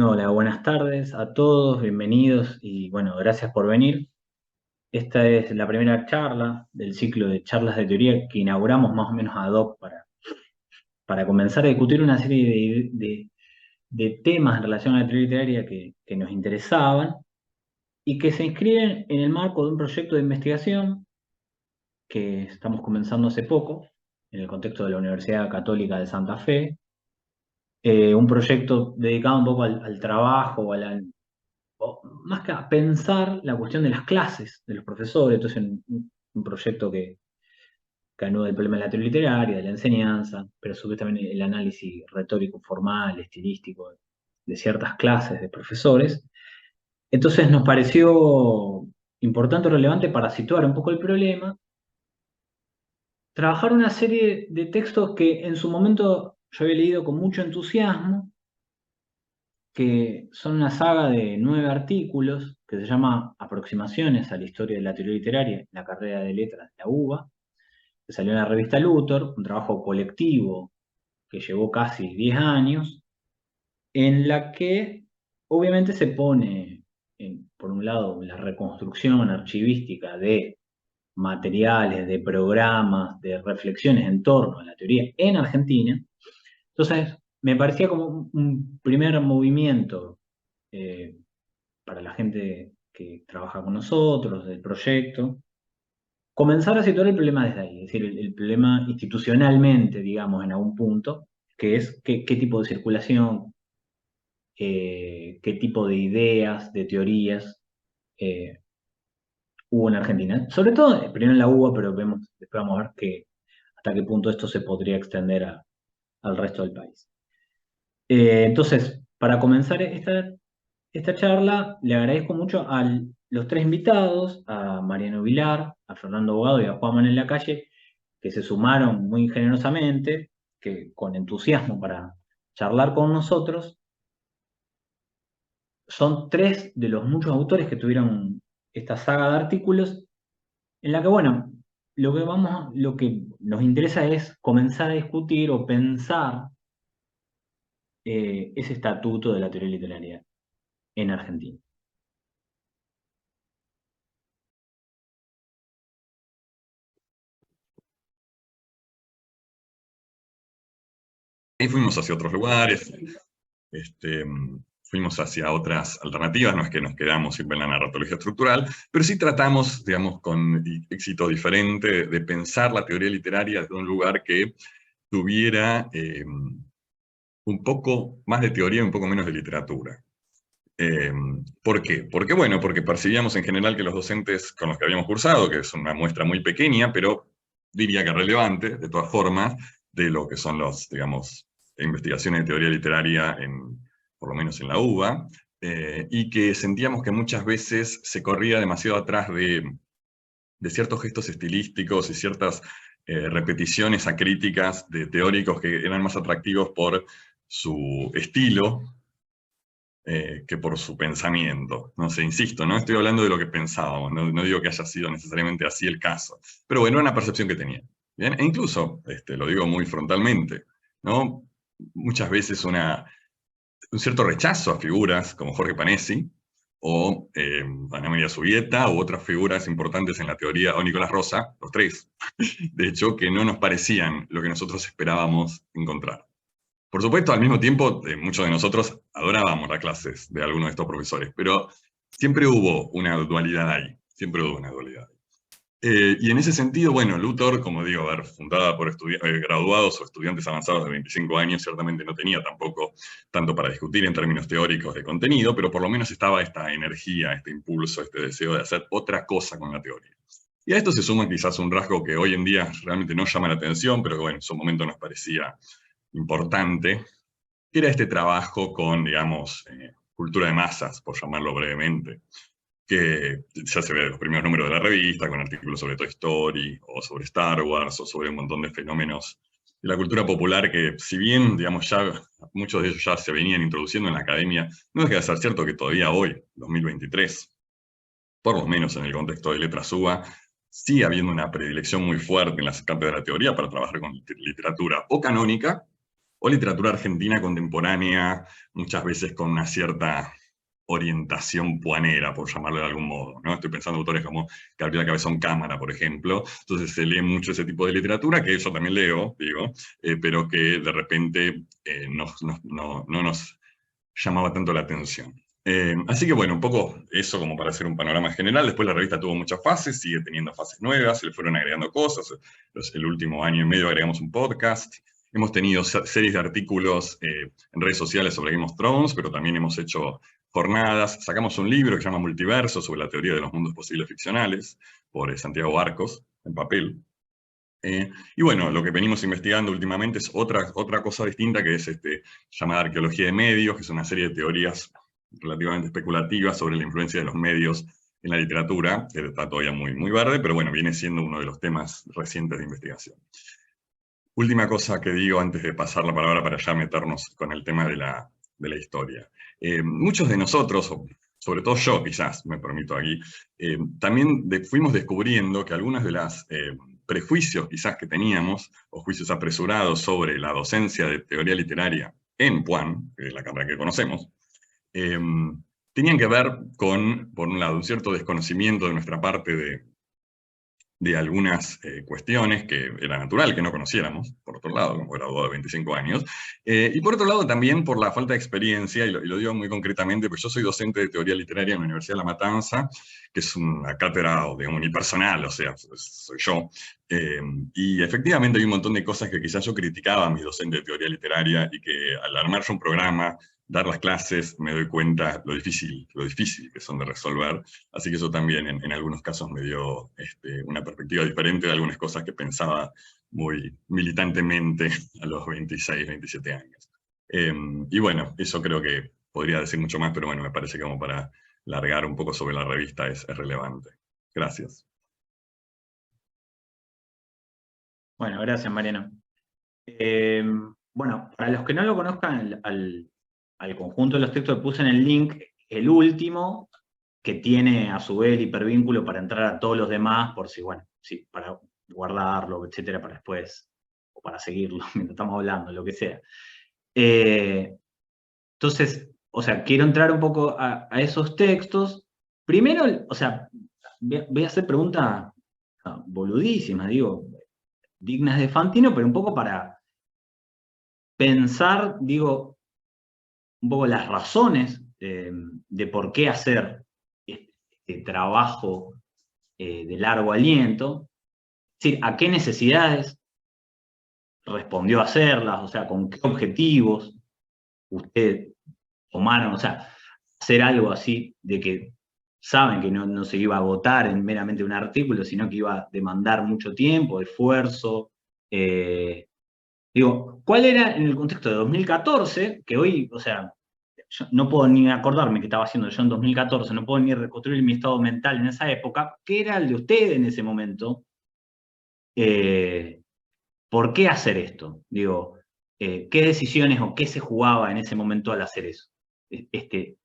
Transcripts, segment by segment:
Hola, buenas tardes a todos, bienvenidos y bueno, gracias por venir. Esta es la primera charla del ciclo de charlas de teoría que inauguramos más o menos ad hoc para comenzar a discutir una serie de temas en relación a la teoría literaria que nos interesaban y que se inscriben en el marco de un proyecto de investigación que estamos comenzando hace poco en el contexto de la Universidad Católica de Santa Fe. Un proyecto dedicado un poco al trabajo, o más que a pensar la cuestión de las clases de los profesores. Entonces, un proyecto que anuda el problema de la teoría literaria, de la enseñanza, pero a su vez también el análisis retórico, formal, estilístico de ciertas clases de profesores. Entonces nos pareció importante o relevante para situar un poco el problema, trabajar una serie de textos que en su momento yo había leído con mucho entusiasmo, que son una saga de 9 artículos que se llama Aproximaciones a la historia de la teoría literaria en la carrera de letras de la UBA, que salió en la revista Luthor, un trabajo colectivo que llevó casi 10 años, en la que obviamente se pone, por un lado, la reconstrucción archivística de materiales, de programas, de reflexiones en torno a la teoría en Argentina. Entonces, me parecía como un primer movimiento eh, para la gente que trabaja con nosotros, del proyecto, comenzar a situar el problema desde ahí, es decir, el problema institucionalmente, digamos, en algún punto, que es qué tipo de circulación, qué tipo de ideas, de teorías eh, hubo en Argentina. Sobre todo, primero en la UBA, pero después vamos a ver hasta qué punto esto se podría extender al resto del país. Entonces, para comenzar esta charla, le agradezco mucho a los tres invitados, a Mariano Vilar, a Fernando Abogado y a Juan Manuel Lacalle, que se sumaron muy generosamente, que con entusiasmo para charlar con nosotros. Son tres de los muchos autores que tuvieron esta saga de artículos, en la que, bueno, lo que nos interesa es comenzar a discutir o pensar ese estatuto de la teoría literaria en Argentina. Ahí fuimos hacia otros lugares, este, fuimos hacia otras alternativas, no es que nos quedamos siempre en la narratología estructural, pero sí tratamos, digamos, con éxito diferente, de pensar la teoría literaria desde un lugar que tuviera un poco más de teoría y un poco menos de literatura. ¿Por qué? Porque, bueno, porque percibíamos en general que los docentes con los que habíamos cursado, que es una muestra muy pequeña, pero diría que relevante, de todas formas, de lo que son los, digamos, investigaciones de teoría literaria, por lo menos en la UBA, y que sentíamos que muchas veces se corría demasiado atrás de ciertos gestos estilísticos y ciertas repeticiones acríticas de teóricos que eran más atractivos por su estilo, que por su pensamiento. No sé, insisto, no estoy hablando de lo que pensábamos, no digo que haya sido necesariamente así el caso, pero bueno, era una percepción que tenía. ¿Bien? E incluso, lo digo muy frontalmente, ¿no? Muchas veces un cierto rechazo a figuras como Jorge Panesi, o Ana María Subieta, u otras figuras importantes en la teoría, o Nicolás Rosa, los tres, de hecho, que no nos parecían lo que nosotros esperábamos encontrar. Por supuesto, al mismo tiempo, muchos de nosotros adorábamos las clases de algunos de estos profesores, pero siempre hubo una dualidad ahí, siempre hubo una dualidad. Y en ese sentido, bueno, Luthor, como digo, fundada por graduados o estudiantes avanzados de 25 años, ciertamente no tenía tampoco tanto para discutir en términos teóricos de contenido, pero por lo menos estaba esta energía, este impulso, este deseo de hacer otra cosa con la teoría. Y a esto se suma quizás un rasgo que hoy en día realmente no llama la atención, pero que bueno, en su momento nos parecía importante, que era este trabajo con, digamos, cultura de masas, por llamarlo brevemente, que ya se ve en los primeros números de la revista, con artículos sobre Toy Story, o sobre Star Wars, o sobre un montón de fenómenos de la cultura popular que, si bien, digamos, ya muchos de ellos ya se venían introduciendo en la academia, no deja de ser cierto que todavía hoy, 2023, por lo menos en el contexto de Letras UBA, sigue habiendo una predilección muy fuerte en las cátedras de teoría para trabajar con literatura o canónica, o literatura argentina contemporánea, muchas veces con una cierta orientación puanera, por llamarlo de algún modo, ¿no? Estoy pensando en autores como Gabriela Cabezón Cámara, por ejemplo. Entonces se lee mucho ese tipo de literatura, que yo también leo, digo, pero que de repente no nos llamaba tanto la atención. Así que bueno, un poco eso como para hacer un panorama general. Después la revista tuvo muchas fases, sigue teniendo fases nuevas, se le fueron agregando cosas. El último año y medio agregamos un podcast. Hemos tenido series de artículos en redes sociales sobre Game of Thrones, pero también hemos hecho jornadas. Sacamos un libro que se llama Multiverso, sobre la teoría de los mundos posibles ficcionales, por Santiago Arcos, en papel. Y bueno, lo que venimos investigando últimamente es otra cosa distinta, que es llamada arqueología de medios, que es una serie de teorías relativamente especulativas sobre la influencia de los medios en la literatura, que está todavía muy verde, pero bueno, viene siendo uno de los temas recientes de investigación. Última cosa que digo antes de pasar la palabra para ya meternos con el tema de la historia. Muchos de nosotros, sobre todo yo quizás, me permito aquí, también fuimos descubriendo que algunas de las prejuicios quizás que teníamos, o juicios apresurados sobre la docencia de teoría literaria en PUAN, que es la carrera que conocemos, tenían que ver con, por un lado, un cierto desconocimiento de nuestra parte de algunas cuestiones que era natural que no conociéramos, por otro lado, como graduado de 25 años, y por otro lado también por la falta de experiencia, y lo digo muy concretamente, pues yo soy docente de teoría literaria en la Universidad de La Matanza, que es una cátedra, digamos, unipersonal, o sea, soy yo, y efectivamente hay un montón de cosas que quizás yo criticaba a mis docentes de teoría literaria, y que al armar yo un programa, dar las clases, me doy cuenta lo difícil que son de resolver. Así que eso también en algunos casos me dio una perspectiva diferente de algunas cosas que pensaba muy militantemente a los 26, 27 años. Y bueno, eso creo que podría decir mucho más, pero bueno, me parece que como para largar un poco sobre la revista es relevante. Gracias. Bueno, gracias, Mariano. Bueno, para los que no lo conozcan, al conjunto de los textos que puse en el link, el último, que tiene a su vez el hipervínculo para entrar a todos los demás, por si, bueno, sí, para guardarlo, etcétera, para después, o para seguirlo mientras estamos hablando, lo que sea. Entonces, o sea, quiero entrar un poco a esos textos. Primero, o sea, voy a hacer preguntas boludísimas, digo, dignas de Fantino, pero un poco para pensar, digo, un poco las razones de por qué hacer este trabajo de largo aliento, es decir, a qué necesidades respondió a hacerlas, o sea, con qué objetivos ustedes tomaron, o sea, hacer algo así de que saben que no se iba a votar en meramente un artículo, sino que iba a demandar mucho tiempo, esfuerzo. Digo, ¿cuál era en el contexto de 2014, que hoy, o sea, yo no puedo ni acordarme qué estaba haciendo yo en 2014, no puedo ni reconstruir mi estado mental en esa época, qué era el de usted en ese momento? ¿Por qué hacer esto? Digo, ¿qué decisiones o qué se jugaba en ese momento al hacer eso? Este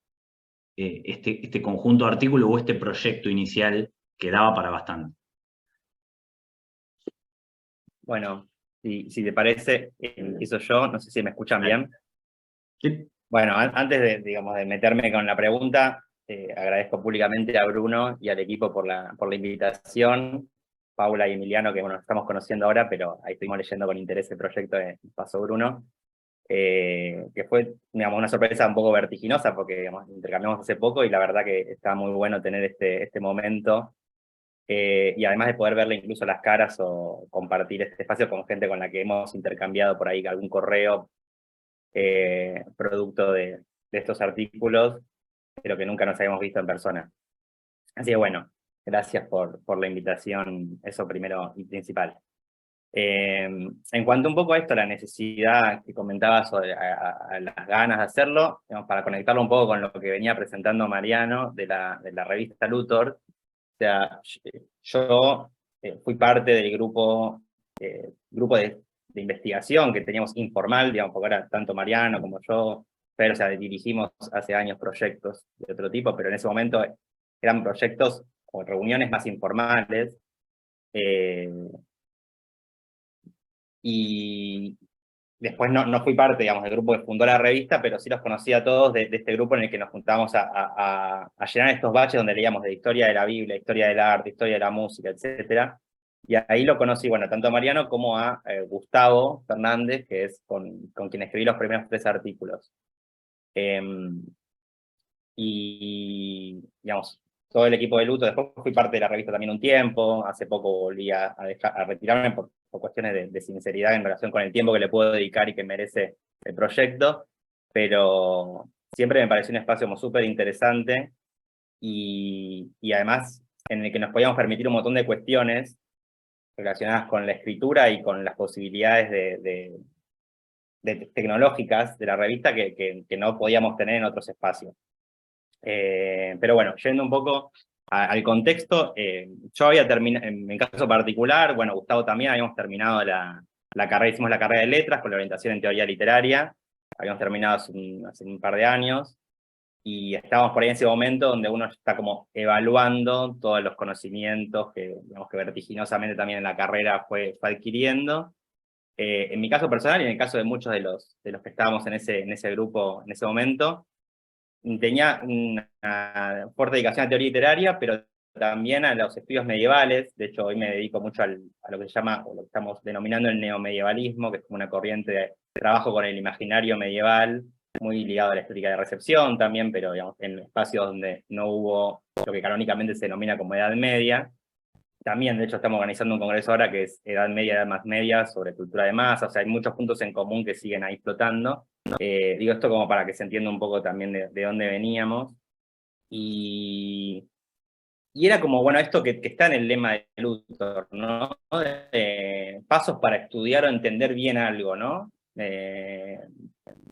conjunto de artículos o este proyecto inicial que daba para bastante. Bueno, si te parece, empiezo yo, no sé si me escuchan bien. ¿Sí? Bueno, antes de meterme con la pregunta, agradezco públicamente a Bruno y al equipo por la invitación, Paula y Emiliano, que bueno, estamos conociendo ahora, pero ahí estuvimos leyendo con interés el proyecto de Paso Bruno, que fue, digamos, una sorpresa un poco vertiginosa, porque digamos, intercambiamos hace poco y la verdad que está muy bueno tener este momento, y además de poder verle incluso las caras o compartir este espacio con gente con la que hemos intercambiado por ahí algún correo, producto de estos artículos, pero que nunca nos habíamos visto en persona. Así que bueno, gracias por la invitación, eso primero y principal. En cuanto un poco a esto, la necesidad que comentaba sobre a las ganas de hacerlo, digamos, para conectarlo un poco con lo que venía presentando Mariano de la revista Luthor, o sea, yo fui parte del grupo de investigación que teníamos informal, digamos, porque ahora tanto Mariano como yo, pero o sea, dirigimos hace años proyectos de otro tipo, pero en ese momento eran proyectos o reuniones más informales, y después no fui parte, digamos, del grupo que fundó la revista, pero sí los conocí a todos de este grupo en el que nos juntábamos a llenar estos baches donde leíamos de historia de la Biblia, historia del arte, historia de la música, etcétera. Y ahí lo conocí, bueno, tanto a Mariano como a Gustavo Fernández, que es con quien escribí los primeros 3 artículos. Y, digamos, todo el equipo de luto, después fui parte de la revista también un tiempo, hace poco volví a retirarme por cuestiones de sinceridad en relación con el tiempo que le puedo dedicar y que merece el proyecto, pero siempre me pareció un espacio como súper interesante y además en el que nos podíamos permitir un montón de cuestiones relacionadas con la escritura y con las posibilidades tecnológicas de la revista que no podíamos tener en otros espacios. Pero bueno, yendo un poco al contexto, yo había terminado, en mi caso particular, bueno, Gustavo también, habíamos terminado la carrera, hicimos la carrera de letras con la orientación en teoría literaria, habíamos terminado hace un par de años, y estábamos por ahí en ese momento donde uno está como evaluando todos los conocimientos que, digamos, que vertiginosamente también en la carrera fue adquiriendo. En mi caso personal y en el caso de muchos de los que estábamos en ese grupo en ese momento, tenía una fuerte dedicación a teoría literaria, pero también a los estudios medievales. De hecho, hoy me dedico mucho a lo que se llama, o lo que estamos denominando el neomedievalismo, que es como una corriente de trabajo con el imaginario medieval, muy ligado a la estética de recepción también, pero digamos, en espacios donde no hubo lo que canónicamente se denomina como Edad Media. También, de hecho, estamos organizando un congreso ahora que es Edad Media, Edad Más Media, sobre cultura de masa, o sea, hay muchos puntos en común que siguen ahí flotando. Digo esto como para que se entienda un poco también de dónde veníamos. Y era como, bueno, esto que está en el lema de Luthor, ¿no? Pasos para estudiar o entender bien algo, ¿no?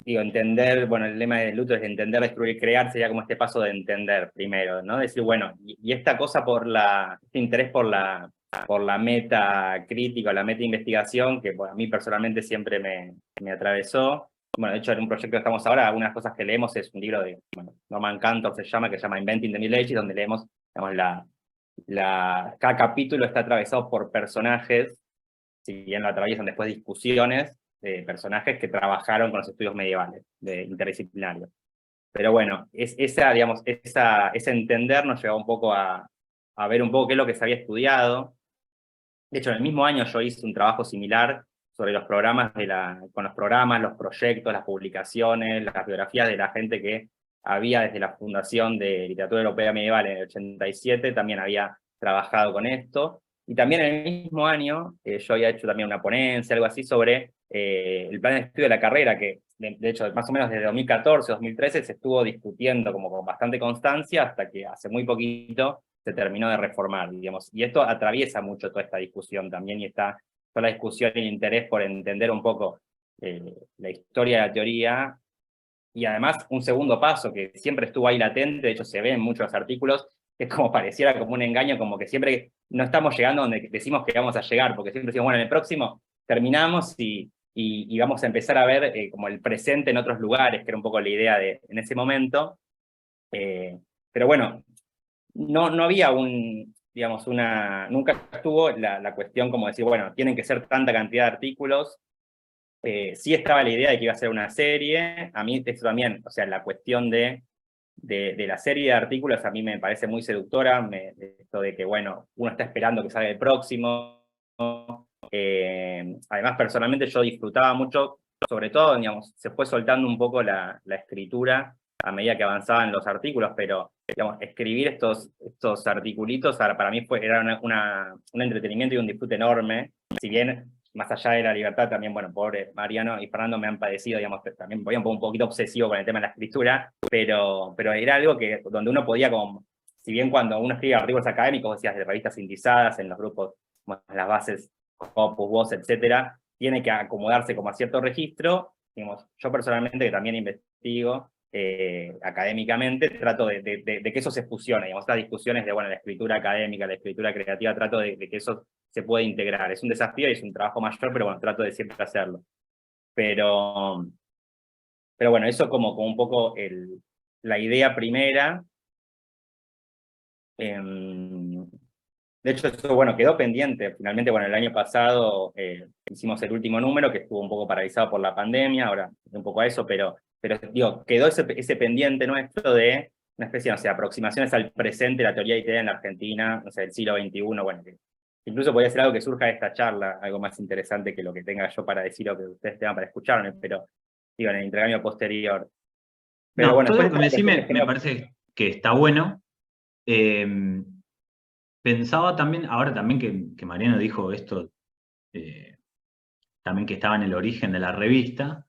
Digo, entender, bueno, el lema de Luthor es entender, destruir, crear, sería como este paso de entender primero, ¿no? Decir, bueno, y esta cosa este interés por la meta crítica, la meta investigación, que bueno, a mí personalmente siempre me atravesó. Bueno, de hecho, en un proyecto que estamos ahora, algunas cosas que leemos es un libro de, bueno, Norman Cantor que se llama Inventing the Middle Ages, donde leemos, digamos, cada capítulo está atravesado por personajes, si bien lo atraviesan después discusiones, de personajes que trabajaron con los estudios medievales, interdisciplinarios. Pero bueno, ese entender nos llevó un poco a ver un poco qué es lo que se había estudiado. De hecho, en el mismo año yo hice un trabajo similar sobre los programas con los programas, los proyectos, las publicaciones, las biografías de la gente que había desde la Fundación de Literatura Europea Medieval en el 87, también había trabajado con esto. Y también en el mismo año yo había hecho también una ponencia, algo así, sobre el plan de estudio de la carrera, que de hecho más o menos desde 2014, 2013 se estuvo discutiendo como con bastante constancia hasta que hace muy poquito se terminó de reformar, digamos. Y esto atraviesa mucho toda esta discusión también, y está toda la discusión y el interés por entender un poco la historia de la teoría, y además un segundo paso que siempre estuvo ahí latente, de hecho se ve en muchos artículos, que es como pareciera como un engaño, como que siempre no estamos llegando donde decimos que vamos a llegar, porque siempre decimos, bueno, en el próximo terminamos y vamos a empezar a ver como el presente en otros lugares, que era un poco la idea en ese momento. Pero bueno, no había nunca estuvo la cuestión como decir, bueno, tienen que ser tanta cantidad de artículos. Sí estaba la idea de que iba a ser una serie. A mí esto también, o sea, la cuestión de la serie de artículos a mí me parece muy seductora, esto de que, bueno, uno está esperando que salga el próximo. Además, personalmente yo disfrutaba mucho, sobre todo, digamos, se fue soltando un poco la escritura a medida que avanzaban los artículos, pero digamos, escribir estos articulitos para mí era un entretenimiento y un disfrute enorme, si bien más allá de la libertad también, bueno, pobre Mariano y Fernando me han padecido, digamos, también voy un poquito obsesivo con el tema de la escritura, pero era algo donde uno podía como, si bien cuando uno escribe artículos académicos, decías, de revistas indizadas, en los grupos, bueno, las bases, Opus, Voz, etcétera, tiene que acomodarse como a cierto registro. Digamos, yo personalmente, que también investigo académicamente, trato de que eso se fusione. Digamos, estas discusiones de, bueno, la escritura académica, la escritura creativa, trato de que eso se pueda integrar. Es un desafío y es un trabajo mayor, pero bueno, trato de siempre hacerlo. Pero bueno, eso como un poco la idea primera. De hecho, eso, bueno, quedó pendiente. Finalmente, bueno, el año pasado hicimos el último número, que estuvo un poco paralizado por la pandemia, ahora un poco a eso, pero digo, quedó ese pendiente nuestro de una especie, no sé, aproximaciones al presente, la teoría de idea en la Argentina, no sé, del siglo XXI, bueno, que incluso podría ser algo que surja de esta charla, algo más interesante que lo que tenga yo para decir o que ustedes tengan para escucharme, pero digo, en el intercambio posterior. Pero No, bueno, todo después lo que está me la decís cuestión que me creo. parece que está bueno. Eh, Pensaba también, ahora también que Mariano dijo esto, eh, también que estaba en el origen de la revista.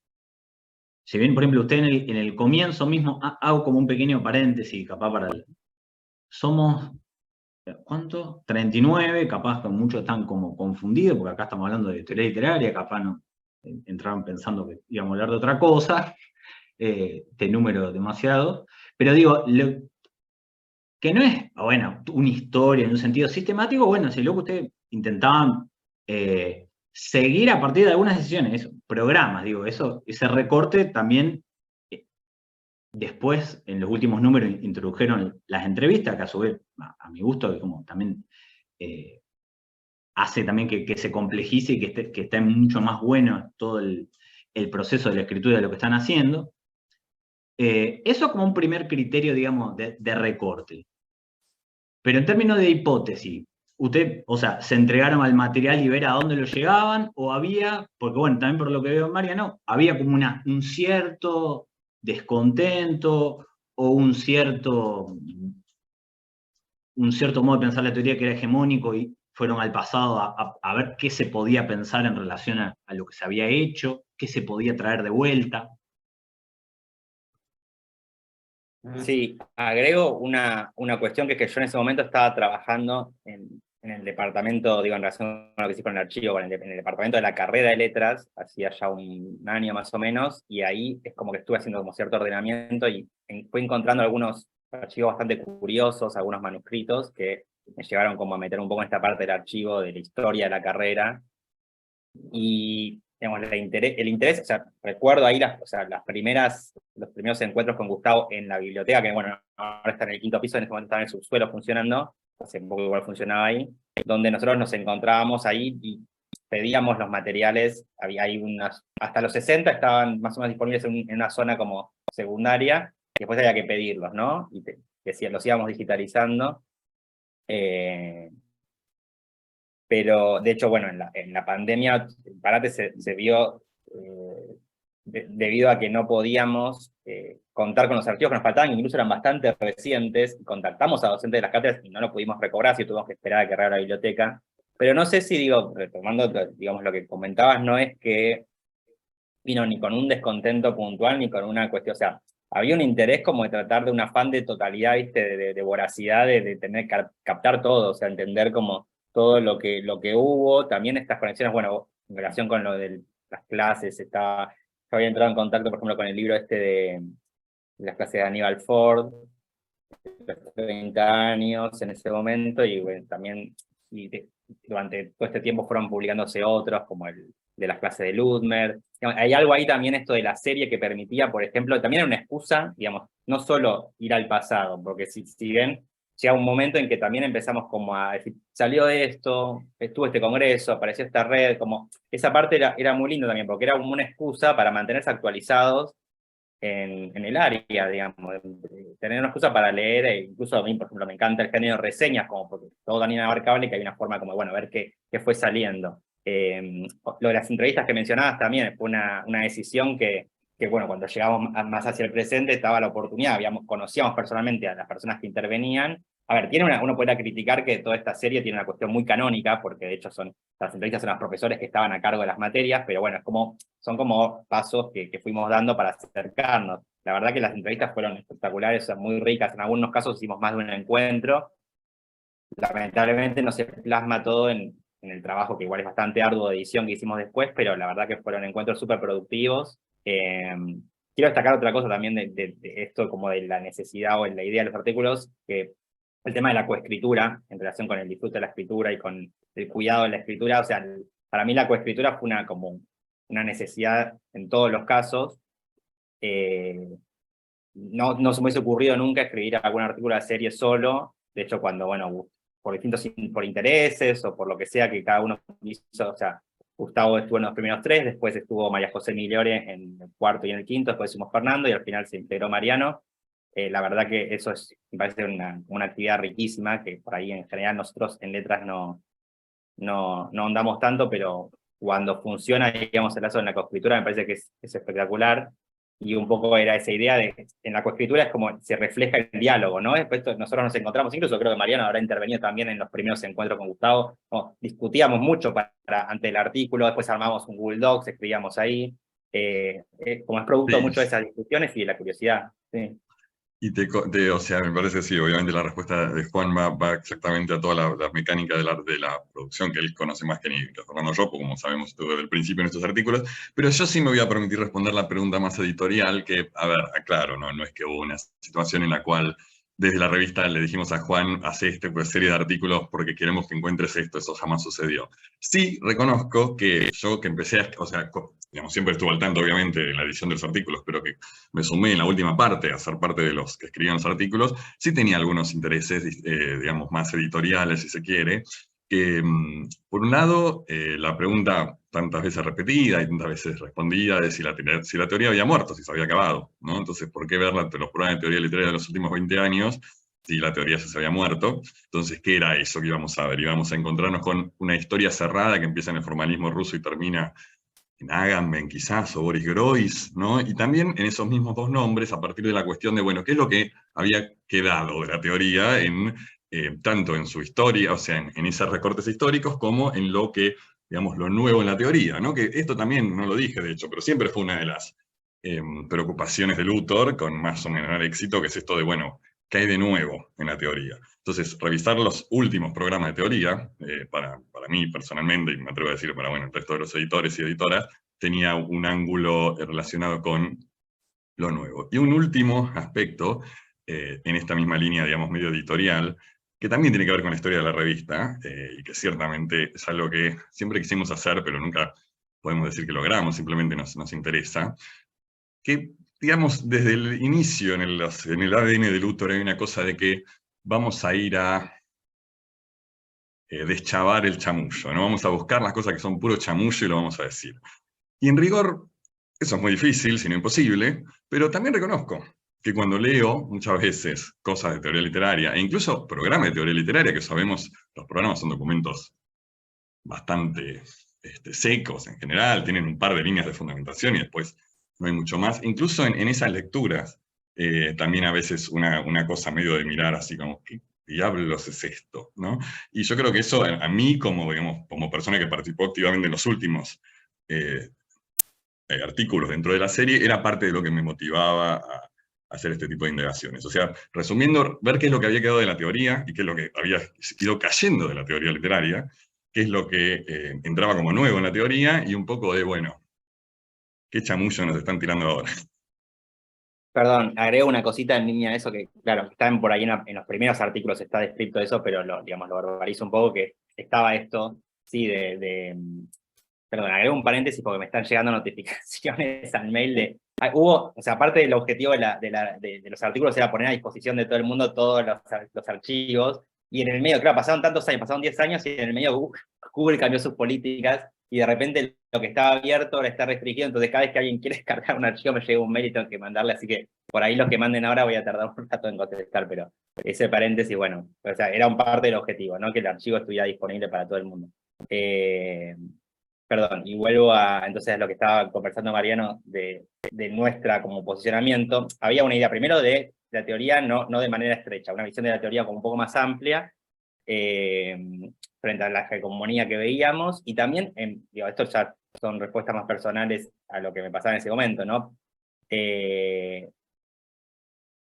Si bien, por ejemplo, usted en el comienzo mismo, hago como un pequeño paréntesis, capaz somos, ¿cuánto? 39, capaz que muchos están como confundidos, porque acá estamos hablando de teoría literaria, capaz no entraron pensando que íbamos a hablar de otra cosa, de número demasiado. Pero digo, que no es, bueno, una historia en un sentido sistemático, bueno, si luego ustedes intentaban seguir a partir de algunas decisiones, eso, programas, digo, eso, ese recorte también después, en los últimos números, introdujeron las entrevistas, que a su vez, a mi gusto, que como también hace también que se complejice y que esté mucho más bueno todo el proceso de la escritura de lo que están haciendo. Eso como un primer criterio, digamos, de recorte. Pero en términos de hipótesis, usted, o sea, ¿se entregaron al material y ver a dónde lo llegaban? ¿O había, porque bueno, también por lo que veo en Mariano, había como un cierto descontento o un cierto modo de pensar la teoría que era hegemónico y fueron al pasado a ver qué se podía pensar en relación a lo que se había hecho, qué se podía traer de vuelta? Sí, agrego una cuestión que es que yo en ese momento estaba trabajando en el departamento, digo, en relación a lo que sí con el archivo, en el departamento de la carrera de letras, hacía ya un año más o menos, y ahí es como que estuve haciendo como cierto ordenamiento y fui encontrando algunos archivos bastante curiosos, algunos manuscritos que me llevaron como a meter un poco en esta parte del archivo de la historia de la carrera. Y digamos, el interés, o sea, recuerdo ahí los primeros encuentros con Gustavo en la biblioteca, que bueno, ahora está en el 5.º piso, en ese momento estaba en el subsuelo funcionando, hace un poco igual funcionaba ahí, donde nosotros nos encontrábamos ahí y pedíamos los materiales, había ahí hasta los 60 estaban más o menos disponibles en una zona como secundaria, y después había que pedirlos, ¿no? Y los íbamos digitalizando. Pero de hecho, bueno, en la pandemia el parate se vio debido a que no podíamos contar con los archivos que nos faltaban, incluso eran bastante recientes, contactamos a docentes de las cátedras y no lo pudimos recobrar, así tuvimos que esperar a que reabra la biblioteca. Pero no sé si, digo, retomando, digamos, lo que comentabas, no es que vino ni con un descontento puntual, ni con una cuestión, o sea, había un interés como de tratar de un afán de totalidad, ¿viste? De voracidad, de tener que captar todo, o sea, entender como todo lo que hubo, también estas conexiones, bueno, en relación con lo de las clases, yo había entrado en contacto, por ejemplo, con el libro este de las clases de Aníbal Ford, 30 años en ese momento, y bueno, también durante todo este tiempo fueron publicándose otros, como el de las clases de Ludmer. Hay algo ahí también esto de la serie que permitía, por ejemplo, también era una excusa, digamos, no solo ir al pasado, porque si ven, llega un momento en que también empezamos como a decir, salió esto, estuvo este congreso, apareció esta red, como esa parte era muy lindo también, porque era como una excusa para mantenerse actualizados en el área, digamos, tener una excusa para leer, e incluso a mí, por ejemplo, me encanta el género de reseñas, como porque todo tan inabarcable que hay una forma como, bueno, ver qué fue saliendo. Lo de las entrevistas que mencionabas también fue una decisión que, bueno, cuando llegamos más hacia el presente estaba la oportunidad, conocíamos personalmente a las personas que intervenían. A ver, uno puede criticar que toda esta serie tiene una cuestión muy canónica, porque de hecho las entrevistas son los profesores que estaban a cargo de las materias, pero bueno, son como pasos que fuimos dando para acercarnos. La verdad que las entrevistas fueron espectaculares, son muy ricas, en algunos casos hicimos más de un encuentro. Lamentablemente no se plasma todo en el trabajo, que igual es bastante arduo de edición que hicimos después, pero la verdad que fueron encuentros súper productivos. Quiero destacar otra cosa también de esto, como de la necesidad o en la idea de los artículos, que el tema de la coescritura, en relación con el disfrute de la escritura y con el cuidado de la escritura, o sea, para mí la coescritura fue como una necesidad en todos los casos. No se me hubiese ocurrido nunca escribir algún artículo de serie solo. De hecho, cuando, bueno, por intereses o por lo que sea que cada uno hizo. O sea, Gustavo estuvo en los primeros 3, después estuvo María José Migliore en el 4º y en el 5º, después hicimos Fernando y al final se integró Mariano. La verdad que eso me parece una actividad riquísima, que por ahí en general nosotros en letras no andamos tanto, pero cuando funciona, digamos, el lazo en la coescritura me parece que es espectacular. Y un poco era esa idea de, en la coescritura es como se refleja el diálogo, ¿no? Después nosotros nos encontramos, incluso creo que Mariano habrá intervenido también en los primeros encuentros con Gustavo, discutíamos mucho ante el artículo, después armamos un Google Docs, escribíamos ahí, como es producto Sí. mucho de esas discusiones y de la curiosidad. Sí. Y o sea, me parece, sí, obviamente la respuesta de Juan va exactamente a toda la mecánica de la producción, que él conoce más que Fernando yo, como sabemos desde el principio en estos artículos, pero yo sí me voy a permitir responder la pregunta más editorial, que, a ver, aclaro, no es que hubo una situación en la cual desde la revista le dijimos a Juan, hace serie de artículos porque queremos que encuentres esto, eso jamás sucedió. Sí, reconozco que yo que empecé o sea, digamos, siempre estuve al tanto, obviamente, de la edición de los artículos, pero que me sumé en la última parte a ser parte de los que escribían los artículos, sí tenía algunos intereses, digamos, más editoriales, si se quiere. Por un lado, la pregunta tantas veces repetida y tantas veces respondida de si la teoría había muerto, si se había acabado, ¿no? Entonces, ¿por qué ver los programas de teoría literaria de los últimos 20 años si la teoría ya se había muerto? Entonces, ¿qué era eso que íbamos a ver? Íbamos a encontrarnos con una historia cerrada que empieza en el formalismo ruso y termina en Agamben quizás, o Boris Groys, ¿no? Y también en esos mismos dos nombres, a partir de la cuestión de, bueno, ¿qué es lo que había quedado de la teoría tanto en su historia, o sea, en esos recortes históricos, como en lo que, digamos, lo nuevo en la teoría, ¿no? Que esto también, no lo dije de hecho, pero siempre fue una de las preocupaciones de Luthor, con más o menos éxito, que es esto de, bueno, ¿qué hay de nuevo en la teoría? Entonces, revisar los últimos programas de teoría, para mí personalmente, y me atrevo a decir para el resto de los editores y editoras, tenía un ángulo relacionado con lo nuevo. Y un último aspecto, en esta misma línea, digamos, medio editorial, que también tiene que ver con la historia de la revista, y que ciertamente es algo que siempre quisimos hacer, pero nunca podemos decir que logramos, simplemente nos interesa, que, digamos, desde el inicio en el ADN de Luthor hay una cosa de que vamos a ir a deschavar el chamullo, ¿no? Vamos a buscar las cosas que son puro chamullo y lo vamos a decir. Y en rigor, eso es muy difícil, si no imposible, pero también reconozco que cuando leo muchas veces cosas de teoría literaria, e incluso programas de teoría literaria, que sabemos, los programas son documentos bastante secos en general, tienen un par de líneas de fundamentación y después no hay mucho más. Incluso en esas lecturas, también a veces una cosa medio de mirar así como, ¿qué diablos es esto? ¿No? Y yo creo que eso a mí, como persona que participó activamente en los últimos artículos dentro de la serie, era parte de lo que me motivaba a hacer este tipo de indagaciones. O sea, resumiendo, ver qué es lo que había quedado de la teoría y qué es lo que había ido cayendo de la teoría literaria, qué es lo que entraba como nuevo en la teoría, y un poco de, bueno, qué chamullo nos están tirando ahora. Perdón, agrego una cosita en línea a eso, que claro, están por ahí en los primeros artículos está descrito eso, pero digamos, lo verbalizo un poco, que estaba esto, sí, perdón, agrego un paréntesis porque me están llegando notificaciones al mail de, o sea, aparte del objetivo de los artículos era poner a disposición de todo el mundo todos los archivos, y en el medio, claro, pasaron tantos años, pasaron 10 años, y en el medio Google cambió sus políticas, y de repente lo que estaba abierto ahora está restringido, entonces cada vez que alguien quiere descargar un archivo me llega un mail y tengo que mandarle, así que por ahí los que manden ahora voy a tardar un rato en contestar, pero ese paréntesis, bueno, o sea, era un parte del objetivo, ¿no? Que el archivo estuviera disponible para todo el mundo. Perdón, y vuelvo entonces a lo que estaba conversando Mariano de nuestra como posicionamiento. Había una idea primero de la teoría no de manera estrecha, una visión de la teoría como un poco más amplia, frente a la hegemonía que veíamos, y también, digo, esto ya son respuestas más personales a lo que me pasaba en ese momento, ¿no?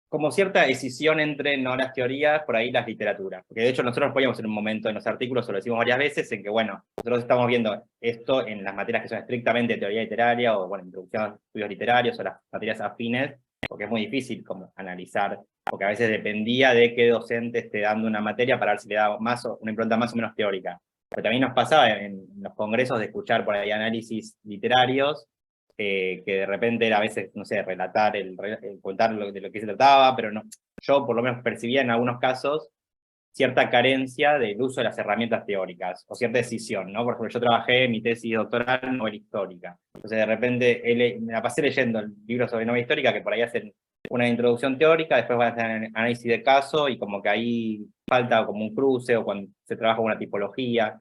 Como cierta decisión entre no las teorías, por ahí las literaturas. Porque de hecho nosotros poníamos en un momento en los artículos, o lo decimos varias veces, en que, bueno, nosotros estamos viendo esto en las materias que son estrictamente teoría literaria, o bueno, introducción a estudios literarios, o las materias afines, porque es muy difícil como analizar, porque a veces dependía de qué docente esté dando una materia para ver si le da una impronta más o menos teórica. Pero también nos pasaba en los congresos de escuchar por ahí análisis literarios, que de repente era a veces, no sé, relatar, contar de lo que se trataba, pero no, yo por lo menos percibía en algunos casos cierta carencia del uso de las herramientas teóricas, o cierta decisión, ¿no? Por ejemplo, yo trabajé en mi tesis doctoral en novela histórica. Entonces, de repente, me la pasé leyendo libros sobre novela histórica que por ahí hacen una introducción teórica, después van a hacer análisis de caso, y como que ahí falta como un cruce, o cuando se trabaja con una tipología.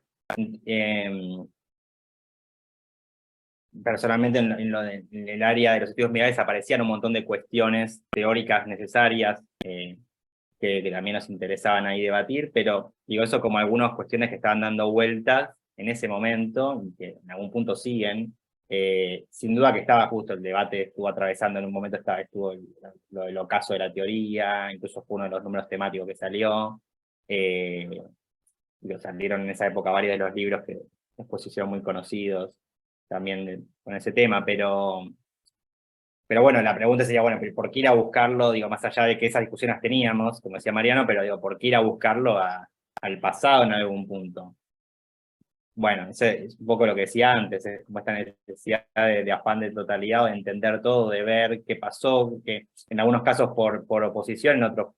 Personalmente, en el área de los estudios mediales aparecían un montón de cuestiones teóricas necesarias, que también nos interesaban ahí debatir, pero digo eso como algunas cuestiones que estaban dando vueltas en ese momento, y que en algún punto siguen. Sin duda que estaba justo el debate, estuvo atravesando en un momento, estuvo lo del ocaso de la teoría, incluso fue uno de los números temáticos que salió. Salieron en esa época varios de los libros que después se hicieron muy conocidos también con ese tema, pero bueno, la pregunta sería, bueno, ¿por qué ir a buscarlo? Digo, más allá de que esas discusiones teníamos, como decía Mariano, pero digo, ¿por qué ir a buscarlo al pasado en algún punto? Bueno, eso es un poco lo que decía antes, es como esta necesidad de afán de totalidad, de entender todo, de ver qué pasó, que en algunos casos por oposición, en otros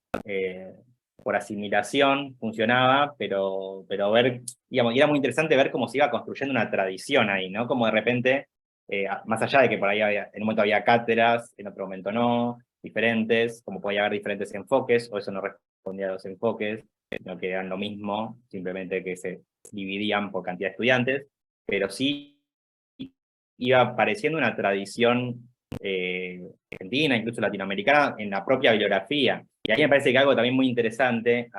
por asimilación funcionaba, pero ver, digamos, y era muy interesante ver cómo se iba construyendo una tradición ahí, ¿no? Como de repente, más allá de que por ahí en un momento había cátedras, en otro momento no, diferentes, como podía haber diferentes enfoques, o eso no respondía a los enfoques, sino que eran lo mismo, simplemente que se dividían por cantidad de estudiantes, pero sí iba apareciendo una tradición argentina, incluso latinoamericana, en la propia bibliografía. Y ahí me parece que algo también muy interesante,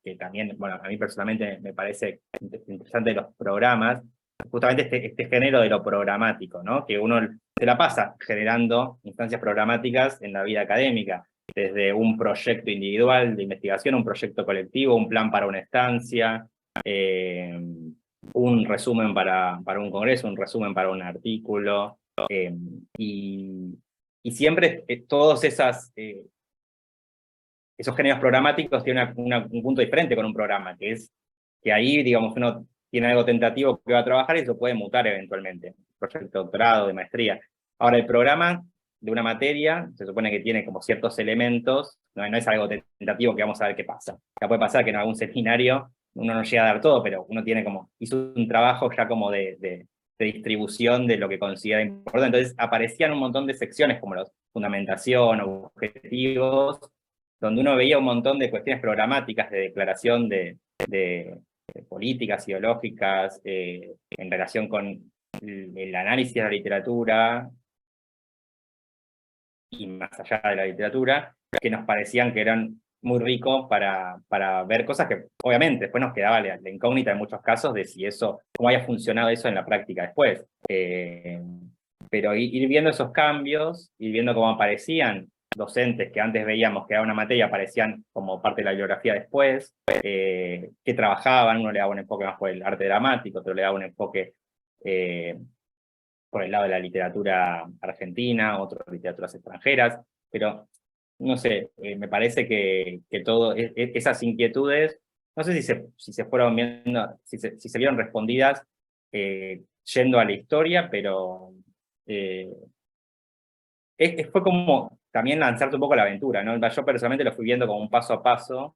que también, bueno, a mí personalmente me parece interesante de los programas, justamente este género de lo programático, ¿no? Que uno se la pasa generando instancias programáticas en la vida académica, desde un proyecto individual de investigación, un proyecto colectivo, un plan para una estancia, un resumen para un congreso, un resumen para un artículo, y siempre todos esos géneros programáticos tienen un punto diferente con un programa, que es que ahí, digamos, uno tiene algo tentativo que va a trabajar y eso puede mutar eventualmente, proyecto de doctorado, de maestría. Ahora, el programa de una materia se supone que tiene como ciertos elementos, no es algo tentativo que vamos a ver qué pasa. Ya puede pasar que en algún seminario uno no llega a dar todo, pero uno hizo un trabajo ya como de distribución de lo que considera importante. Entonces aparecían un montón de secciones como los fundamentación, objetivos, donde uno veía un montón de cuestiones programáticas de declaración de políticas ideológicas en relación con el análisis de la literatura y más allá de la literatura, que nos parecían que eran muy ricos para ver cosas que obviamente después nos quedaba la incógnita en muchos casos de si eso, cómo haya funcionado eso en la práctica después. Pero ir viendo esos cambios, ir viendo cómo aparecían docentes que antes veíamos que era una materia, aparecían como parte de la bibliografía después, que trabajaban, uno le daba un enfoque más por el arte dramático, otro le daba un enfoque por el lado de la literatura argentina, otro literaturas extranjeras, pero no sé, me parece que todo esas inquietudes, no sé si se fueron viendo, si se vieron respondidas yendo a la historia, pero fue como también lanzarte un poco la aventura, ¿no? Yo personalmente lo fui viendo como un paso a paso,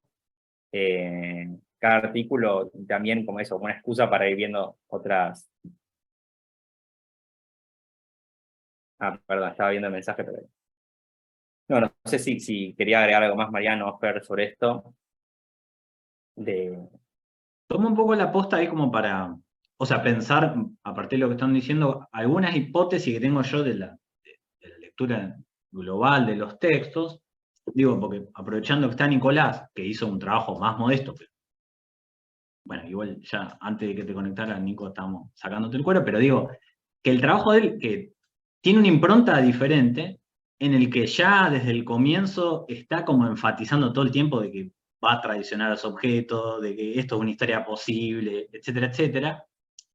cada artículo, y también como eso, como una excusa para ir viendo otras. Perdón, estaba viendo el mensaje, pero no sé si quería agregar algo más, Mariano o Fer, sobre esto. Tomo un poco la posta ahí como para, o sea, pensar, a partir de lo que están diciendo, algunas hipótesis que tengo yo de la lectura global de los textos. Digo, porque aprovechando que está Nicolás, que hizo un trabajo más modesto, pero bueno, igual ya antes de que te conectara, Nico, estábamos sacándote el cuero, pero digo, que el trabajo de él, que tiene una impronta diferente, en el que ya desde el comienzo está como enfatizando todo el tiempo de que va a traicionar a los objetos, de que esto es una historia posible, etcétera, etcétera.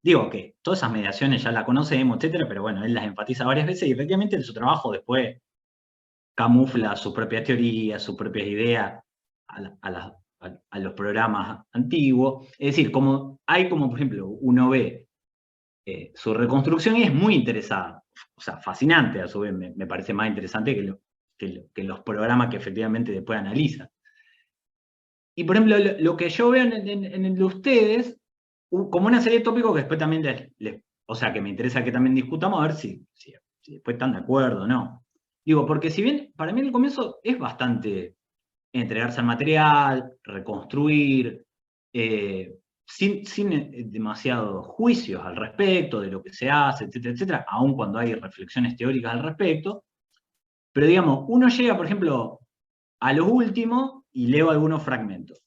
Digo que todas esas mediaciones ya las conocemos, etcétera, pero bueno, él las enfatiza varias veces y efectivamente en su trabajo después camufla sus propias teorías, sus propias ideas a los programas antiguos. Es decir, como hay como, por ejemplo, uno ve su reconstrucción y es muy interesada, o sea, fascinante, a su vez me parece más interesante que los programas que efectivamente después analiza. Y por ejemplo, lo que yo veo en el de ustedes, como una serie de tópicos que después también o sea, que me interesa que también discutamos, a ver si después están de acuerdo o no. Digo, porque si bien para mí el comienzo es bastante entregarse al material, reconstruir, sin demasiados juicios al respecto de lo que se hace, etcétera, etcétera, aun cuando hay reflexiones teóricas al respecto. Pero digamos, uno llega, por ejemplo, a lo último y leo algunos fragmentos.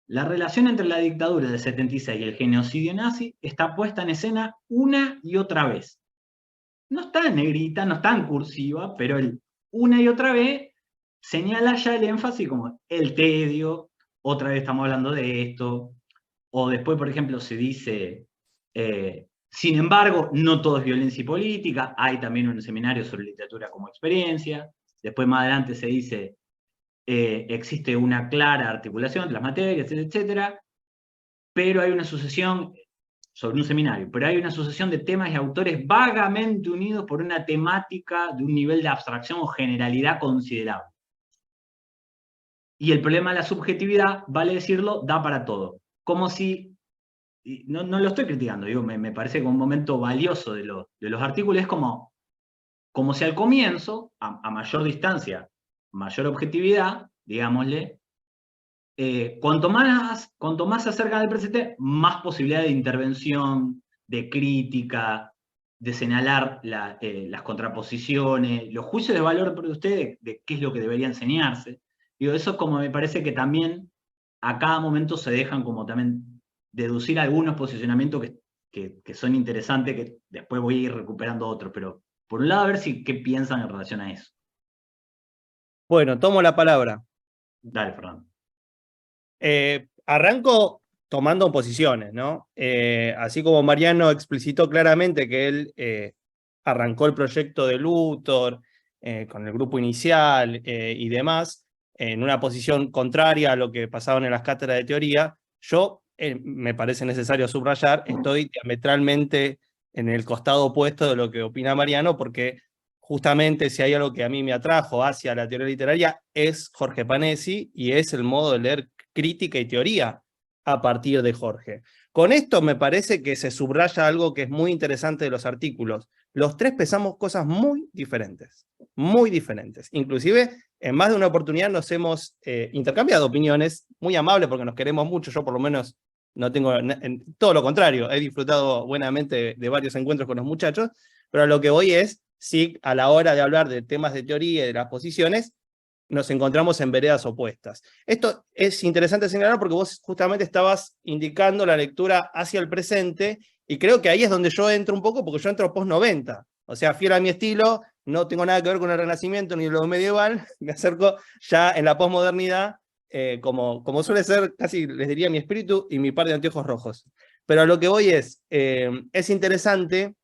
La relación entre la dictadura del 76 y el genocidio nazi está puesta en escena una y otra vez. No está en negrita, no está en cursiva, pero una y otra vez señala ya el énfasis como el tedio, otra vez estamos hablando de esto, o después, por ejemplo, se dice, sin embargo, no todo es violencia y política, hay también un seminario sobre literatura como experiencia, después más adelante se dice, existe una clara articulación entre las materias, etcétera, pero hay una sucesión, sobre un seminario, pero hay una sucesión de temas y autores vagamente unidos por una temática de un nivel de abstracción o generalidad considerable. Y el problema de la subjetividad, vale decirlo, da para todo. Como si, no lo estoy criticando, digo, me parece que un momento valioso de los artículos es como si al comienzo, a mayor distancia, mayor objetividad, digámosle, cuanto más se acerca del presente, más posibilidad de intervención, de crítica, de señalar las contraposiciones, los juicios de valor por ustedes, de qué es lo que debería enseñarse. Digo, eso como me parece que también a cada momento se dejan como también deducir algunos posicionamientos que son interesantes, que después voy a ir recuperando otros, pero por un lado a ver qué piensan en relación a eso. Bueno, tomo la palabra. Dale, Fernando. Arranco tomando posiciones, ¿no? Así como Mariano explicitó claramente que él arrancó el proyecto de Luthor con el grupo inicial y demás, en una posición contraria a lo que pasaba en las cátedras de teoría, yo, me parece necesario subrayar, estoy diametralmente en el costado opuesto de lo que opina Mariano, porque justamente si hay algo que a mí me atrajo hacia la teoría literaria es Jorge Panesi y es el modo de leer crítica y teoría a partir de Jorge. Con esto me parece que se subraya algo que es muy interesante de los artículos. Los tres pensamos cosas muy diferentes, inclusive en más de una oportunidad nos hemos intercambiado opiniones, muy amables porque nos queremos mucho, yo por lo menos no tengo, todo lo contrario, he disfrutado buenamente de varios encuentros con los muchachos, pero a lo que voy es, sí, a la hora de hablar de temas de teoría y de las posiciones, nos encontramos en veredas opuestas. Esto es interesante señalar porque vos justamente estabas indicando la lectura hacia el presente, y creo que ahí es donde yo entro un poco, porque yo entro post-90. O sea, fiel a mi estilo, no tengo nada que ver con el Renacimiento ni lo medieval, me acerco ya en la posmodernidad, como suele ser, casi les diría, mi espíritu y mi par de anteojos rojos. Pero a lo que voy es interesante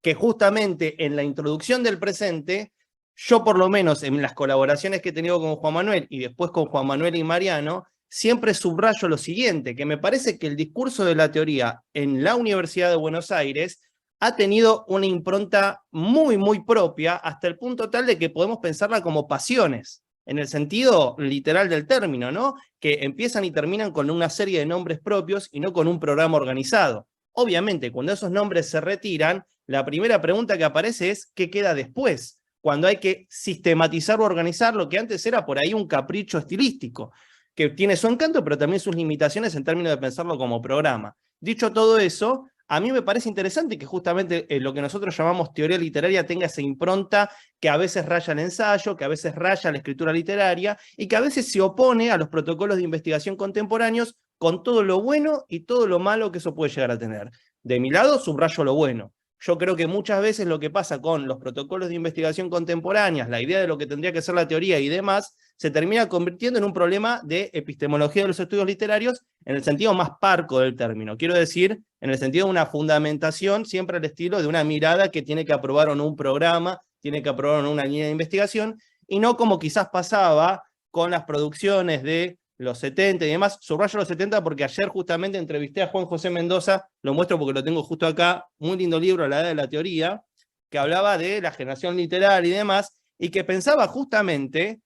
que justamente en la introducción del presente, yo por lo menos en las colaboraciones que he tenido con Juan Manuel y después con Juan Manuel y Mariano, siempre subrayo lo siguiente, que me parece que el discurso de la teoría en la Universidad de Buenos Aires ha tenido una impronta muy, muy propia, hasta el punto tal de que podemos pensarla como pasiones, en el sentido literal del término, ¿no? Que empiezan y terminan con una serie de nombres propios y no con un programa organizado. Obviamente, cuando esos nombres se retiran, la primera pregunta que aparece es ¿qué queda después? Cuando hay que sistematizar o organizar lo que antes era por ahí un capricho estilístico, que tiene su encanto, pero también sus limitaciones en términos de pensarlo como programa. Dicho todo eso, a mí me parece interesante que justamente lo que nosotros llamamos teoría literaria tenga esa impronta que a veces raya el ensayo, que a veces raya la escritura literaria, y que a veces se opone a los protocolos de investigación contemporáneos con todo lo bueno y todo lo malo que eso puede llegar a tener. De mi lado, subrayo lo bueno. Yo creo que muchas veces lo que pasa con los protocolos de investigación contemporáneas, la idea de lo que tendría que ser la teoría y demás, se termina convirtiendo en un problema de epistemología de los estudios literarios en el sentido más parco del término. Quiero decir, en el sentido de una fundamentación siempre al estilo de una mirada que tiene que aprobar o no un programa, tiene que aprobar o no una línea de investigación, y no como quizás pasaba con las producciones de los 70 y demás. Subrayo los 70 porque ayer justamente entrevisté a Juan José Mendoza, lo muestro porque lo tengo justo acá, muy lindo libro, La Edad de la Teoría, que hablaba de la generación literaria y demás, y que pensaba justamente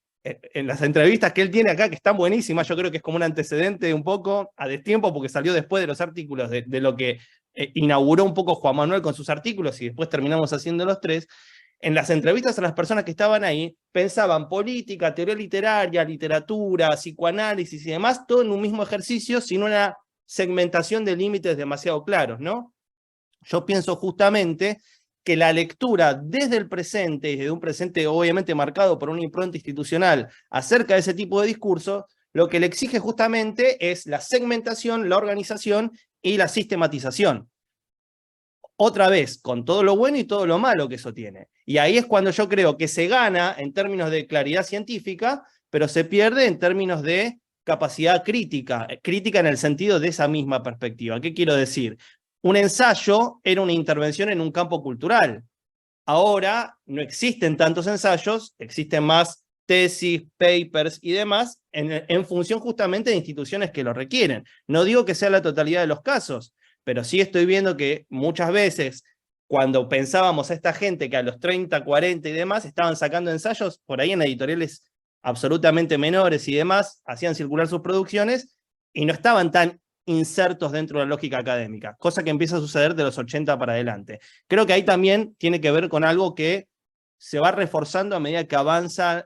en las entrevistas que él tiene acá, que están buenísimas, yo creo que es como un antecedente un poco a destiempo, porque salió después de los artículos, de lo que inauguró un poco Juan Manuel con sus artículos, y después terminamos haciendo los tres. En las entrevistas a las personas que estaban ahí, pensaban política, teoría literaria, literatura, psicoanálisis y demás, todo en un mismo ejercicio, sin una segmentación de límites demasiado claros, ¿no? Yo pienso justamente que la lectura desde el presente, y desde un presente obviamente marcado por una impronta institucional acerca de ese tipo de discurso, lo que le exige justamente es la segmentación, la organización y la sistematización. Otra vez, con todo lo bueno y todo lo malo que eso tiene. Y ahí es cuando yo creo que se gana en términos de claridad científica, pero se pierde en términos de capacidad crítica, crítica en el sentido de esa misma perspectiva. ¿Qué quiero decir? Un ensayo era una intervención en un campo cultural. Ahora no existen tantos ensayos, existen más tesis, papers y demás, en función justamente de instituciones que lo requieren. No digo que sea la totalidad de los casos, pero sí estoy viendo que muchas veces, cuando pensábamos a esta gente que a los 30, 40 y demás estaban sacando ensayos, por ahí en editoriales absolutamente menores y demás, hacían circular sus producciones y no estaban tan insertos dentro de la lógica académica, cosa que empieza a suceder de los 80 para adelante. Creo que ahí también tiene que ver con algo que se va reforzando a medida que avanzan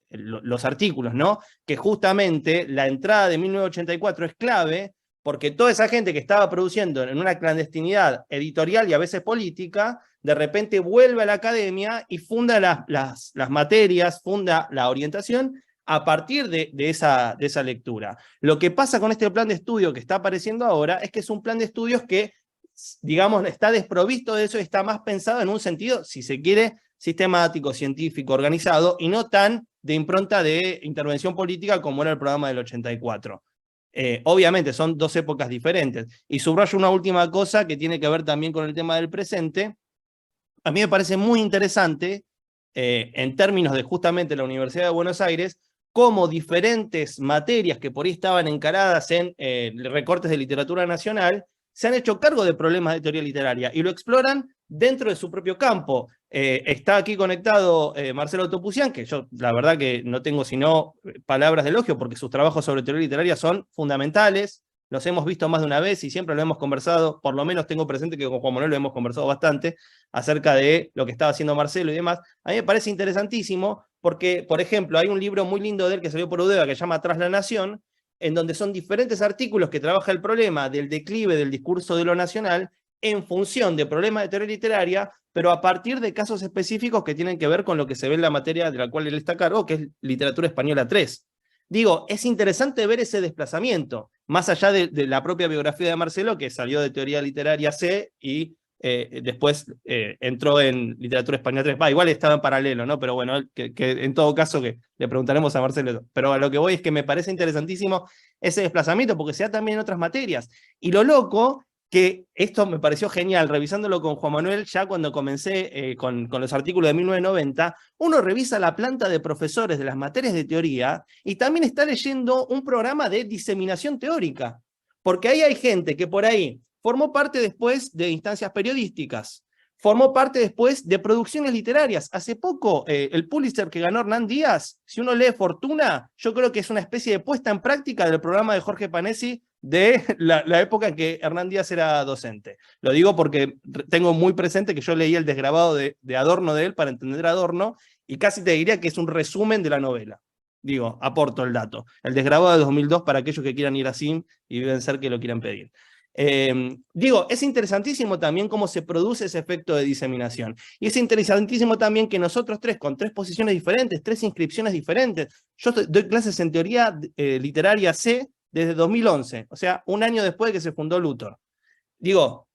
los artículos, ¿no? Que justamente la entrada de 1984 es clave, porque toda esa gente que estaba produciendo en una clandestinidad editorial y a veces política, de repente vuelve a la academia y funda las materias, funda la orientación a partir de esa lectura. Lo que pasa con este plan de estudio que está apareciendo ahora es que es un plan de estudios que, digamos, está desprovisto de eso y está más pensado en un sentido, si se quiere, sistemático, científico, organizado, y no tan de impronta de intervención política como era el programa del 84. Obviamente son dos épocas diferentes. Y subrayo una última cosa que tiene que ver también con el tema del presente. A mí me parece muy interesante, en términos de justamente la Universidad de Buenos Aires, cómo diferentes materias que por ahí estaban encaradas en recortes de literatura nacional, se han hecho cargo de problemas de teoría literaria y lo exploran dentro de su propio campo. Está aquí conectado Marcelo Topuzian, que yo la verdad que no tengo sino palabras de elogio, porque sus trabajos sobre teoría literaria son fundamentales, los hemos visto más de una vez y siempre lo hemos conversado, por lo menos tengo presente que con Juan Manuel lo hemos conversado bastante, acerca de lo que estaba haciendo Marcelo y demás. A mí me parece interesantísimo, porque, por ejemplo, hay un libro muy lindo de él que salió por UDEVA que se llama Tras la Nación, en donde son diferentes artículos que trabaja el problema del declive del discurso de lo nacional en función de problemas de teoría literaria, pero a partir de casos específicos que tienen que ver con lo que se ve en la materia de la cual él está a cargo, que es literatura española 3. Digo, es interesante ver ese desplazamiento, más allá de la propia biografía de Marcelo, que salió de teoría literaria C y después entró en literatura española 3. Igual estaba en paralelo, ¿no? Pero bueno, que en todo caso que le preguntaremos a Marcelo. Pero a lo que voy es que me parece interesantísimo ese desplazamiento, porque se da también en otras materias. Y lo loco, que esto me pareció genial, revisándolo con Juan Manuel, ya cuando comencé con los artículos de 1990, uno revisa la planta de profesores de las materias de teoría y también está leyendo un programa de diseminación teórica, porque ahí hay gente que por ahí formó parte después de instancias periodísticas, formó parte después de producciones literarias. Hace poco, el Pulitzer que ganó Hernán Díaz, si uno lee Fortuna, yo creo que es una especie de puesta en práctica del programa de Jorge Panesi de la época en que Hernán Díaz era docente. Lo digo porque tengo muy presente que yo leí el desgrabado de Adorno de él para entender Adorno, y casi te diría que es un resumen de la novela. Digo, aporto el dato. El desgrabado de 2002 para aquellos que quieran ir a SIM y deben ser que lo quieran pedir. Digo, es interesantísimo también cómo se produce ese efecto de diseminación. Y es interesantísimo también que nosotros tres, con tres posiciones diferentes, tres inscripciones diferentes, yo doy clases en teoría literaria C desde 2011, o sea, un año después de que se fundó Luthor. Digo,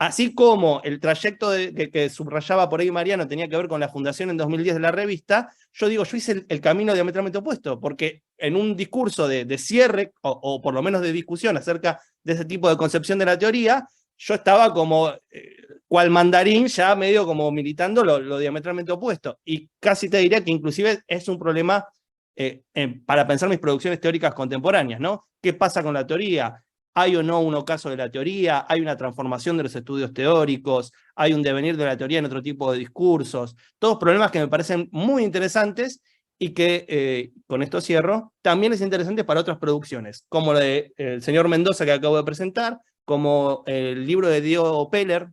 así como el trayecto que subrayaba por ahí Mariano tenía que ver con la fundación en 2010 de la revista, yo digo, yo hice el camino diametralmente opuesto, porque en un discurso de cierre, o por lo menos de discusión acerca de ese tipo de concepción de la teoría, yo estaba como, cual mandarín, ya medio como militando lo diametralmente opuesto. Y casi te diría que inclusive es un problema para pensar mis producciones teóricas contemporáneas, ¿no? ¿Qué pasa con la teoría? ¿Hay o no un ocaso de la teoría? ¿Hay una transformación de los estudios teóricos? ¿Hay un devenir de la teoría en otro tipo de discursos? Todos problemas que me parecen muy interesantes y que, con esto cierro, también es interesante para otras producciones, como la de el señor Mendoza que acabo de presentar, como el libro de Diego Peller,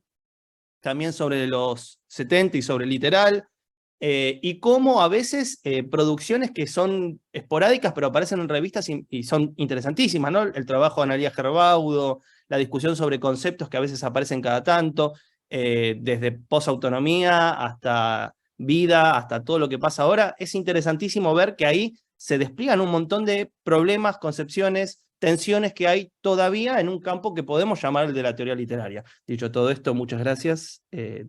también sobre los 70 y sobre literal, y cómo a veces producciones que son esporádicas pero aparecen en revistas y son interesantísimas, ¿no? El trabajo de Analía Gerbaudo, la discusión sobre conceptos que a veces aparecen cada tanto, desde posautonomía hasta vida, hasta todo lo que pasa ahora. Es interesantísimo ver que ahí se despliegan un montón de problemas, concepciones, tensiones que hay todavía en un campo que podemos llamar el de la teoría literaria. Dicho todo esto, muchas gracias.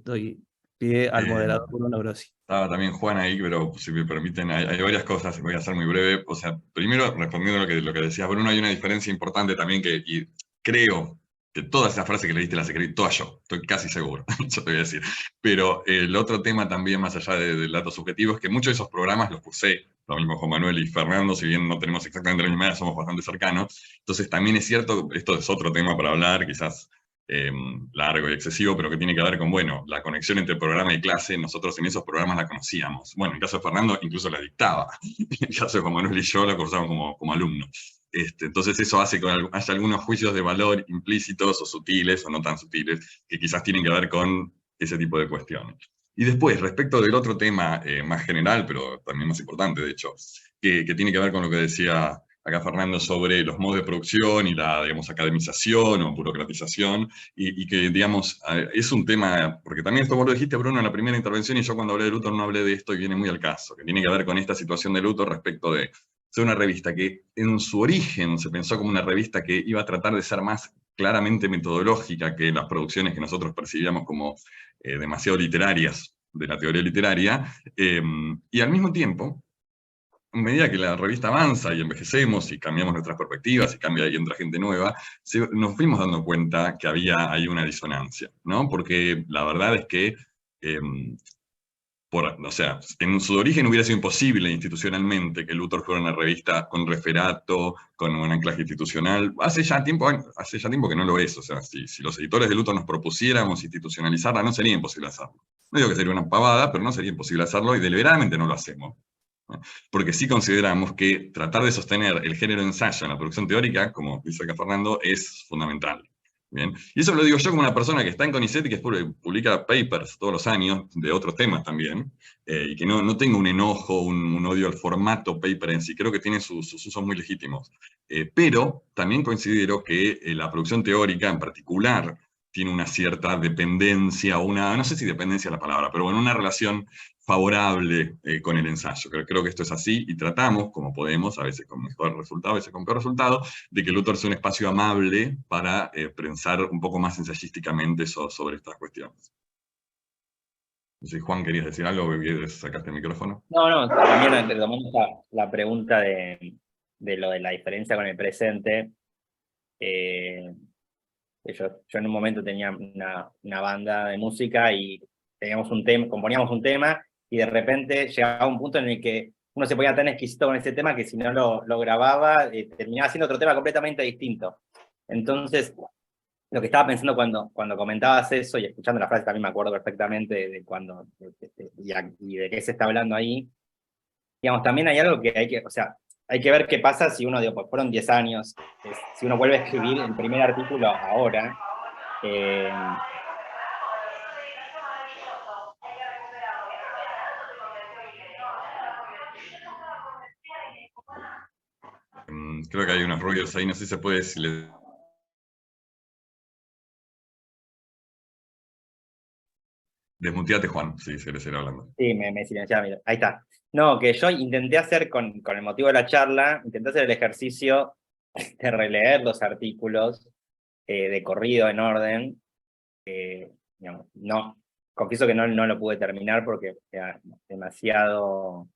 Doy pie al moderador Bruno Grossi. Estaba también Juan ahí, pero si me permiten, hay varias cosas, voy a ser muy breve. O sea, primero, respondiendo a lo que decías, Bruno, hay una diferencia importante también y creo que todas esas frases que leíste las escribí todas yo, estoy casi seguro, yo te voy a decir. Pero el otro tema también, más allá del dato subjetivo, es que muchos de esos programas los cursé, lo mismo Juan Manuel y Fernando, si bien no tenemos exactamente la misma edad, somos bastante cercanos. Entonces también es cierto, esto es otro tema para hablar, quizás largo y excesivo, pero que tiene que ver con, bueno, la conexión entre programa y clase. Nosotros en esos programas la conocíamos. Bueno, en el caso de Fernando incluso la dictaba. En el caso de Juan Manuel y yo la cursamos como alumnos. Entonces eso hace que haya algunos juicios de valor implícitos o sutiles o no tan sutiles que quizás tienen que ver con ese tipo de cuestiones. Y después, respecto del otro tema más general, pero también más importante, de hecho, que tiene que ver con lo que decía acá Fernando sobre los modos de producción y la, digamos, academización o burocratización, y que, digamos, es un tema, porque también esto vos lo dijiste, Bruno, en la primera intervención, y yo cuando hablé de Luthor no hablé de esto, y viene muy al caso, que tiene que ver con esta situación de Luthor respecto de ser una revista que en su origen se pensó como una revista que iba a tratar de ser más claramente metodológica que las producciones que nosotros percibíamos como demasiado literarias de la teoría literaria, y al mismo tiempo, a medida que la revista avanza y envejecemos y cambiamos nuestras perspectivas y cambia y entra gente nueva, nos fuimos dando cuenta que había ahí una disonancia, ¿no? Porque la verdad es que, o sea, en su origen hubiera sido imposible institucionalmente que Luthor fuera una revista con referato, con un anclaje institucional. Hace ya tiempo que no lo es. O sea, si los editores de Luthor nos propusiéramos institucionalizarla, no sería imposible hacerlo. No digo que sería una pavada, pero no sería imposible hacerlo y deliberadamente no lo hacemos. Porque sí consideramos que tratar de sostener el género ensayo en la producción teórica, como dice acá Fernando, es fundamental. ¿Bien? Y eso lo digo yo como una persona que está en CONICET y que publica papers todos los años de otros temas también, y que no tengo un enojo, un odio al formato paper en sí, creo que tiene sus usos muy legítimos. Pero también considero que la producción teórica en particular tiene una cierta dependencia, no sé si dependencia es la palabra, pero bueno, una relación favorable con el ensayo. Creo que esto es así y tratamos, como podemos, a veces con mejor resultado, a veces con peor resultado, de que Luthor sea un espacio amable para pensar un poco más ensayísticamente sobre estas cuestiones. No sé, Juan, ¿querías decir algo? ¿Quieres sacarte el micrófono? No, también retomamos la pregunta de lo de la diferencia con el presente. Yo en un momento tenía una banda de música y teníamos un tema, componíamos un tema, y de repente llegaba un punto en el que uno se ponía tan exquisito con ese tema que si no lo grababa, terminaba siendo otro tema completamente distinto. Entonces, lo que estaba pensando cuando comentabas eso, y escuchando la frase también me acuerdo perfectamente de cuando, y de qué se está hablando ahí, digamos, también hay algo que hay que ver qué pasa si uno, pues fueron 10 años, si uno vuelve a escribir el primer artículo ahora, creo que hay unos ruidos ahí, no sé si se puede decirle. Desmuteate, Juan, si querés seguir hablando. Sí, me silenciaba, mira. Ahí está. No, que yo intenté hacer con el motivo de la charla, intenté hacer el ejercicio de releer los artículos de corrido en orden. Digamos, no, confieso que no lo pude terminar porque era demasiado.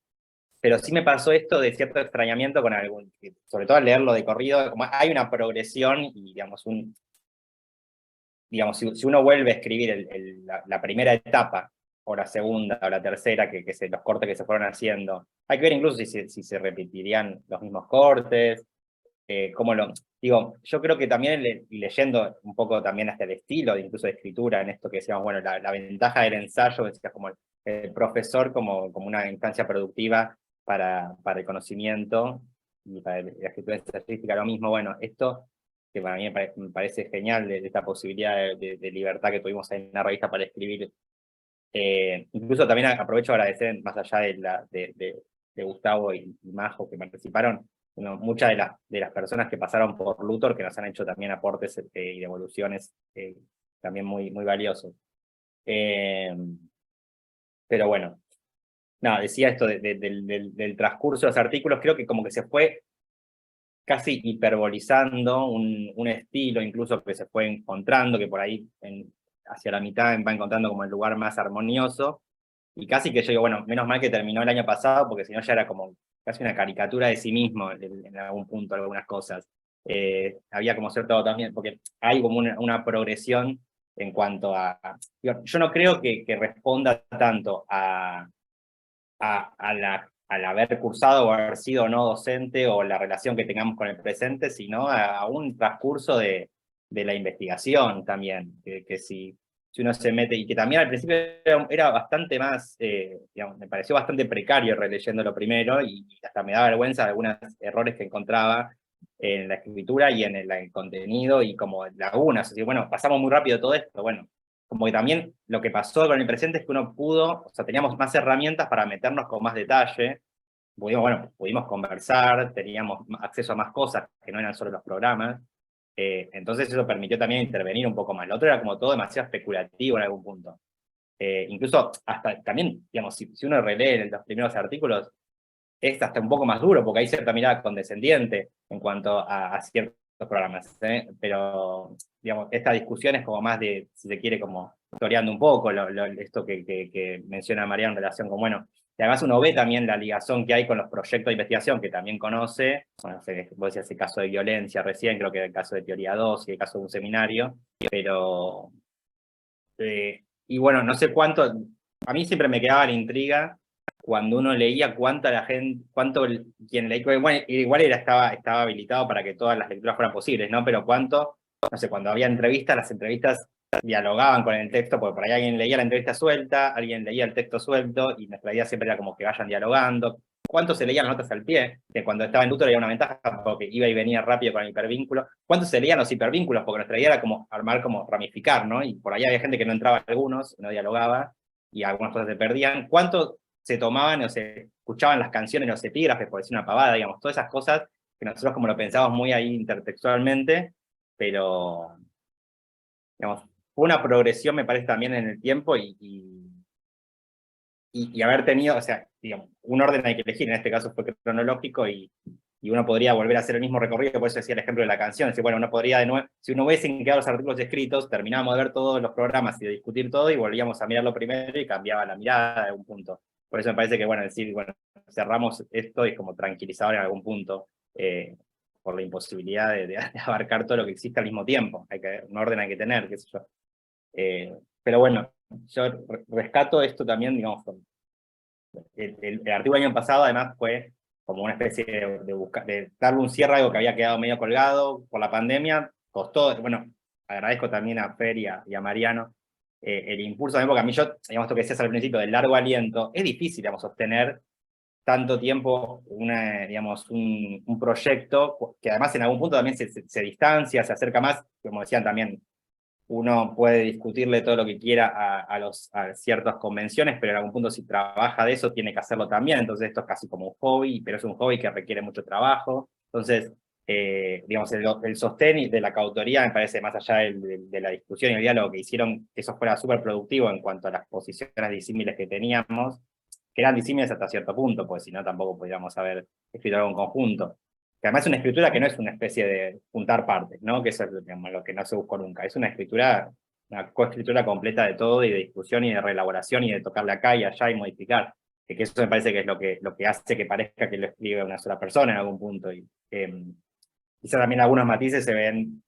Pero sí me pasó esto de cierto extrañamiento con algún, sobre todo al leerlo de corrido, como hay una progresión y, digamos, si uno vuelve a escribir la primera etapa, o la segunda, o la tercera, los cortes que se fueron haciendo, hay que ver incluso si se repetirían los mismos cortes, yo creo que también leyendo un poco también hasta el estilo, incluso de escritura, en esto que decíamos, bueno, la ventaja del ensayo, decías, como el profesor como una instancia productiva, para el conocimiento y para la escritura ensayística lo mismo. Bueno, esto que para mí me parece genial, de esta posibilidad de libertad que tuvimos ahí en la revista para escribir. Incluso también aprovecho a agradecer, más allá de Gustavo y Majo que participaron, muchas de las personas que pasaron por Luthor, que nos han hecho también aportes y devoluciones también muy, muy valiosos. Pero bueno, nada, decía esto del transcurso de los artículos, creo que como que se fue casi hiperbolizando un estilo incluso que se fue encontrando, que por ahí hacia la mitad va encontrando como el lugar más armonioso, y casi que yo digo, bueno, menos mal que terminó el año pasado, porque si no ya era como casi una caricatura de sí mismo en algún punto, algunas cosas. Había como cierto también, porque hay como una progresión en cuanto yo no creo que responda tanto al haber cursado o haber sido no docente o la relación que tengamos con el presente, sino a un transcurso de la investigación también, que si uno se mete, y que también al principio era bastante más, digamos, me pareció bastante precario releyéndolo primero, y hasta me da vergüenza de algunos errores que encontraba en la escritura y en el contenido, y como lagunas, así, bueno, pasamos muy rápido todo esto, bueno, como que también lo que pasó con el presente es que uno pudo, o sea, teníamos más herramientas para meternos con más detalle, pudimos conversar, teníamos acceso a más cosas que no eran solo los programas, entonces eso permitió también intervenir un poco más. Lo otro era como todo demasiado especulativo en algún punto. Incluso hasta también, digamos, si uno relee los primeros artículos, es hasta un poco más duro, porque hay cierta mirada condescendiente en cuanto a ciertos programas, pero digamos, esta discusión es como más de, si se quiere, como historiando un poco esto que menciona María en relación con, bueno, y además uno ve también la ligación que hay con los proyectos de investigación que también conoce, bueno, vos decías el caso de violencia recién, creo que el caso de Teoría 2 y el caso de un seminario, pero, y bueno, no sé cuánto, a mí siempre me quedaba la intriga cuando uno leía quien leía, bueno, igual estaba habilitado para que todas las lecturas fueran posibles, ¿no? Pero cuánto, no sé, cuando había entrevistas, las entrevistas dialogaban con el texto, porque por ahí alguien leía la entrevista suelta, alguien leía el texto suelto, y nuestra idea siempre era como que vayan dialogando. ¿Cuánto se leían las notas al pie? Que cuando estaba en Luthor había una ventaja porque iba y venía rápido con el hipervínculo. ¿Cuánto se leían los hipervínculos? Porque nuestra idea era como armar, como ramificar, ¿no? Y por ahí había gente que no entraba a algunos, no dialogaba, y algunas cosas se perdían. ¿Cuánto se tomaban o se escuchaban las canciones, los epígrafes, por decir una pavada, digamos, todas esas cosas que nosotros como lo pensamos muy ahí intertextualmente, pero, digamos, fue una progresión, me parece, también en el tiempo y haber tenido, o sea, digamos, un orden hay que elegir, en este caso fue cronológico y uno podría volver a hacer el mismo recorrido, por eso decía el ejemplo de la canción, es decir, bueno, uno podría de nuevo, si uno hubiese quedado los artículos escritos, terminábamos de ver todos los programas y de discutir todo y volvíamos a mirarlo primero y cambiaba la mirada de algún punto. Por eso me parece que, bueno, decir, bueno, cerramos esto y es como tranquilizador en algún punto, por la imposibilidad de abarcar todo lo que existe al mismo tiempo. Un orden hay que tener, qué sé yo. Pero bueno, yo rescato esto también, digamos, el artículo del año pasado además fue como una especie de darle un cierre a algo que había quedado medio colgado por la pandemia, costó, bueno, agradezco también a Fer y a Mariano el impulso también, porque a mí digamos, esto que decías al principio, del largo aliento, es difícil, digamos, sostener tanto tiempo digamos, un proyecto, que además en algún punto también se distancia, se acerca más, como decían también, uno puede discutirle todo lo que quiera a ciertas convenciones, pero en algún punto si trabaja de eso tiene que hacerlo también, entonces esto es casi como un hobby, pero es un hobby que requiere mucho trabajo, entonces, digamos, el sostén de la coautoría me parece, más allá de la discusión y el diálogo que hicieron, que eso fuera súper productivo en cuanto a las posiciones disímiles que teníamos, que eran disímiles hasta cierto punto, porque si no tampoco podríamos haber escrito algo en conjunto. Que además es una escritura que no es una especie de juntar partes, ¿no? Que eso es digamos, lo que no se buscó nunca. Es una escritura, una coescritura completa de todo, y de discusión, y de reelaboración, y de tocarle acá y allá y modificar. Que eso me parece que es lo que hace que parezca que lo escribe una sola persona en algún punto. Y quizá también algunos matices se ven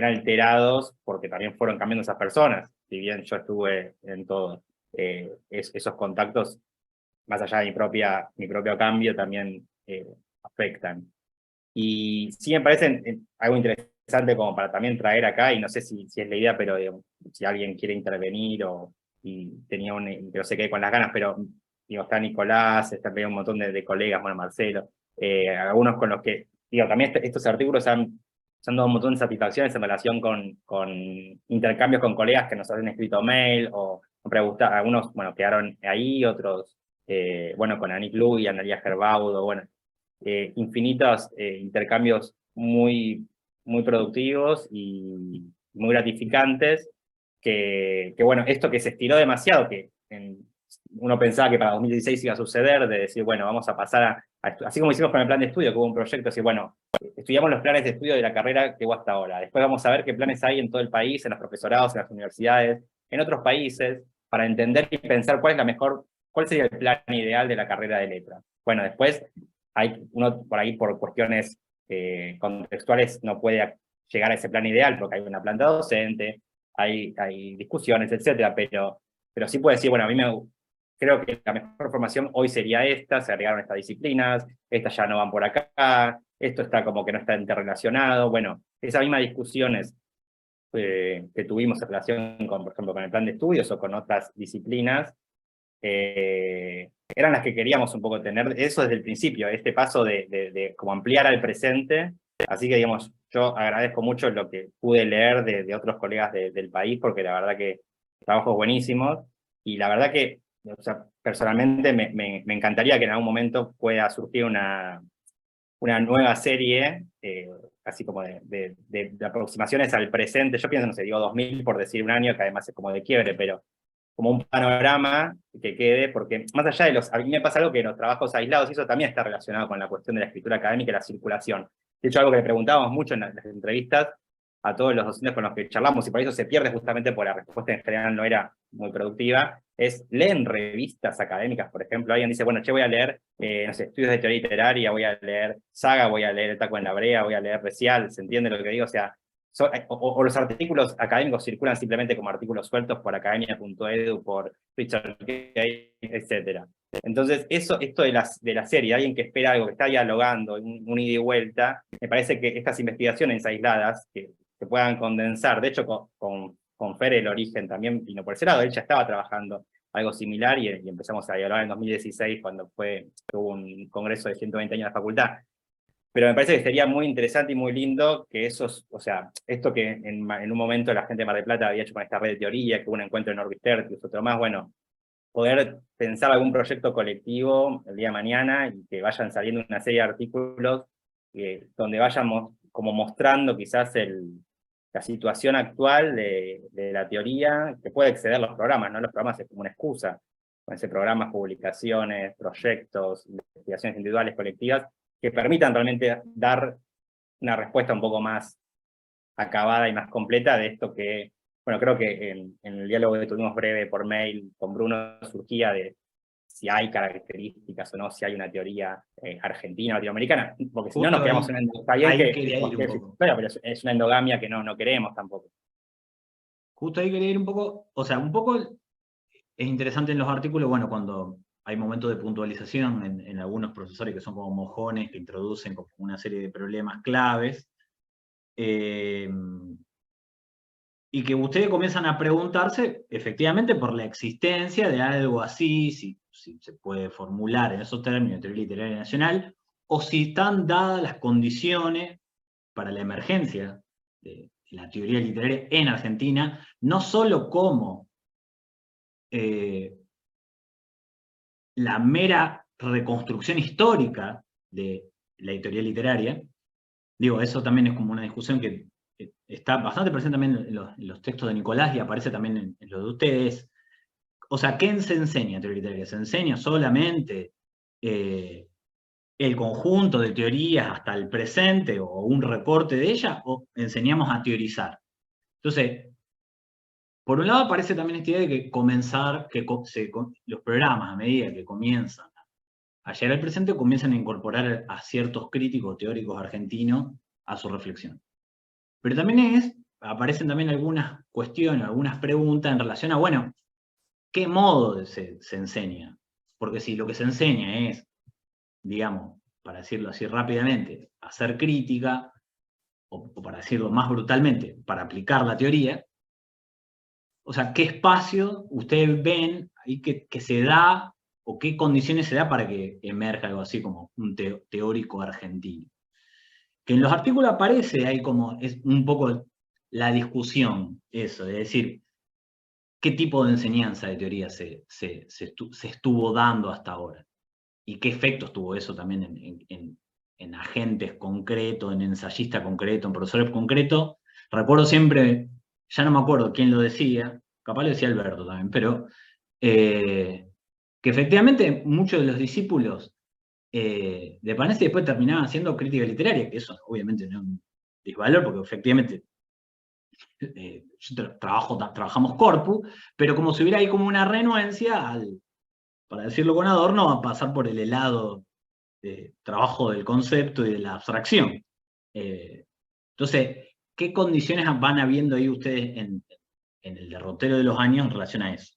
alterados porque también fueron cambiando esas personas. Si bien yo estuve en todos esos contactos, más allá de mi propio cambio, también afectan. Y sí me parece algo interesante como para también traer acá, y no sé si es la idea, pero digamos, si alguien quiere intervenir y pero se quede con las ganas, pero digo, está Nicolás, está también un montón de colegas, bueno, Marcelo, algunos con los que, digo, también estos artículos han dado un montón de satisfacciones en relación con intercambios con colegas que nos han escrito mail, o algunos, bueno, quedaron ahí, otros, bueno, con Anik Lu y Analia Gerbaudo, bueno, infinitos intercambios muy productivos y muy gratificantes, que bueno, esto que se estiró demasiado, que uno pensaba que para 2016 iba a suceder, de decir, bueno, vamos a pasar así como hicimos con el plan de estudio, que hubo un proyecto, así, bueno, estudiamos los planes de estudio de la carrera que hubo hasta ahora, después vamos a ver qué planes hay en todo el país, en los profesorados, en las universidades, en otros países, para entender y pensar cuál sería el plan ideal de la carrera de letras. Bueno, después, uno por ahí por cuestiones contextuales no puede llegar a ese plan ideal, porque hay una planta docente, hay discusiones, etcétera, pero sí puede decir, bueno, creo que la mejor formación hoy sería esta, se agregaron estas disciplinas, estas ya no van por acá, esto está como que no está interrelacionado, bueno, esas mismas discusiones que tuvimos en relación con, por ejemplo, con el plan de estudios o con otras disciplinas, eran las que queríamos un poco tener, eso desde el principio, este paso de como ampliar al presente. Así que, digamos, yo agradezco mucho lo que pude leer de otros colegas del país, porque la verdad que trabajos buenísimos, y la verdad que, o sea, personalmente me encantaría que en algún momento pueda surgir una nueva serie, así como de aproximaciones al presente. Yo pienso, no sé, digo 2000 por decir un año, que además es como de quiebre, pero como un panorama que quede, porque más allá de a mí me pasa algo que en los trabajos aislados, y eso también está relacionado con la cuestión de la escritura académica y la circulación. De hecho, algo que le preguntábamos mucho en las entrevistas a todos los docentes con los que charlamos, y por eso se pierde justamente porque la respuesta en general no era muy productiva, es leen revistas académicas, por ejemplo. Alguien dice, bueno, voy a leer, no sé, estudios de teoría literaria, voy a leer Saga, voy a leer El Taco en la Brea, voy a leer Recial, ¿se entiende lo que digo? O sea, o los artículos académicos circulan simplemente como artículos sueltos por academia.edu, por Richard Kay, etc. Entonces, esto de la serie, alguien que espera algo, que está dialogando, un ida y vuelta, me parece que estas investigaciones aisladas, que se puedan condensar, de hecho con Fer el origen también vino por ese lado, él ya estaba trabajando algo similar y empezamos a dialogar en 2016 cuando hubo un congreso de 120 años de la facultad. Pero me parece que sería muy interesante y muy lindo que o sea, esto que en un momento la gente de Mar del Plata había hecho con esta red de teoría, que hubo un encuentro en Orbis Tertius, otro más, bueno, poder pensar algún proyecto colectivo el día de mañana y que vayan saliendo una serie de artículos donde vayamos como mostrando quizás la situación actual de la teoría, que puede exceder los programas, ¿no? Los programas es como una excusa. Pueden ser programas, publicaciones, proyectos, investigaciones individuales, colectivas, que permitan realmente dar una respuesta un poco más acabada y más completa de esto que, bueno, creo que en el diálogo que tuvimos breve por mail con Bruno surgía de si hay características o no, si hay una teoría argentina o latinoamericana, porque si no nos quedamos en una endogamia, pero es una endogamia que no queremos tampoco. Justo ahí quería ir un poco, o sea, un poco es interesante en los artículos, bueno, cuando hay momentos de puntualización en algunos profesores que son como mojones, que introducen como una serie de problemas claves, y que ustedes comienzan a preguntarse, efectivamente, por la existencia de algo así, si se puede formular en esos términos de teoría literaria nacional, o si están dadas las condiciones para la emergencia de la teoría literaria en Argentina, no solo como la mera reconstrucción histórica de la editorial literaria. Digo, eso también es como una discusión que está bastante presente también en los textos de Nicolás y aparece también en los de ustedes. O sea, ¿qué se enseña en teoría literaria? ¿Se enseña solamente el conjunto de teorías hasta el presente o un recorte de ellas, o enseñamos a teorizar? Entonces, por un lado aparece también esta idea de que los programas, a medida que comienzan a llegar al presente, comienzan a incorporar a ciertos críticos teóricos argentinos a su reflexión. Pero también aparecen también algunas cuestiones, algunas preguntas en relación a, bueno, ¿qué modo se enseña? Porque si lo que se enseña es, digamos, para decirlo así rápidamente, hacer crítica, o para decirlo más brutalmente, para aplicar la teoría, o sea, ¿qué espacio ustedes ven ahí que se da o qué condiciones se da para que emerja algo así como un teórico argentino. Que en los artículos aparece ahí como es un poco la discusión, eso, de decir, qué tipo de enseñanza de teoría se estuvo dando hasta ahora, y qué efectos tuvo eso también en agentes concretos, en ensayistas concretos, en profesores concretos. Recuerdo siempre, ya no me acuerdo quién lo decía, capaz lo decía Alberto también, pero que efectivamente muchos de los discípulos de Panesi después terminaban haciendo crítica literaria, que eso obviamente no es un disvalor, porque efectivamente trabajamos corpus, pero como si hubiera ahí como una renuencia, para decirlo con Adorno, a pasar por el helado de trabajo del concepto y de la abstracción. Entonces, ¿qué condiciones van habiendo ahí ustedes en el derrotero de los años en relación a eso?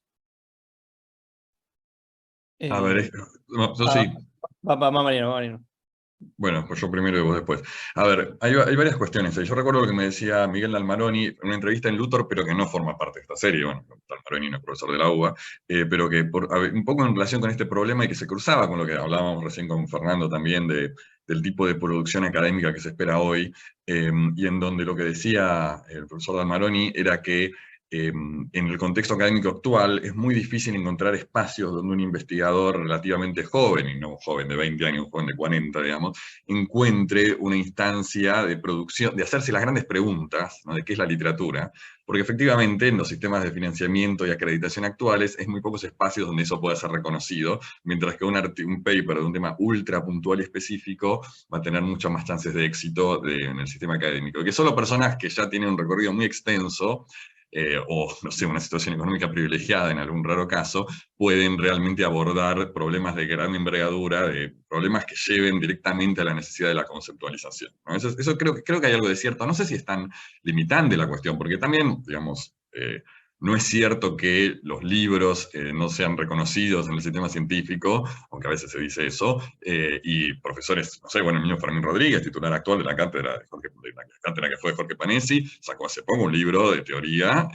A ver, yo sí. Va, Mariano. Bueno, pues yo primero y vos después. A ver, hay varias cuestiones. Yo recuerdo lo que me decía Miguel Dalmaroni en una entrevista en Luthor, pero que no forma parte de esta serie. Bueno, Dalmaroni no es profesor de la UBA, pero que un poco en relación con este problema y que se cruzaba con lo que hablábamos recién con Fernando también del tipo de producción académica que se espera hoy, y en donde lo que decía el profesor Dalmaroni era que en el contexto académico actual es muy difícil encontrar espacios donde un investigador relativamente joven, y no un joven de 20 años, un joven de 40, digamos, encuentre una instancia de producción, de hacerse las grandes preguntas, ¿no?, de qué es la literatura, porque efectivamente en los sistemas de financiamiento y acreditación actuales es muy pocos espacios donde eso pueda ser reconocido, mientras que un paper de un tema ultra puntual y específico va a tener muchas más chances de éxito en el sistema académico, que solo personas que ya tienen un recorrido muy extenso, o, no sé, una situación económica privilegiada en algún raro caso, pueden realmente abordar problemas de gran envergadura, de problemas que lleven directamente a la necesidad de la conceptualización, ¿no? Eso creo que hay algo de cierto. No sé si es tan limitante la cuestión, porque también, digamos, no es cierto que los libros no sean reconocidos en el sistema científico, aunque a veces se dice eso, y profesores, no sé, bueno, el niño Fermín Rodríguez, titular actual de la cátedra, de la cátedra que fue Jorge Panesi, sacó hace poco un libro de teoría,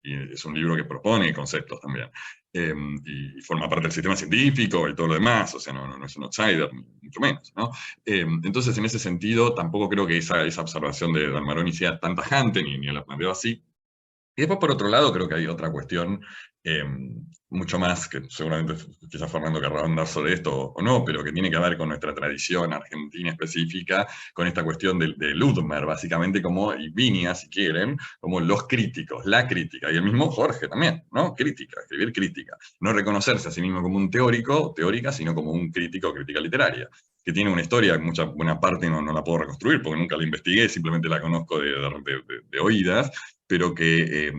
y es un libro que propone conceptos también, y forma parte del sistema científico y todo lo demás, o sea, no es un outsider, ni mucho menos, ¿no? Entonces, en ese sentido, tampoco creo que esa observación de Dalmaroni sea tan tajante, ni la planteo así. Y después, por otro lado, creo que hay otra cuestión, mucho más, que seguramente quizás Fernando querrá ahondar sobre esto o no, pero que tiene que ver con nuestra tradición argentina específica, con esta cuestión de Ludmer, básicamente, como, y Viña, si quieren, como los críticos, la crítica, y el mismo Jorge también, ¿no? Crítica, escribir crítica. No reconocerse a sí mismo como un teórico, teórica, sino como un crítico, crítica literaria, que tiene una historia, buena parte no la puedo reconstruir, porque nunca la investigué, simplemente la conozco de oídas, pero que,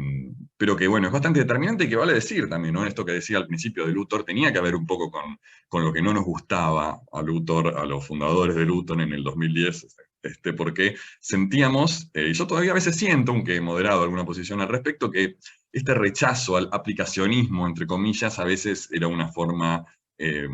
bueno, es bastante determinante y que vale decir también, ¿no? Esto que decía al principio de Luthor tenía que ver un poco con lo que no nos gustaba a Luthor, a los fundadores de Luthor en el 2010, porque sentíamos, y yo todavía a veces siento, aunque he moderado alguna posición al respecto, que este rechazo al aplicacionismo, entre comillas, a veces era una forma de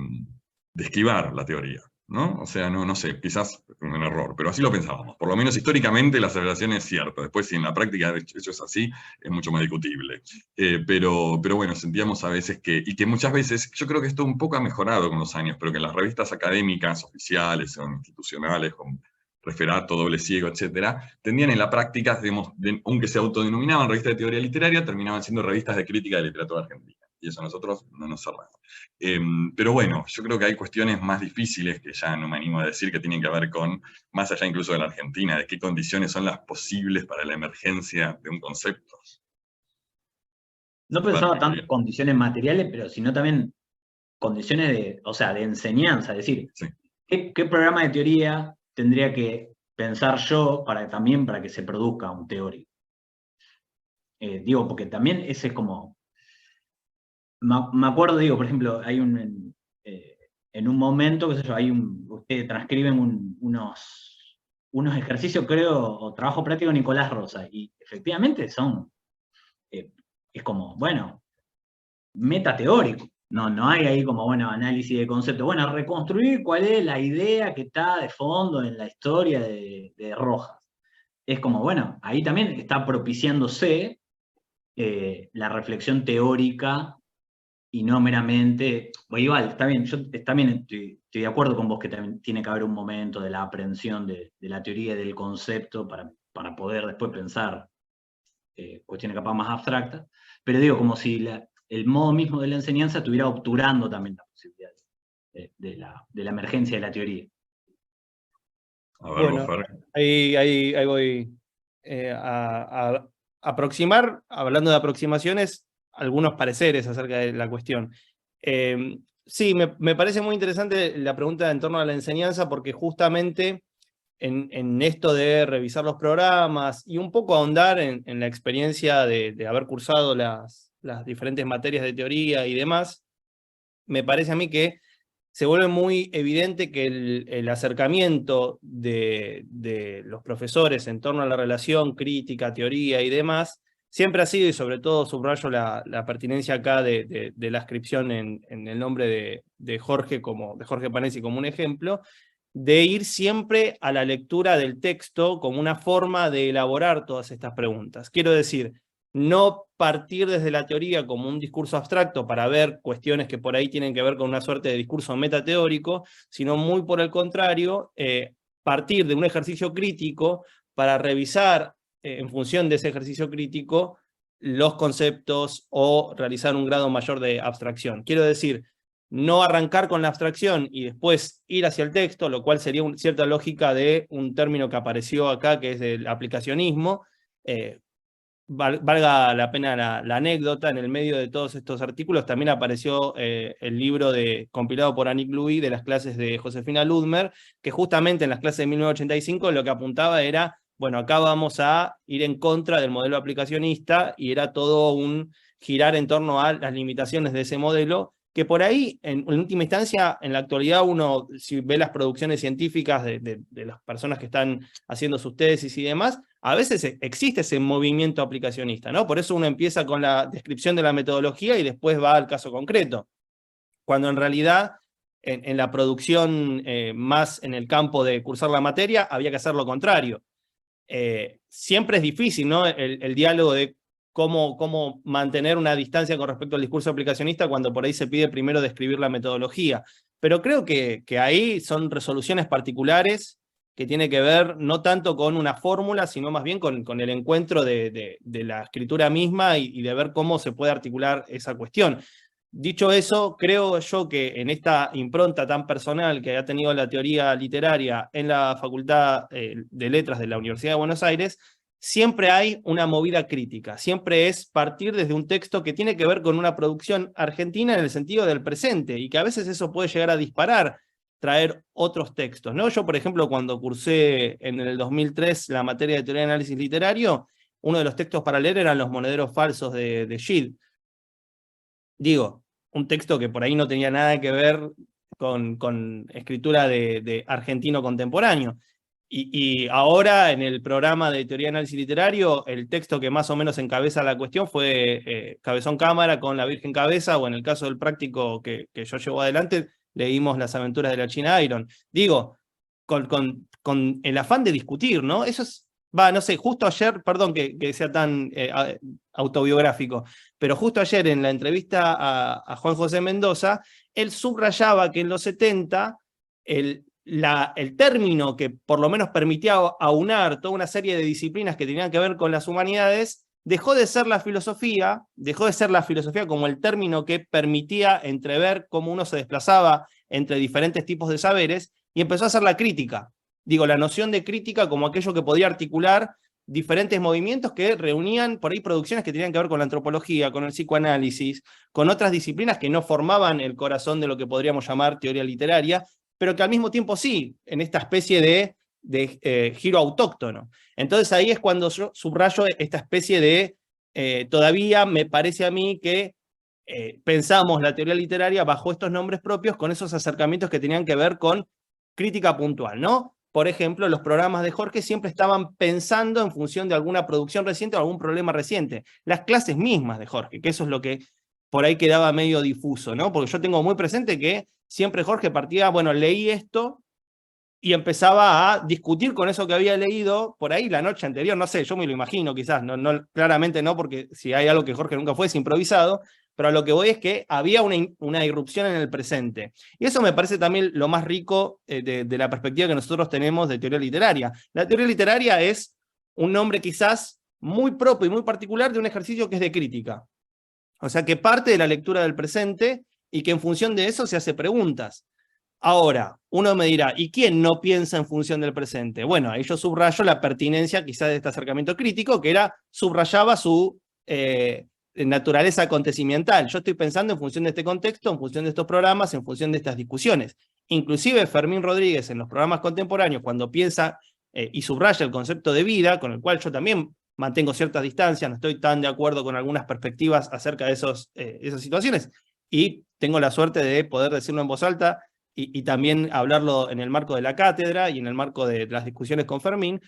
esquivar la teoría, ¿no? O sea, no sé, quizás un error, pero así lo pensábamos. Por lo menos históricamente la aceleración es cierta. Después, si en la práctica eso es así, es mucho más discutible. Pero bueno, sentíamos a veces y que muchas veces, yo creo que esto un poco ha mejorado con los años, pero que las revistas académicas, oficiales o institucionales, con referato, doble ciego, etcétera, tendían en la práctica, digamos, aunque se autodenominaban revistas de teoría literaria, terminaban siendo revistas de crítica de literatura argentina. Y eso a nosotros no nos cerramos. Pero bueno, yo creo que hay cuestiones más difíciles que ya no me animo a decir, que tienen que ver con, más allá incluso de la Argentina, de qué condiciones son las posibles para la emergencia de un concepto. No pensaba tanto en condiciones materiales, pero sino también condiciones de enseñanza, es decir, sí. ¿qué programa de teoría tendría que pensar yo para que se produzca un teórico? Digo, porque también ese es como... Me acuerdo, digo, por ejemplo, hay en un momento, qué sé yo, ustedes transcriben unos ejercicios, creo, o trabajo práctico de Nicolás Rosa, y efectivamente es como, bueno, metateórico. No hay ahí como, bueno, análisis de concepto. Bueno, reconstruir cuál es la idea que está de fondo en la historia de Rojas. Es como, bueno, ahí también está propiciándose la reflexión teórica y no meramente, bueno, igual, está bien, yo también estoy de acuerdo con vos que también tiene que haber un momento de la aprehensión de la teoría y del concepto para poder después pensar cuestiones capaz más abstractas, pero digo, como si el modo mismo de la enseñanza estuviera obturando también la posibilidad de la emergencia de la teoría. A ver, Bueno, vos, Fer. ahí voy a aproximar, hablando de aproximaciones, algunos pareceres acerca de la cuestión. Sí, me parece muy interesante la pregunta en torno a la enseñanza, porque justamente en esto de revisar los programas y un poco ahondar en la experiencia de haber cursado las diferentes materias de teoría y demás, me parece a mí que se vuelve muy evidente que el acercamiento de los profesores en torno a la relación crítica, teoría y demás, siempre ha sido, y sobre todo subrayo la pertinencia acá de la ascripción en el nombre de Jorge Panesi como un ejemplo, de ir siempre a la lectura del texto como una forma de elaborar todas estas preguntas. Quiero decir, no partir desde la teoría como un discurso abstracto para ver cuestiones que por ahí tienen que ver con una suerte de discurso metateórico, sino muy por el contrario, partir de un ejercicio crítico para revisar en función de ese ejercicio crítico los conceptos o realizar un grado mayor de abstracción. Quiero decir, no arrancar con la abstracción y después ir hacia el texto, lo cual sería cierta lógica de un término que apareció acá, que es el aplicacionismo. Valga la pena la anécdota, en el medio de todos estos artículos también apareció el libro compilado por Annick Louis de las clases de Josefina Ludmer, que justamente en las clases de 1985 lo que apuntaba era, bueno, acá vamos a ir en contra del modelo aplicacionista, y era todo un girar en torno a las limitaciones de ese modelo, que por ahí, en última instancia, en la actualidad uno, si ve las producciones científicas de las personas que están haciendo sus tesis y demás, a veces existe ese movimiento aplicacionista, ¿no? Por eso uno empieza con la descripción de la metodología y después va al caso concreto. Cuando en realidad, en la producción más en el campo de cursar la materia, había que hacer lo contrario. Siempre es difícil, ¿no? El diálogo de cómo mantener una distancia con respecto al discurso aplicacionista cuando por ahí se pide primero describir la metodología. Pero creo que ahí son resoluciones particulares que tiene que ver no tanto con una fórmula, sino más bien con el encuentro de la escritura misma y de ver cómo se puede articular esa cuestión. Dicho eso, creo yo que en esta impronta tan personal que ha tenido la teoría literaria en la Facultad de Letras de la Universidad de Buenos Aires, siempre hay una movida crítica, siempre es partir desde un texto que tiene que ver con una producción argentina en el sentido del presente, y que a veces eso puede llegar a disparar, traer otros textos, ¿no? Yo, por ejemplo, cuando cursé en el 2003 la materia de teoría de análisis literario, uno de los textos para leer eran Los monederos falsos de Gide. Digo, un texto que por ahí no tenía nada que ver con escritura de argentino contemporáneo. Y ahora, en el programa de teoría de análisis literario, el texto que más o menos encabeza la cuestión fue Cabezón Cámara con La Virgen Cabeza, o en el caso del práctico que yo llevo adelante, leímos Las aventuras de la China Iron. Digo, con el afán de discutir, ¿no? Eso es, no sé, justo ayer, perdón que sea tan autobiográfico, pero justo ayer en la entrevista a Juan José Mendoza, él subrayaba que en los 70 el término que por lo menos permitía aunar toda una serie de disciplinas que tenían que ver con las humanidades, dejó de ser la filosofía como el término que permitía entrever cómo uno se desplazaba entre diferentes tipos de saberes, y empezó a ser la crítica. Digo, la noción de crítica como aquello que podía articular diferentes movimientos que reunían por ahí producciones que tenían que ver con la antropología, con el psicoanálisis, con otras disciplinas que no formaban el corazón de lo que podríamos llamar teoría literaria, pero que al mismo tiempo sí, en esta especie de giro autóctono. Entonces ahí es cuando yo subrayo esta especie de, todavía me parece a mí que pensamos la teoría literaria bajo estos nombres propios, con esos acercamientos que tenían que ver con crítica puntual, ¿no? Por ejemplo, los programas de Jorge siempre estaban pensando en función de alguna producción reciente o algún problema reciente. Las clases mismas de Jorge, que eso es lo que por ahí quedaba medio difuso, ¿no? Porque yo tengo muy presente que siempre Jorge partía, bueno, leí esto, y empezaba a discutir con eso que había leído por ahí la noche anterior, no sé, yo me lo imagino quizás, claramente no, porque si hay algo que Jorge nunca fue es improvisado, pero a lo que voy es que había una irrupción en el presente. Y eso me parece también lo más rico de la perspectiva que nosotros tenemos de teoría literaria. La teoría literaria es un nombre quizás muy propio y muy particular de un ejercicio que es de crítica. O sea, que parte de la lectura del presente y que en función de eso se hace preguntas. Ahora, uno me dirá, ¿y quién no piensa en función del presente? Bueno, ahí yo subrayo la pertinencia quizás de este acercamiento crítico, que subrayaba su naturaleza acontecimiental. Yo estoy pensando en función de este contexto, en función de estos programas, en función de estas discusiones. Inclusive Fermín Rodríguez en los programas contemporáneos, cuando piensa y subraya el concepto de vida, con el cual yo también mantengo ciertas distancias, no estoy tan de acuerdo con algunas perspectivas acerca de esas situaciones, y tengo la suerte de poder decirlo en voz alta, y también hablarlo en el marco de la cátedra y en el marco de las discusiones con Fermín,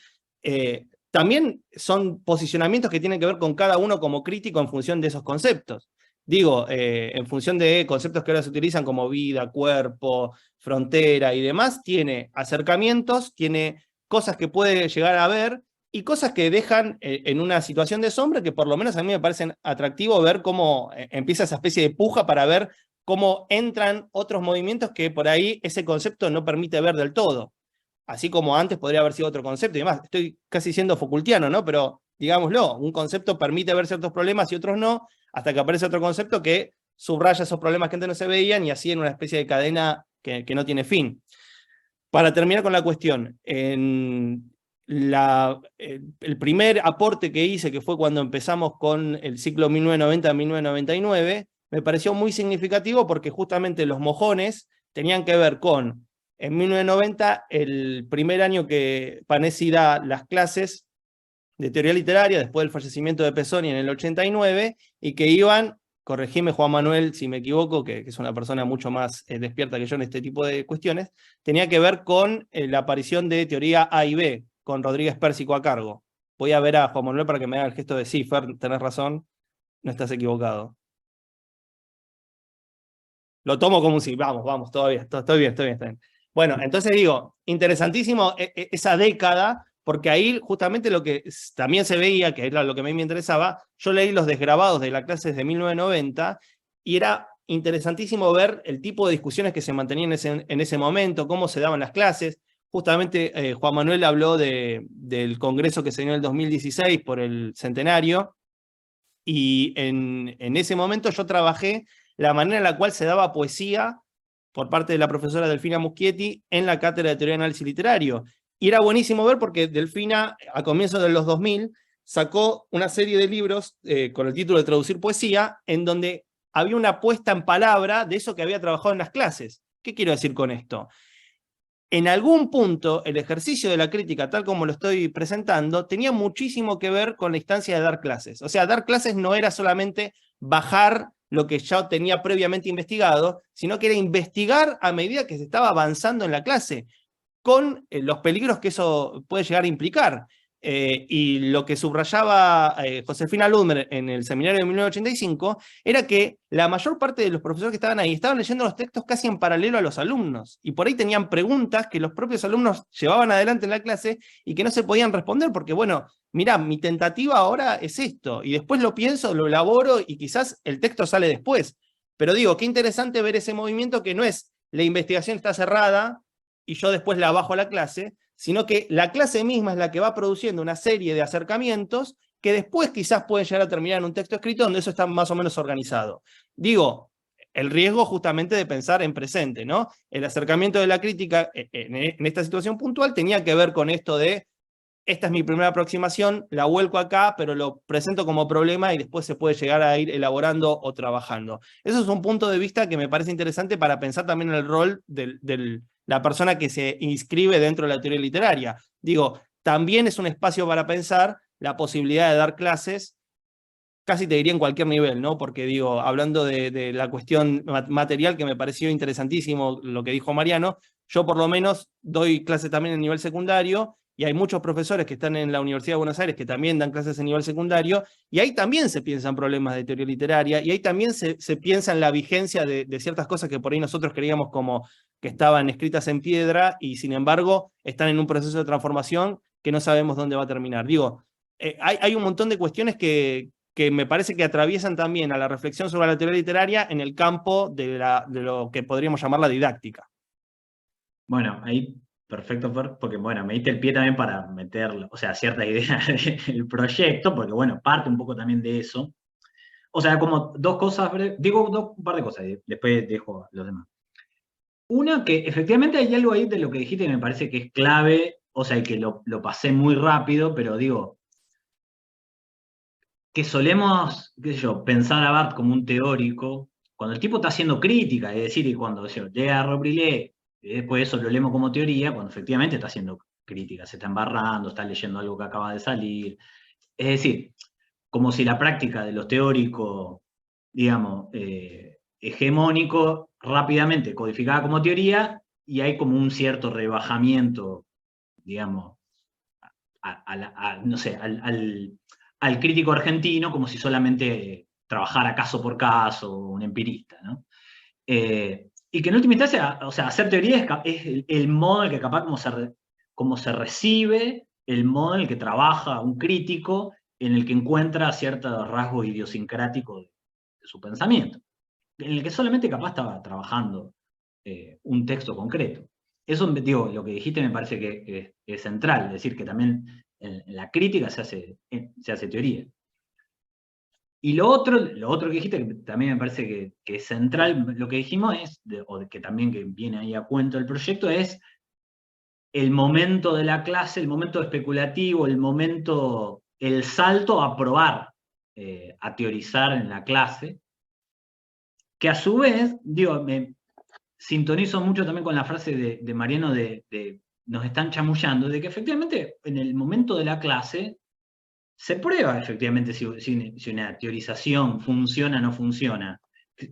también son posicionamientos que tienen que ver con cada uno como crítico en función de esos conceptos. Digo, en función de conceptos que ahora se utilizan como vida, cuerpo, frontera y demás, tiene acercamientos, tiene cosas que puede llegar a ver y cosas que dejan en una situación de sombra que por lo menos a mí me parecen atractivo ver cómo empieza esa especie de puja para ver cómo entran otros movimientos que por ahí ese concepto no permite ver del todo. Así como antes podría haber sido otro concepto y demás. Estoy casi siendo Foucaultiano, ¿no? Pero digámoslo, un concepto permite ver ciertos problemas y otros no, hasta que aparece otro concepto que subraya esos problemas que antes no se veían y así en una especie de cadena que no tiene fin. Para terminar con la cuestión, el primer aporte que hice, que fue cuando empezamos con el ciclo 1990-1999, me pareció muy significativo porque justamente los mojones tenían que ver con, en 1990, el primer año que Panesi da las clases de teoría literaria, después del fallecimiento de Pesoni en el 89, y que iban, corregime Juan Manuel si me equivoco, que es una persona mucho más despierta que yo en este tipo de cuestiones, tenía que ver con la aparición de teoría A y B, con Rodríguez Pérsico a cargo. Voy a ver a Juan Manuel para que me haga el gesto de sí, Fer, tenés razón, no estás equivocado. Lo tomo como un sí, vamos, todavía, estoy bien. Bueno, entonces digo, interesantísimo esa década, porque ahí justamente lo que también se veía, que era lo que a mí me interesaba, yo leí los desgrabados de las clases de 1990 y era interesantísimo ver el tipo de discusiones que se mantenían en ese momento, cómo se daban las clases. Justamente Juan Manuel habló del congreso que se dio en el 2016 por el centenario, y en ese momento yo trabajé la manera en la cual se daba poesía por parte de la profesora Delfina Muschietti en la cátedra de teoría de análisis literario. Y era buenísimo ver porque Delfina, a comienzos de los 2000, sacó una serie de libros con el título de Traducir Poesía, en donde había una puesta en palabra de eso que había trabajado en las clases. ¿Qué quiero decir con esto? En algún punto, el ejercicio de la crítica, tal como lo estoy presentando, tenía muchísimo que ver con la instancia de dar clases. O sea, dar clases no era solamente bajar lo que ya tenía previamente investigado, sino que era investigar a medida que se estaba avanzando en la clase, con los peligros que eso puede llegar a implicar. Y lo que subrayaba Josefina Ludmer en el seminario de 1985 era que la mayor parte de los profesores que estaban ahí estaban leyendo los textos casi en paralelo a los alumnos, y por ahí tenían preguntas que los propios alumnos llevaban adelante en la clase y que no se podían responder porque, bueno, mirá, mi tentativa ahora es esto, y después lo pienso, lo elaboro y quizás el texto sale después. Pero digo, qué interesante ver ese movimiento que no es la investigación está cerrada y yo después la bajo a la clase, sino que la clase misma es la que va produciendo una serie de acercamientos que después quizás pueden llegar a terminar en un texto escrito donde eso está más o menos organizado. Digo, el riesgo justamente de pensar en presente, ¿no? El acercamiento de la crítica en esta situación puntual tenía que ver con esto de, esta es mi primera aproximación, la vuelco acá, pero lo presento como problema y después se puede llegar a ir elaborando o trabajando. Eso es un punto de vista que me parece interesante para pensar también en el rol de la persona que se inscribe dentro de la teoría literaria. Digo, también es un espacio para pensar la posibilidad de dar clases, casi te diría en cualquier nivel, ¿no? Porque digo, hablando de la cuestión material, que me pareció interesantísimo lo que dijo Mariano, yo por lo menos doy clases también en nivel secundario, y hay muchos profesores que están en la Universidad de Buenos Aires que también dan clases en nivel secundario, y ahí también se piensan problemas de teoría literaria, y ahí también se piensa en la vigencia de ciertas cosas que por ahí nosotros creíamos como que estaban escritas en piedra, y sin embargo están en un proceso de transformación que no sabemos dónde va a terminar. Digo, hay un montón de cuestiones que me parece que atraviesan también a la reflexión sobre la teoría literaria en el campo de lo que podríamos llamar la didáctica. Bueno, ahí perfecto, porque bueno, me diste el pie también para meter, o sea, cierta idea del proyecto, porque bueno, parte un poco también de eso. O sea, como dos cosas, digo un par de cosas, y después dejo a los demás. Una, que efectivamente hay algo ahí de lo que dijiste que me parece que es clave, o sea, y que lo pasé muy rápido, pero digo, que solemos, qué sé yo, pensar a Barthes como un teórico, cuando el tipo está haciendo crítica, es decir, y cuando llega a Robrilé, y después eso lo leemos como teoría, cuando efectivamente está haciendo crítica, se está embarrando, está leyendo algo que acaba de salir. Es decir, como si la práctica de los teóricos, digamos, hegemónico, rápidamente codificada como teoría, y hay como un cierto rebajamiento, digamos, no sé, al crítico argentino, como si solamente trabajara caso por caso, un empirista, ¿no? Y que en última instancia, o sea, hacer teoría es el modo en el que capaz como se recibe, el modo en el que trabaja un crítico, en el que encuentra ciertos rasgos idiosincráticos de su pensamiento, en el que solamente capaz estaba trabajando un texto concreto. Eso, digo, lo que dijiste me parece que es central, es decir, que también en la crítica se hace teoría. Y lo otro que dijiste, que también me parece que es central, lo que dijimos es, o que también que viene ahí a cuento del proyecto, es el momento de la clase, el momento especulativo, el salto a probar, a teorizar en la clase, que a su vez, digo, me sintonizo mucho también con la frase de Mariano de nos están chamullando, de que efectivamente en el momento de la clase se prueba efectivamente si una teorización funciona o no funciona.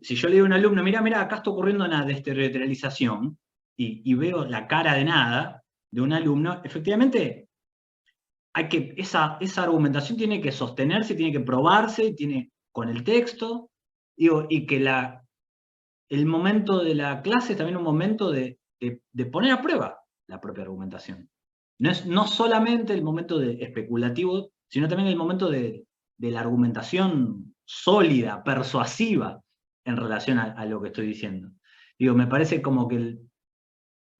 Si yo le digo a un alumno, mira, acá está ocurriendo una desteritorialización, y veo la cara de nada de un alumno, efectivamente esa argumentación tiene que sostenerse, tiene que probarse, con el texto, digo, y que el momento de la clase es también un momento de poner a prueba la propia argumentación. No solamente el momento especulativo, sino también el momento de la argumentación sólida, persuasiva, en relación a lo que estoy diciendo. Digo, me parece como que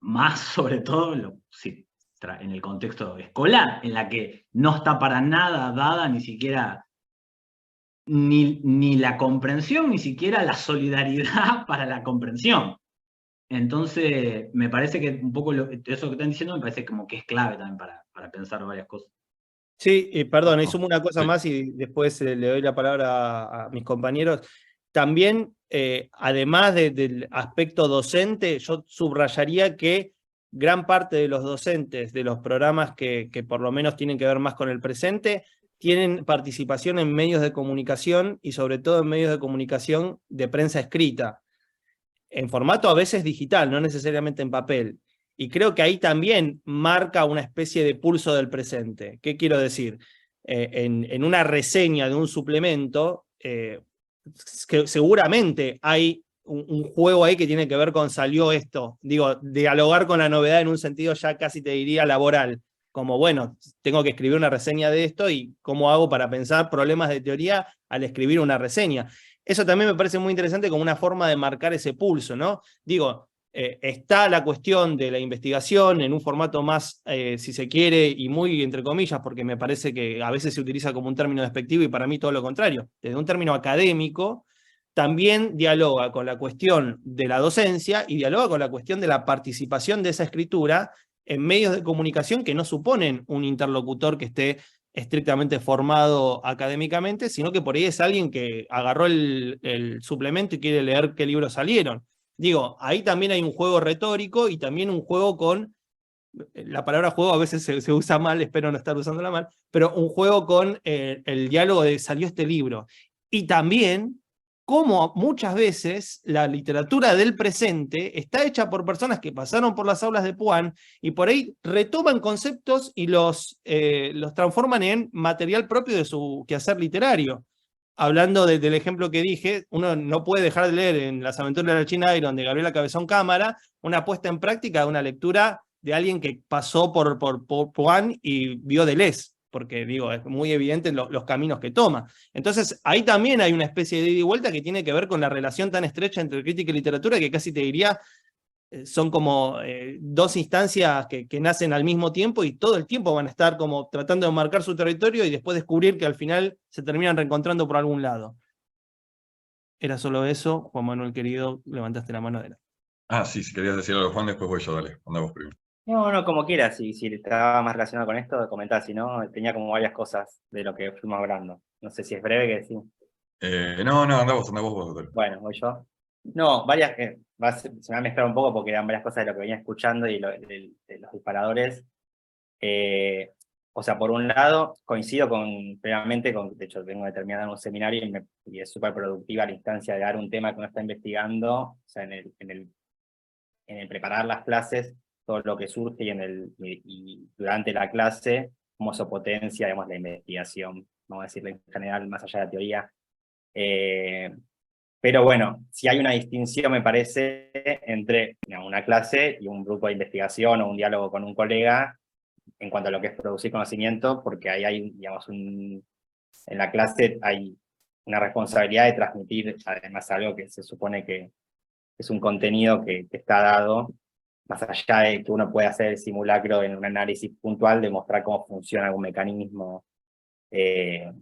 más sobre todo, en el contexto escolar, en la que no está para nada dada ni siquiera ni la comprensión, ni siquiera la solidaridad para la comprensión. Entonces, me parece que un poco eso que están diciendo me parece como que es clave también para pensar varias cosas. Sí, perdón, y sumo una cosa más y después le doy la palabra a mis compañeros. También, además del aspecto docente, yo subrayaría que gran parte de los docentes de los programas que por lo menos tienen que ver más con el presente, tienen participación en medios de comunicación y sobre todo en medios de comunicación de prensa escrita, en formato a veces digital, no necesariamente en papel. Y creo que ahí también marca una especie de pulso del presente. ¿Qué quiero decir? En una reseña de un suplemento, que seguramente hay un juego ahí que tiene que ver con salió esto. Digo, dialogar con la novedad en un sentido ya casi te diría laboral. Como, bueno, tengo que escribir una reseña de esto y cómo hago para pensar problemas de teoría al escribir una reseña. Eso también me parece muy interesante como una forma de marcar ese pulso, ¿no? Digo, está la cuestión de la investigación en un formato más, si se quiere, y muy entre comillas, porque me parece que a veces se utiliza como un término despectivo y para mí todo lo contrario. Desde un término académico, también dialoga con la cuestión de la docencia y dialoga con la cuestión de la participación de esa escritura en medios de comunicación que no suponen un interlocutor que esté estrictamente formado académicamente, sino que por ahí es alguien que agarró el suplemento y quiere leer qué libros salieron. Digo, ahí también hay un juego retórico y también un juego con, la palabra juego a veces se usa mal, espero no estar usándola mal, pero un juego con el diálogo de salió este libro. Y también cómo muchas veces la literatura del presente está hecha por personas que pasaron por las aulas de Puan y por ahí retoman conceptos y los transforman en material propio de su quehacer literario. Hablando del ejemplo que dije, uno no puede dejar de leer en Las aventuras de la China Iron de Gabriela Cabezón Cámara una puesta en práctica de una lectura de alguien que pasó por Puan y vio Deleuze, porque digo, es muy evidente los caminos que toma. Entonces, ahí también hay una especie de ida y vuelta que tiene que ver con la relación tan estrecha entre crítica y literatura que casi te diría son como dos instancias que nacen al mismo tiempo y todo el tiempo van a estar como tratando de marcar su territorio y después descubrir que al final se terminan reencontrando por algún lado. Era solo eso, Juan Manuel querido, levantaste la mano de la... Ah, sí, si querías decir algo, Juan, después voy yo, dale, anda vos primero. No, como quieras, si estaba más relacionado con esto, comentá, si no, tenía como varias cosas de lo que fuimos hablando. No sé si es breve que sí. No, anda vos, dale. Bueno, voy yo. No, varias que se me va a mezclar un poco porque eran varias cosas de lo que venía escuchando y de los disparadores. O sea, por un lado, coincido plenamente de hecho, vengo de terminar un seminario y es súper productiva la instancia de dar un tema que uno está investigando, o sea, en el preparar las clases, todo lo que surge y durante la clase, cómo eso potencia, digamos, la investigación, vamos a decirlo en general, más allá de la teoría. Pero bueno, si hay una distinción, me parece, entre una clase y un grupo de investigación o un diálogo con un colega en cuanto a lo que es producir conocimiento, porque ahí hay, digamos, en la clase hay una responsabilidad de transmitir, además, algo que se supone que es un contenido que está dado, más allá de que uno puede hacer el simulacro en un análisis puntual, demostrar cómo funciona algún mecanismo de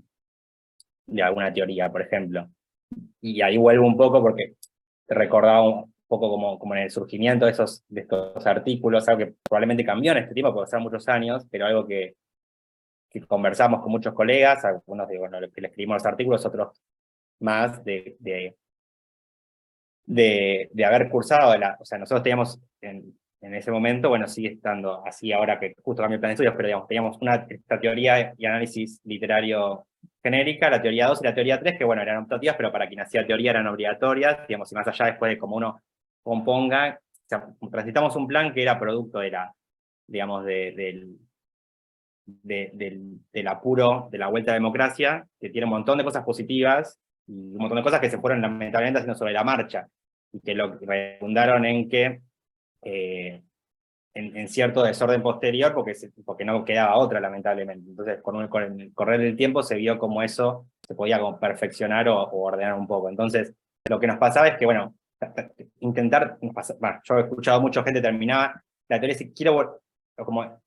alguna teoría, por ejemplo. Y ahí vuelvo un poco porque te recordaba un poco como en el surgimiento de estos artículos, algo que probablemente cambió en este tiempo, porque pasaron muchos años, pero algo que conversamos con muchos colegas, algunos de los que le escribimos los artículos, otros más de haber cursado, o sea, nosotros teníamos en ese momento, bueno, sigue estando así ahora que justo cambió el plan de estudios, pero digamos, teníamos esta teoría y análisis literario genérica, la teoría 2 y la teoría 3, que bueno, eran optativas, pero para quien hacía teoría eran obligatorias, digamos, y más allá después de cómo uno componga, o sea, transitamos un plan que era producto de digamos, del apuro de la vuelta a la democracia, que tiene un montón de cosas positivas, y un montón de cosas que se fueron lamentablemente haciendo sobre la marcha, y que lo redundaron en que en cierto desorden posterior, porque no quedaba otra, lamentablemente. Entonces, con el correr del tiempo se vio como eso se podía como perfeccionar o ordenar un poco. Entonces, lo que nos pasaba es que, bueno, yo he escuchado mucha gente terminaba la teoría y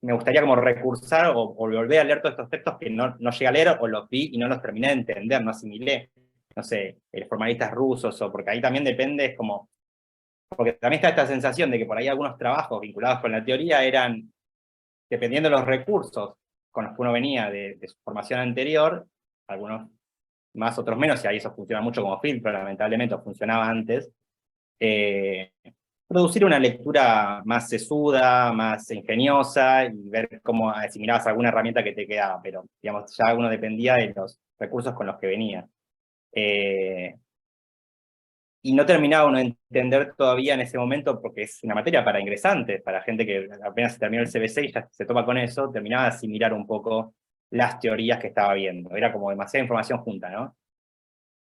me gustaría como recursar o volver a leer todos estos textos que no llegué a leer o los vi y no los terminé de entender, no asimilé. No sé, formalistas rusos, o porque ahí también depende, es como porque también está esta sensación de que por ahí algunos trabajos vinculados con la teoría eran, dependiendo de los recursos con los que uno venía de su formación anterior, algunos más, otros menos, y ahí eso funciona mucho como filtro, lamentablemente, funcionaba antes, producir una lectura más sesuda, más ingeniosa, y ver cómo asimilabas alguna herramienta que te quedaba, pero digamos, ya uno dependía de los recursos con los que venía. Y no terminaba uno de entender todavía en ese momento, porque es una materia para ingresantes, para gente que apenas se terminó el CBC y ya se toma con eso, terminaba de asimilar un poco las teorías que estaba viendo. Era como demasiada información junta, ¿no?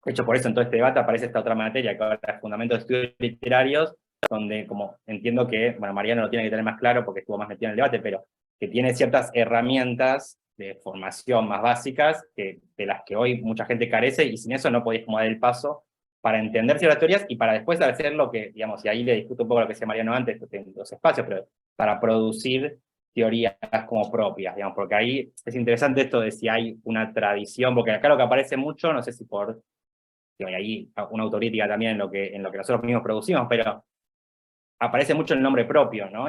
De hecho, por eso en todo este debate aparece esta otra materia, que ahora es Fundamentos de Estudios Literarios, donde como entiendo que, bueno, Mariano lo tiene que tener más claro porque estuvo más metido en el debate, pero que tiene ciertas herramientas de formación más básicas de las que hoy mucha gente carece, y sin eso no podéis como dar el paso para entender ciertas teorías y para después hacer lo que, digamos, y ahí le discuto un poco lo que decía Mariano antes, en los espacios, pero para producir teorías como propias, digamos, porque ahí es interesante esto de si hay una tradición, porque acá lo que aparece mucho, no sé si y ahí una autocrítica también en lo que nosotros mismos producimos, pero aparece mucho el nombre propio, ¿no?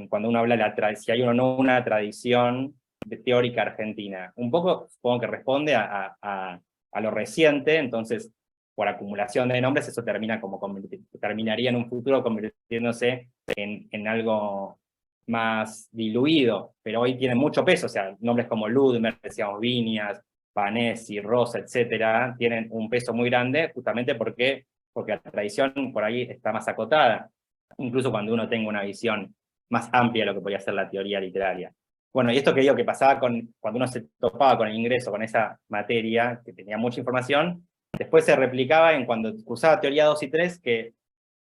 Cuando uno habla si hay o no una tradición teórica argentina. Un poco, supongo que responde a lo reciente, entonces, por acumulación de nombres, eso terminaría en un futuro convirtiéndose en algo más diluido, pero hoy tiene mucho peso, o sea, nombres como Ludmer, decíamos Viñas, Panesi, Rosa, etcétera, tienen un peso muy grande, justamente porque la tradición por ahí está más acotada, incluso cuando uno tenga una visión más amplia de lo que podría ser la teoría literaria. Bueno, y esto que digo que pasaba cuando uno se topaba con el ingreso, con esa materia, que tenía mucha información, después se replicaba en cuando cursaba teoría 2 y 3, que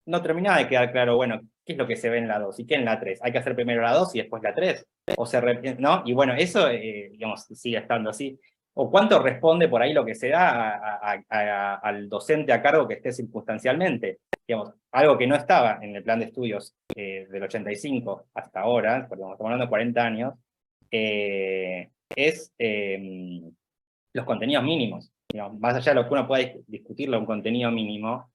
no terminaba de quedar claro, bueno, ¿qué es lo que se ve en la 2 y qué en la 3? ¿Hay que hacer primero la 2 y después la 3? ¿O ¿no? Y bueno, eso, digamos, sigue estando así. ¿O cuánto responde por ahí lo que se da al docente a cargo que esté circunstancialmente? Digamos, algo que no estaba en el plan de estudios del 85 hasta ahora, porque estamos hablando de 40 años, es los contenidos mínimos. Digamos, más allá de lo que uno pueda discutirlo, un contenido mínimo,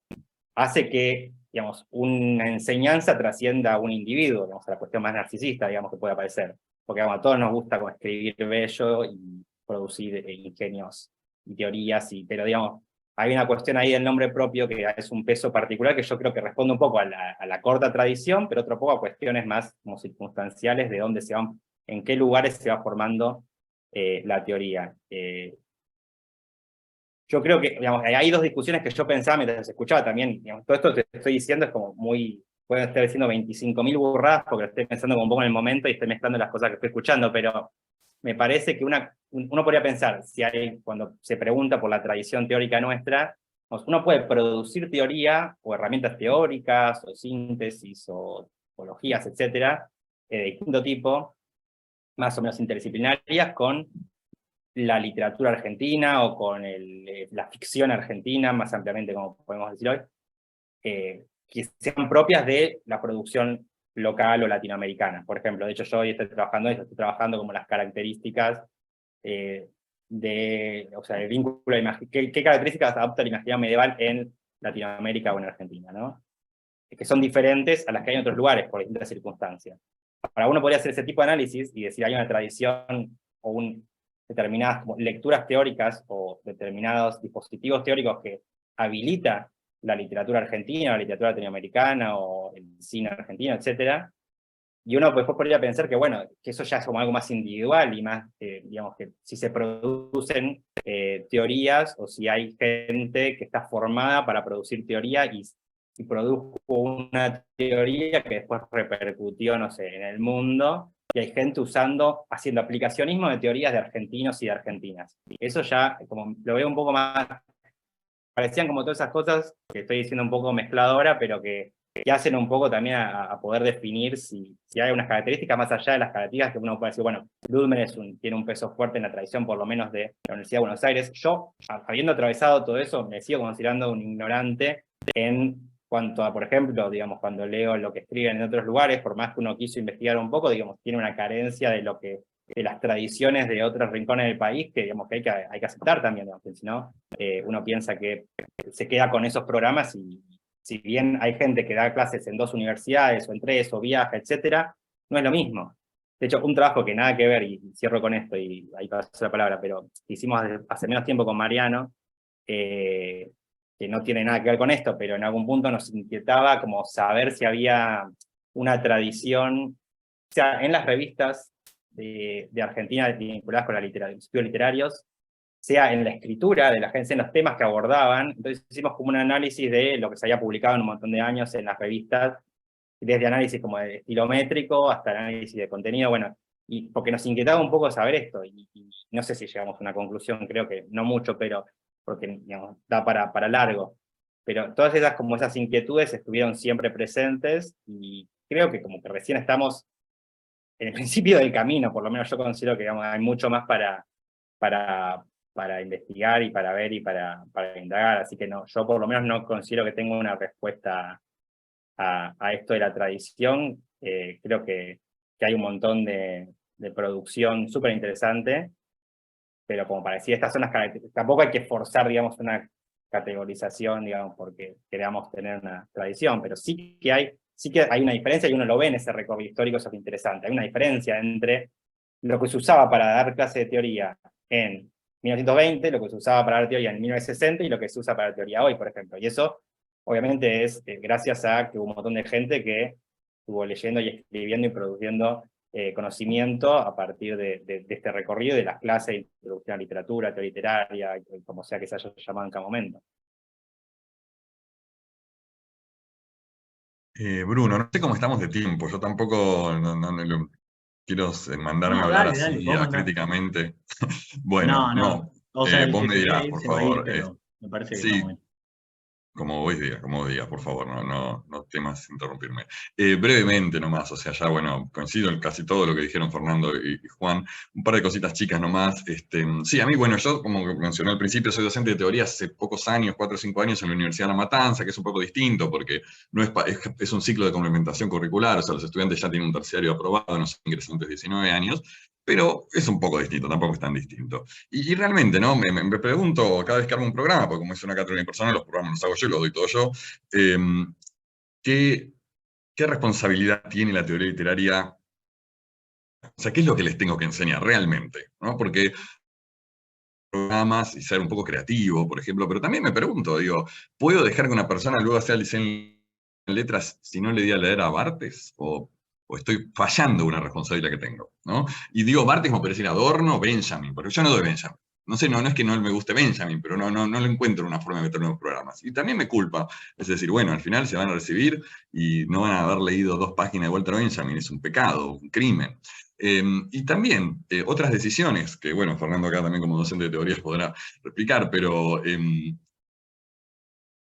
hace que, digamos, una enseñanza trascienda a un individuo, digamos, a la cuestión más narcisista, digamos, que puede aparecer. Porque digamos, a todos nos gusta como escribir bello y producir ingenios y teorías, pero digamos, hay una cuestión ahí del nombre propio que es un peso particular que yo creo que responde un poco a la corta tradición, pero otro poco a cuestiones más como circunstanciales de dónde se van, en qué lugares se va formando la teoría. Yo creo que, digamos, hay dos discusiones que yo pensaba mientras escuchaba también, digamos, todo esto que te estoy diciendo es como muy, pueden estar diciendo 25.000 burradas porque lo estoy pensando como un poco en el momento y estoy mezclando las cosas que estoy escuchando, pero me parece que uno podría pensar, si hay, cuando se pregunta por la tradición teórica nuestra, uno puede producir teoría o herramientas teóricas o síntesis o tipologías, etcétera, de distinto tipo, más o menos interdisciplinarias, con la literatura argentina o con la ficción argentina, más ampliamente como podemos decir hoy, que sean propias de la producción local o latinoamericana. Por ejemplo, de hecho yo hoy estoy trabajando como las características o sea, el vínculo, ¿qué características adopta la imaginario medieval en Latinoamérica o en Argentina, ¿no? Que son diferentes a las que hay en otros lugares por distintas circunstancias. Para uno podría hacer ese tipo de análisis y decir hay una tradición o determinadas como lecturas teóricas o determinados dispositivos teóricos que habilita la literatura argentina, la literatura latinoamericana o el cine argentino, etcétera. Y uno después podría pensar que, bueno, que eso ya es como algo más individual y más, digamos, que si se producen teorías o si hay gente que está formada para producir teoría y produjo una teoría que después repercutió, no sé, en el mundo, y hay gente haciendo aplicacionismo de teorías de argentinos y de argentinas. Eso ya, como lo veo un poco más, parecían como todas esas cosas que estoy diciendo un poco mezclado ahora, pero que hacen un poco también a poder definir si hay unas características más allá de las características que uno puede decir, bueno, Ludmer tiene un peso fuerte en la tradición, por lo menos de la Universidad de Buenos Aires. Yo, habiendo atravesado todo eso, me sigo considerando un ignorante en cuanto a, por ejemplo, digamos, cuando leo lo que escriben en otros lugares, por más que uno quiso investigar un poco, digamos, tiene una carencia de las tradiciones de otros rincones del país que, digamos, que hay que aceptar también, digamos, porque si no, uno piensa que se queda con esos programas y si bien hay gente que da clases en 2 universidades o en 3 o viaja, etcétera, no es lo mismo. De hecho, un trabajo que nada que ver, y cierro con esto y ahí paso la palabra, pero hicimos hace menos tiempo con Mariano, que no tiene nada que ver con esto, pero en algún punto nos inquietaba como saber si había una tradición, o sea, en las revistas de Argentina vinculadas con los estudios literarios, sea en la escritura de la agencia, en los temas que abordaban. Entonces hicimos como un análisis de lo que se había publicado en un montón de años en las revistas, desde análisis como de estilométrico hasta análisis de contenido, bueno, y porque nos inquietaba un poco saber esto, y no sé si llegamos a una conclusión, creo que no mucho, pero porque digamos, da para largo. Pero todas esas inquietudes estuvieron siempre presentes, y creo que como que recién estamos en el principio del camino, por lo menos yo considero que digamos, hay mucho más para investigar y para ver y para indagar, así que no, yo por lo menos no considero que tenga una respuesta a esto de la tradición. Creo que hay un montón de producción súper interesante, pero como para decir, estas son las características, tampoco hay que forzar, digamos, una categorización, digamos, porque queramos tener una tradición, pero sí que hay una diferencia y uno lo ve en ese recorrido histórico, eso es interesante. Hay una diferencia entre lo que se usaba para dar clase de teoría en 1920, lo que se usaba para dar teoría en 1960 y lo que se usa para la teoría hoy, por ejemplo. Y eso, obviamente, es gracias a que hubo un montón de gente que estuvo leyendo y escribiendo y produciendo conocimiento a partir de este recorrido de las clases de introducción a literatura, teoría literaria, como sea que se haya llamado en cada momento. Bruno, no sé cómo estamos de tiempo, yo tampoco quiero mandarme a No, hablar dale, dale, así vos mandá. acríticamente. Bueno, No, no. no, O sea, el vos que me se quiera dirás, ir por se va a ir, favor. pero me parece que estamos Sí, bien. como vos digas, por favor, no temas interrumpirme. Brevemente nomás, o sea, ya bueno, coincido en casi todo lo que dijeron Fernando y Juan, un par de cositas chicas nomás. Sí, a mí, bueno, yo como mencioné al principio, soy docente de teoría hace pocos años, 4 o 5 años en la Universidad de La Matanza, que es un poco distinto porque no es un ciclo de complementación curricular, o sea, los estudiantes ya tienen un terciario aprobado, no son ingresantes de 19 años, pero es un poco distinto, tampoco es tan distinto. Y realmente, ¿no? Me pregunto cada vez que armo un programa, porque como es una cátedra impersonal, los programas los hago yo y los doy todo yo, ¿qué, qué responsabilidad tiene la teoría literaria? O sea, ¿qué es lo que les tengo que enseñar realmente? ¿No? Porque programas y ser un poco creativo, por ejemplo, pero también me pregunto, digo, ¿puedo dejar que una persona luego sea licenciada en letras si no le di a leer a Barthes? ¿O estoy fallando una responsabilidad que tengo? ¿No? Y digo Barthes como parece decir Adorno, Benjamin, porque yo no doy Benjamin. No sé, no es que no me guste Benjamin, pero no lo encuentro una forma de meterlo en los programas. Y también me culpa. Es decir, bueno, al final se van a recibir y no van a haber leído 2 páginas de Walter Benjamin. Es un pecado, un crimen. Y también otras decisiones, que bueno, Fernando acá también como docente de teorías podrá replicar, pero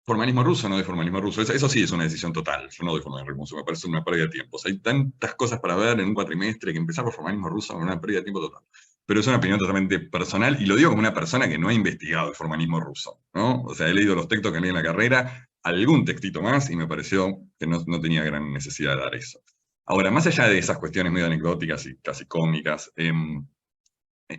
formalismo ruso, no doy formalismo ruso, eso sí es una decisión total, yo no doy formalismo ruso, me parece una pérdida de tiempo. O sea, hay tantas cosas para ver en un cuatrimestre que empezar por formalismo ruso es una pérdida de tiempo total. Pero es una opinión totalmente personal, y lo digo como una persona que no ha investigado el formalismo ruso, ¿no? O sea, he leído los textos que leí en la carrera, algún textito más, y me pareció que no tenía gran necesidad de dar eso. Ahora, más allá de esas cuestiones medio anecdóticas y casi cómicas,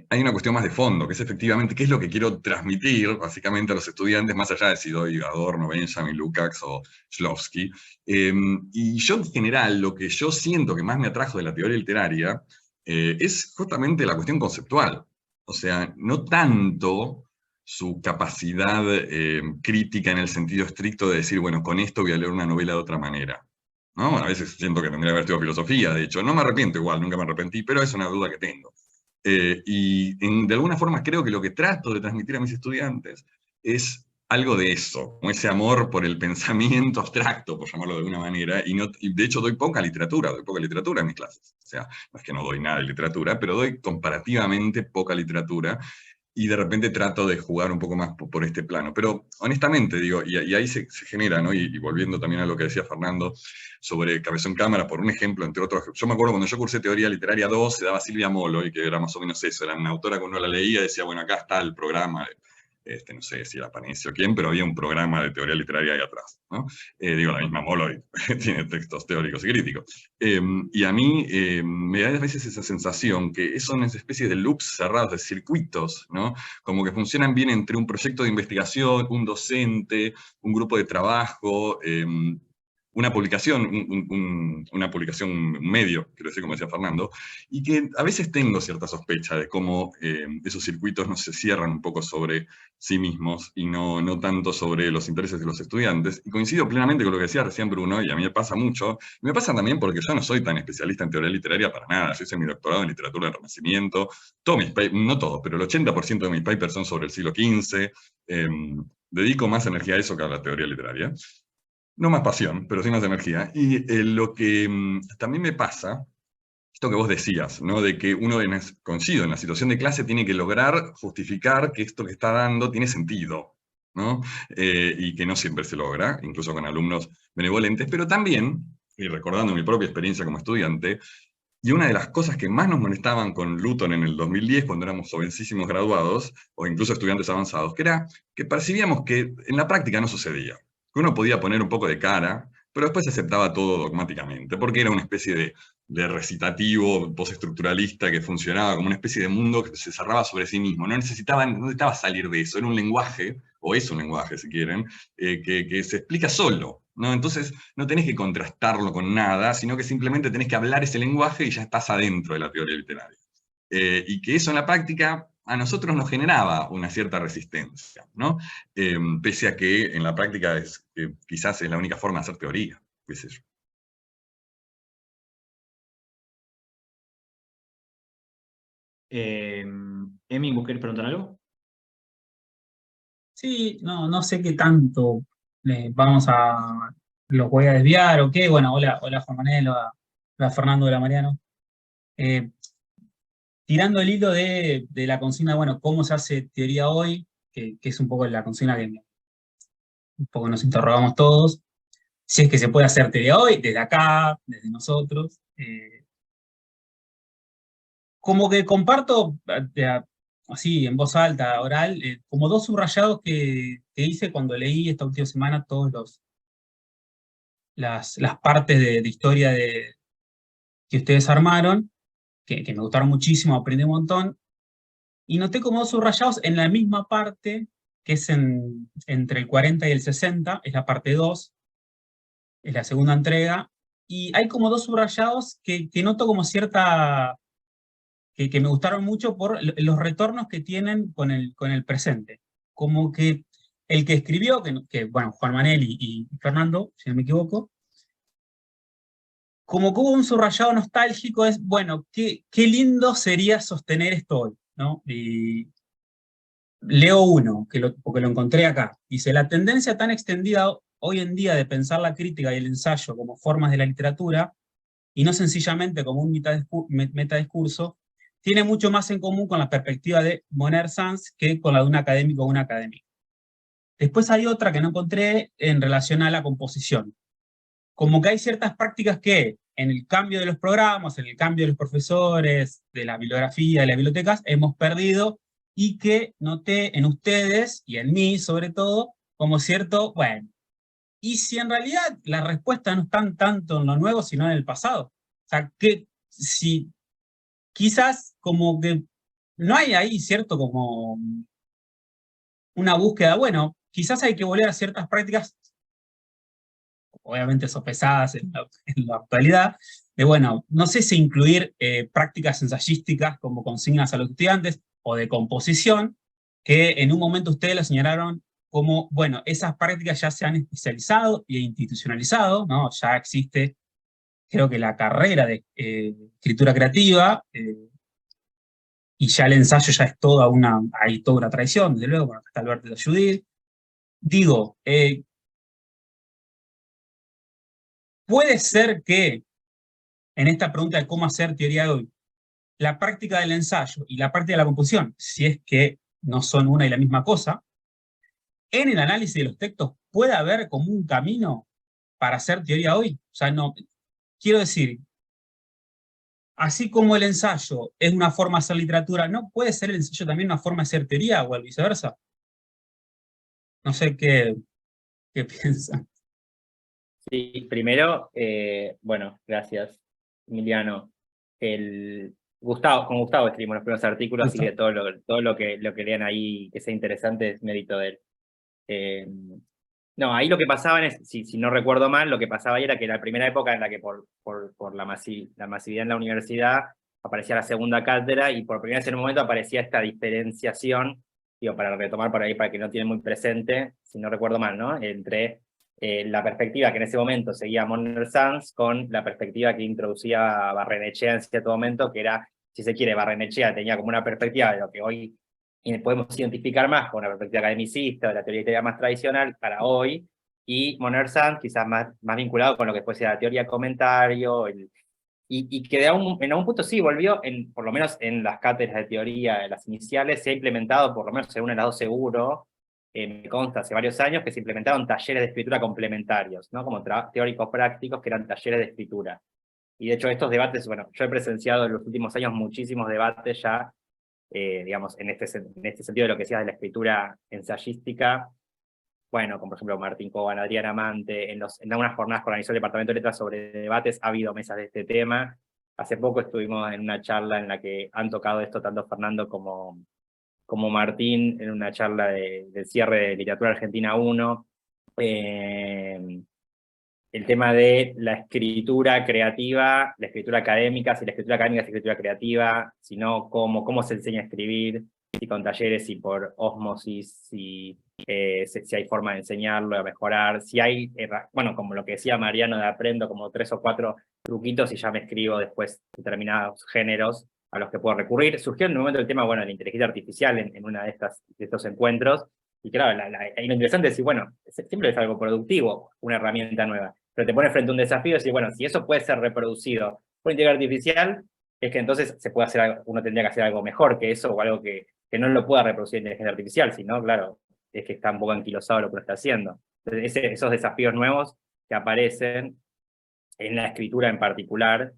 hay una cuestión más de fondo, que es efectivamente qué es lo que quiero transmitir, básicamente, a los estudiantes, más allá de si doy Adorno, Benjamin, Lukács o Shklovsky. Y yo, en general, lo que yo siento que más me atrajo de la teoría literaria es justamente la cuestión conceptual. O sea, no tanto su capacidad crítica en el sentido estricto de decir, bueno, con esto voy a leer una novela de otra manera. ¿No? A veces siento que tendría que haber estudiado filosofía, de hecho. No me arrepiento igual, nunca me arrepentí, pero es una duda que tengo. De alguna forma creo que lo que trato de transmitir a mis estudiantes es algo de eso, como ese amor por el pensamiento abstracto, por llamarlo de alguna manera, y de hecho doy poca literatura en mis clases. O sea, no es que no doy nada de literatura, pero doy comparativamente poca literatura, y de repente trato de jugar un poco más por este plano. Pero honestamente, digo, y ahí se genera, ¿no? Y volviendo también a lo que decía Fernando sobre Cabezón Cámara, por un ejemplo, entre otros. Yo me acuerdo cuando yo cursé Teoría Literaria 2, se daba Silvia Molo, y que era más o menos eso, era una autora que uno la leía y decía, bueno, acá está el programa, no sé si era Panesi o quién, pero había un programa de teoría literaria ahí atrás, ¿no? Digo, la misma Molo tiene textos teóricos y críticos. Y a mí me da a veces esa sensación que son una especie de loops cerrados, de circuitos, ¿no? Como que funcionan bien entre un proyecto de investigación, un docente, un grupo de trabajo, una publicación, un medio, quiero decir, como decía Fernando, y que a veces tengo cierta sospecha de cómo esos circuitos no se cierran un poco sobre sí mismos y no tanto sobre los intereses de los estudiantes. Y coincido plenamente con lo que decía recién Bruno, y a mí me pasa mucho. Me pasa también porque yo no soy tan especialista en teoría literaria para nada. Yo hice mi doctorado en literatura del Renacimiento. No todos, pero el 80% de mis papers son sobre el siglo XV. Dedico más energía a eso que a la teoría literaria. No más pasión, pero sí más energía. Y lo que también me pasa, esto que vos decías, ¿no? De que uno, coincido, en la situación de clase tiene que lograr justificar que esto que está dando tiene sentido, ¿no? Y que no siempre se logra, incluso con alumnos benevolentes, pero también, y recordando mi propia experiencia como estudiante, y una de las cosas que más nos molestaban con Luton en el 2010, cuando éramos jovencísimos graduados, o incluso estudiantes avanzados, que era que percibíamos que en la práctica no sucedía. Que uno podía poner un poco de cara, pero después aceptaba todo dogmáticamente, porque era una especie de recitativo postestructuralista que funcionaba como una especie de mundo que se cerraba sobre sí mismo. No necesitaba salir de eso, era un lenguaje, o es un lenguaje si quieren, que se explica solo, ¿no? Entonces no tenés que contrastarlo con nada, sino que simplemente tenés que hablar ese lenguaje y ya estás adentro de la teoría literaria. Y que eso en la práctica a nosotros nos generaba una cierta resistencia, ¿no? Pese a que en la práctica quizás es la única forma de hacer teoría, qué sé yo. Emi, ¿vos querés preguntar algo? Sí, no sé qué tanto los voy a desviar o qué. Bueno, hola Juan Manuel, hola Fernando, hola Mariano. Eh, Tirando el hilo de la consigna, bueno, ¿cómo se hace teoría hoy? Que es un poco la consigna que un poco nos interrogamos todos. Si es que se puede hacer teoría hoy, desde acá, desde nosotros. Como que comparto, así en voz alta, oral, como dos subrayados que hice cuando leí esta última semana todos las partes de historia que ustedes armaron, que me gustaron muchísimo, aprendí un montón, y noté como dos subrayados en la misma parte, que es entre el 40 y el 60, es la parte 2, es la segunda entrega, y hay como dos subrayados que noto como cierta, que me gustaron mucho por los retornos que tienen con el presente. Como que el que escribió, bueno, Juan Manuel y Fernando, si no me equivoco, como que hubo un subrayado nostálgico, es, bueno, qué lindo sería sostener esto hoy, ¿no? Y leo uno, porque lo encontré acá. Dice, la tendencia tan extendida hoy en día de pensar la crítica y el ensayo como formas de la literatura, y no sencillamente como un metadiscurso, tiene mucho más en común con la perspectiva de Moner Sanz que con la de un académico o una académica. Después hay otra que no encontré en relación a la composición. Como que hay ciertas prácticas que en el cambio de los programas, en el cambio de los profesores, de la bibliografía, de las bibliotecas, hemos perdido y que noté en ustedes y en mí sobre todo como cierto, bueno, y si en realidad la respuesta no está tanto en lo nuevo, sino en el pasado. O sea, que si quizás como que no hay ahí, ¿cierto? Como una búsqueda, bueno, quizás hay que volver a ciertas prácticas, obviamente sopesadas en la actualidad, de bueno, no sé si incluir prácticas ensayísticas como consignas a los estudiantes, o de composición, que en un momento ustedes lo señalaron como, bueno, esas prácticas ya se han especializado y institucionalizado, ¿no? Ya existe, creo que la carrera de escritura creativa, y ya el ensayo ya es hay toda una tradición, desde luego, bueno, acá está Alberto de Judith. Digo, puede ser que en esta pregunta de cómo hacer teoría de hoy, la práctica del ensayo y la práctica de la composición, si es que no son una y la misma cosa, en el análisis de los textos puede haber como un camino para hacer teoría hoy. O sea, no, quiero decir, así como el ensayo es una forma de hacer literatura, ¿no puede ser el ensayo también una forma de hacer teoría o viceversa? No sé qué piensan. Sí, primero, bueno, gracias, Emiliano. Con Gustavo escribimos los primeros artículos, así que todo lo que lean ahí que sea interesante es mérito de él. No, ahí lo que pasaba, si no recuerdo mal, lo que pasaba ahí era que la primera época en la que por la masividad en la universidad aparecía la segunda cátedra, y por primera vez en un momento aparecía esta diferenciación, digo, para retomar por ahí, para que no tiene muy presente, si no recuerdo mal, ¿no? Entre la perspectiva que en ese momento seguía Moner Sanz con la perspectiva que introducía Barrenechea en cierto momento, que era, si se quiere, Barrenechea tenía como una perspectiva de lo que hoy podemos identificar más con una perspectiva academicista, de la teoría literaria más tradicional para hoy, y Moner Sanz quizás más vinculado con lo que después era la teoría comentario, y que en algún punto sí volvió, por lo menos en las cátedras de teoría, las iniciales, se ha implementado, por lo menos según el lado seguro, me consta hace varios años, que se implementaron talleres de escritura complementarios, ¿no? Como teóricos prácticos, que eran talleres de escritura. Y de hecho estos debates, bueno, yo he presenciado en los últimos años muchísimos debates ya, digamos, en este sentido de lo que decías de la escritura ensayística, bueno, como por ejemplo Martín Coban, Adrián Amante, en algunas jornadas que organizó el Departamento de Letras sobre debates, ha habido mesas de este tema. Hace poco estuvimos en una charla en la que han tocado esto tanto Fernando como Martín, en una charla del cierre de Literatura Argentina 1. El tema de la escritura creativa, la escritura académica, si la escritura académica es escritura creativa, si no, cómo se enseña a escribir, si con talleres, si por ósmosis, si hay forma de enseñarlo, de mejorar, si hay, bueno, como lo que decía Mariano, de aprendo como 3 o 4 truquitos y ya me escribo después determinados géneros, a los que puedo recurrir. Surgió en un momento el tema, bueno, de la inteligencia artificial en una de estos encuentros, y claro, lo interesante es decir, bueno, siempre es algo productivo, una herramienta nueva, pero te pone frente a un desafío y decir, bueno, si eso puede ser reproducido por inteligencia artificial, es que entonces se puede hacer algo, uno tendría que hacer algo mejor que eso, o algo que no lo pueda reproducir inteligencia artificial, sino, claro, es que está un poco anquilosado lo que uno está haciendo. Entonces, esos desafíos nuevos que aparecen en la escritura en particular,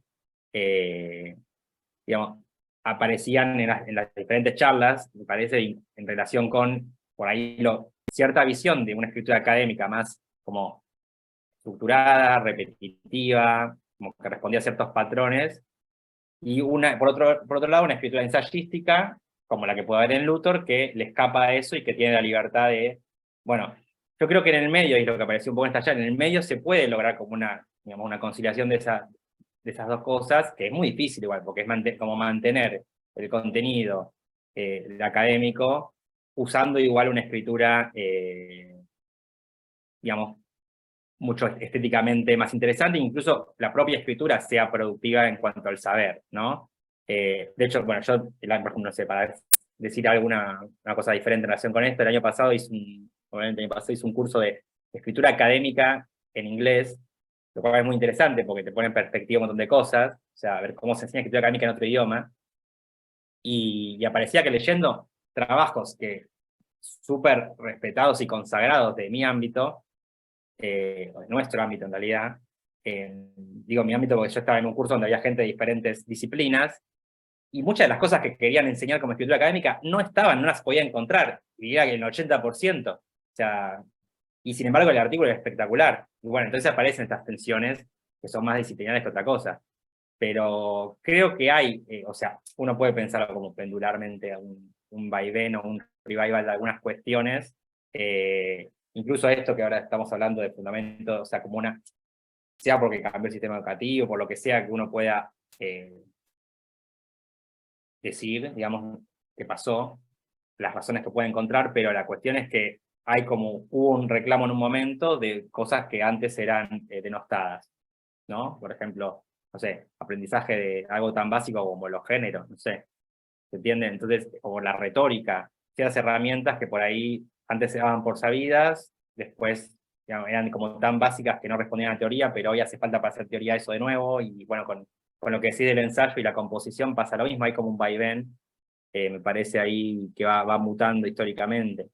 digamos, aparecían en las diferentes charlas, me parece, en relación con, por ahí, cierta visión de una escritura académica más como estructurada, repetitiva, como que respondía a ciertos patrones, y por otro lado, una escritura ensayística, como la que puede haber en Luthor, que le escapa a eso y que tiene la libertad de, bueno, yo creo que en el medio, y lo que apareció un poco en esta charla, en el medio se puede lograr como digamos, una conciliación de esas dos cosas, que es muy difícil igual, porque es como mantener el contenido el académico, usando igual una escritura, digamos, mucho estéticamente más interesante, incluso la propia escritura sea productiva en cuanto al saber, ¿no? De hecho, bueno, yo, por ejemplo, no sé, para decir una cosa diferente en relación con esto, el año pasado hice un curso de escritura académica en inglés, lo cual es muy interesante porque te pone en perspectiva un montón de cosas, o sea, a ver cómo se enseña escritura académica en otro idioma, y aparecía que leyendo trabajos que súper respetados y consagrados de mi ámbito, o de nuestro ámbito en realidad, digo mi ámbito porque yo estaba en un curso donde había gente de diferentes disciplinas, y muchas de las cosas que querían enseñar como escritura académica no las podía encontrar, diría que el 80%, o sea, y sin embargo el artículo es espectacular, y bueno, entonces aparecen estas tensiones que son más disciplinarias que otra cosa, pero creo que hay, o sea, uno puede pensarlo como pendularmente un vaivén o un revival de algunas cuestiones, incluso esto que ahora estamos hablando de fundamentos, o sea, como sea porque cambió el sistema educativo, por lo que sea que uno pueda decir, digamos, que pasó, las razones que puede encontrar, pero la cuestión es que hubo un reclamo en un momento de cosas que antes eran denostadas, ¿no? Por ejemplo, no sé, aprendizaje de algo tan básico como los géneros, no sé, ¿se entiende? Entonces, o la retórica, ciertas herramientas que por ahí antes se daban por sabidas, después digamos, eran como tan básicas que no respondían a la teoría, pero hoy hace falta para hacer teoría eso de nuevo, y bueno, con lo que decide el ensayo y la composición pasa lo mismo, hay como un vaivén, me parece ahí que va mutando históricamente.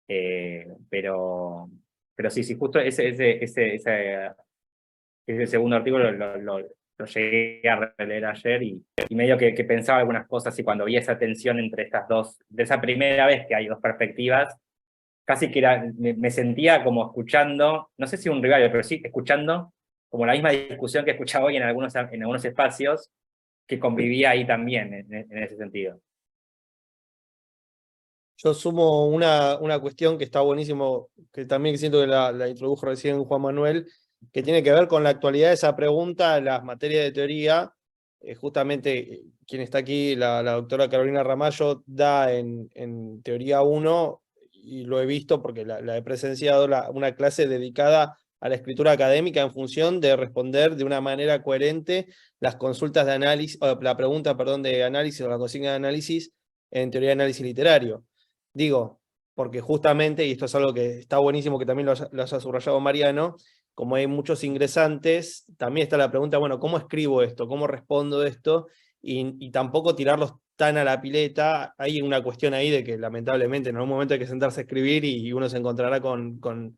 Pero sí, justo ese segundo artículo lo llegué a releer ayer y medio que pensaba algunas cosas, y cuando vi esa tensión entre estas dos, de esa primera vez que hay dos perspectivas, casi que me sentía como escuchando, no sé si un rival, pero sí escuchando como la misma discusión que escuchaba hoy en algunos espacios, que convivía ahí también en ese sentido. Yo sumo una cuestión que está buenísimo, que también siento que la introdujo recién Juan Manuel, que tiene que ver con la actualidad de esa pregunta, las materias de teoría. Justamente quien está aquí, la doctora Carolina Ramallo, da en Teoría 1, y lo he visto porque la he presenciado, una clase dedicada a la escritura académica en función de responder de una manera coherente las consultas de análisis, la pregunta, perdón, de análisis o la consigna de análisis en teoría de análisis literario. Digo, porque justamente, y esto es algo que está buenísimo que también lo haya subrayado Mariano, como hay muchos ingresantes, también está la pregunta, bueno, ¿cómo escribo esto? ¿Cómo respondo esto? Y tampoco tirarlos tan a la pileta. Hay una cuestión ahí de que lamentablemente en algún momento hay que sentarse a escribir y uno se encontrará con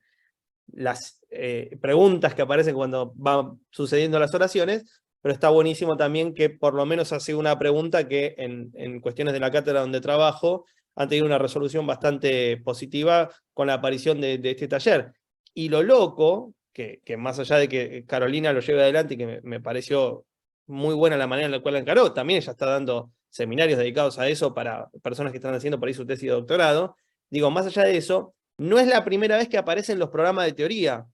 las preguntas que aparecen cuando van sucediendo las oraciones, pero está buenísimo también que por lo menos hace una pregunta que en cuestiones de la cátedra donde trabajo han tenido una resolución bastante positiva con la aparición de este taller. Y lo loco, que más allá de que Carolina lo lleve adelante y que me pareció muy buena la manera en la cual la encaró, también ella está dando seminarios dedicados a eso para personas que están haciendo por ahí su tesis de doctorado. Digo, más allá de eso, no es la primera vez que aparecen los programas de teoría,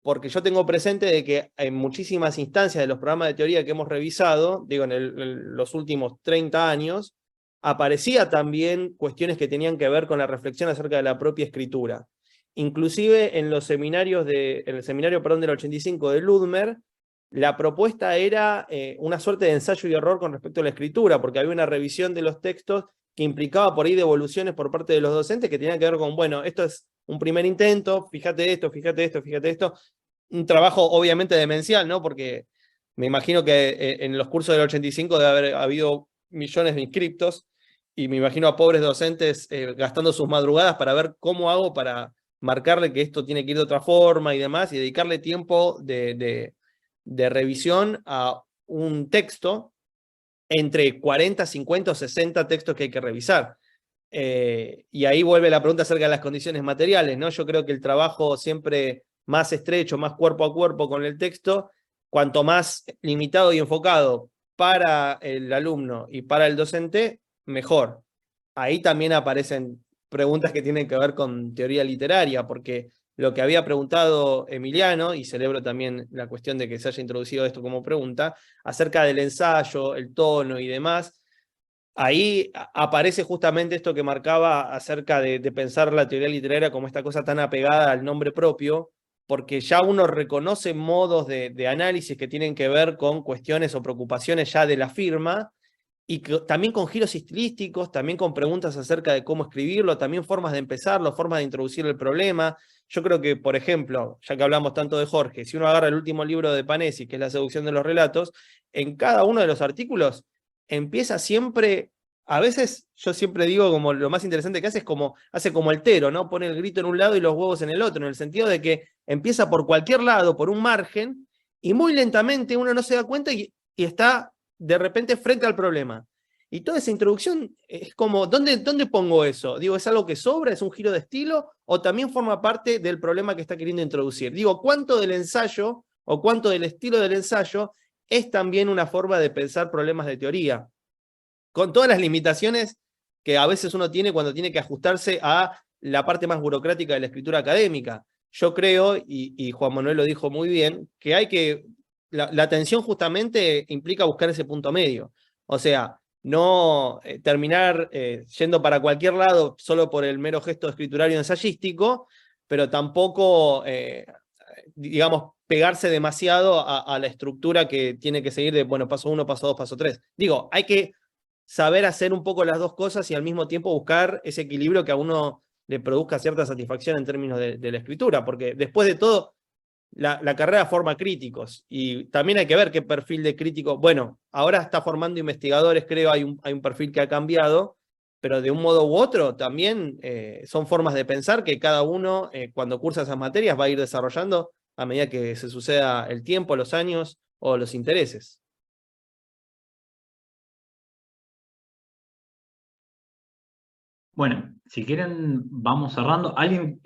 porque yo tengo presente de que en muchísimas instancias de los programas de teoría que hemos revisado, digo, en los últimos 30 años, aparecía también cuestiones que tenían que ver con la reflexión acerca de la propia escritura. Inclusive en los seminarios en el seminario, perdón, del 85 de Ludmer, la propuesta era una suerte de ensayo y error con respecto a la escritura, porque había una revisión de los textos que implicaba por ahí devoluciones por parte de los docentes que tenían que ver con, bueno, esto es un primer intento, fíjate esto, fíjate esto, fíjate esto. Un trabajo obviamente demencial, ¿no? Porque me imagino que en los cursos del 85 debe haber habido millones de inscriptos, y me imagino a pobres docentes gastando sus madrugadas para ver cómo hago para marcarle que esto tiene que ir de otra forma y demás, y dedicarle tiempo de revisión a un texto entre 40, 50 o 60 textos que hay que revisar. Y ahí vuelve la pregunta acerca de las condiciones materiales, ¿no? Yo creo que el trabajo siempre más estrecho, más cuerpo a cuerpo con el texto, cuanto más limitado y enfocado para el alumno y para el docente, mejor. Ahí también aparecen preguntas que tienen que ver con teoría literaria, porque lo que había preguntado Emiliano, y celebro también la cuestión de que se haya introducido esto como pregunta, acerca del ensayo, el tono y demás, ahí aparece justamente esto que marcaba acerca de pensar la teoría literaria como esta cosa tan apegada al nombre propio, porque ya uno reconoce modos de análisis que tienen que ver con cuestiones o preocupaciones ya de la firma, y también con giros estilísticos, también con preguntas acerca de cómo escribirlo, también formas de empezarlo, formas de introducir el problema. Yo creo que, por ejemplo, ya que hablamos tanto de Jorge, si uno agarra el último libro de Panesi, que es La seducción de los relatos, en cada uno de los artículos empieza siempre, a veces yo siempre digo como lo más interesante que hace es como, hace como el Tero, ¿no? Pone el grito en un lado y los huevos en el otro, en el sentido de que empieza por cualquier lado, por un margen, y muy lentamente uno no se da cuenta y está de repente frente al problema. Y toda esa introducción es como, ¿dónde pongo eso? Digo, ¿es algo que sobra? ¿Es un giro de estilo? ¿O también forma parte del problema que está queriendo introducir? Digo, ¿cuánto del ensayo o cuánto del estilo del ensayo es también una forma de pensar problemas de teoría? Con todas las limitaciones que a veces uno tiene cuando tiene que ajustarse a la parte más burocrática de la escritura académica. Yo creo, y Juan Manuel lo dijo muy bien, que hay que la atención justamente implica buscar ese punto medio. O sea, no terminar yendo para cualquier lado solo por el mero gesto escriturario ensayístico, pero tampoco, digamos, pegarse demasiado a la estructura que tiene que seguir de, bueno, paso 1, paso 2, paso 3. Digo, hay que saber hacer un poco las dos cosas y al mismo tiempo buscar ese equilibrio que a uno le produzca cierta satisfacción en términos de la escritura, porque después de todo, la carrera forma críticos, y también hay que ver qué perfil de crítico, bueno, ahora está formando investigadores, creo, hay un perfil que ha cambiado, pero de un modo u otro también son formas de pensar que cada uno cuando cursa esas materias va a ir desarrollando a medida que se suceda el tiempo, los años o los intereses. Bueno, si quieren, vamos cerrando. ¿Alguien,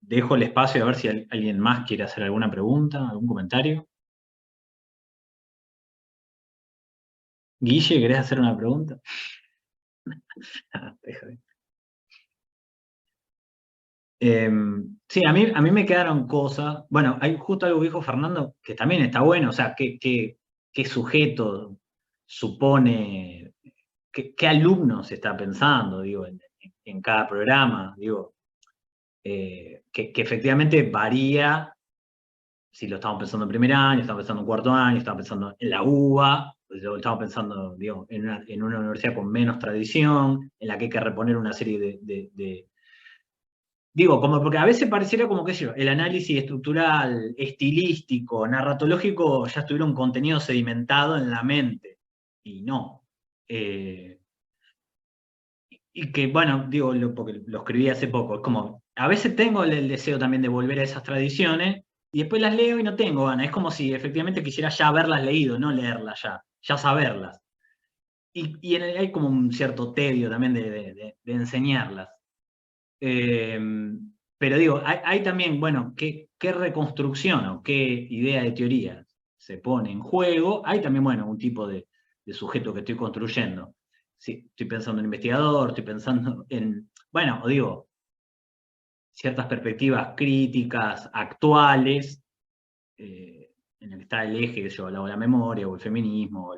dejo el espacio a ver si alguien más quiere hacer alguna pregunta, algún comentario? Guille, ¿querés hacer una pregunta? Sí, a mí me quedaron cosas. Bueno, hay justo algo que dijo Fernando que también está bueno, o sea, qué sujeto supone, qué alumno se está pensando, digo, en cada programa, digo, que efectivamente varía si lo estamos pensando en primer año, estamos pensando en cuarto año, estamos pensando en la UBA, lo estamos pensando, digo, en una universidad con menos tradición, en la que hay que reponer una serie de digo, como porque a veces pareciera como que el análisis estructural, estilístico, narratológico ya estuvieron contenido sedimentado en la mente. Y no. Y que, bueno, digo, porque lo escribí hace poco, es como, a veces tengo el deseo también de volver a esas tradiciones, y después las leo y no tengo ganas. Es como si efectivamente quisiera ya haberlas leído, no leerlas ya saberlas. Y hay como un cierto tedio también de enseñarlas. Pero digo, hay también, bueno, ¿qué reconstrucción o qué idea de teoría se pone en juego? Hay también, bueno, un tipo de sujeto que estoy construyendo. Sí, estoy pensando en investigador, estoy pensando en, bueno, o digo, ciertas perspectivas críticas, actuales, en el que está el eje, o la memoria, o el feminismo,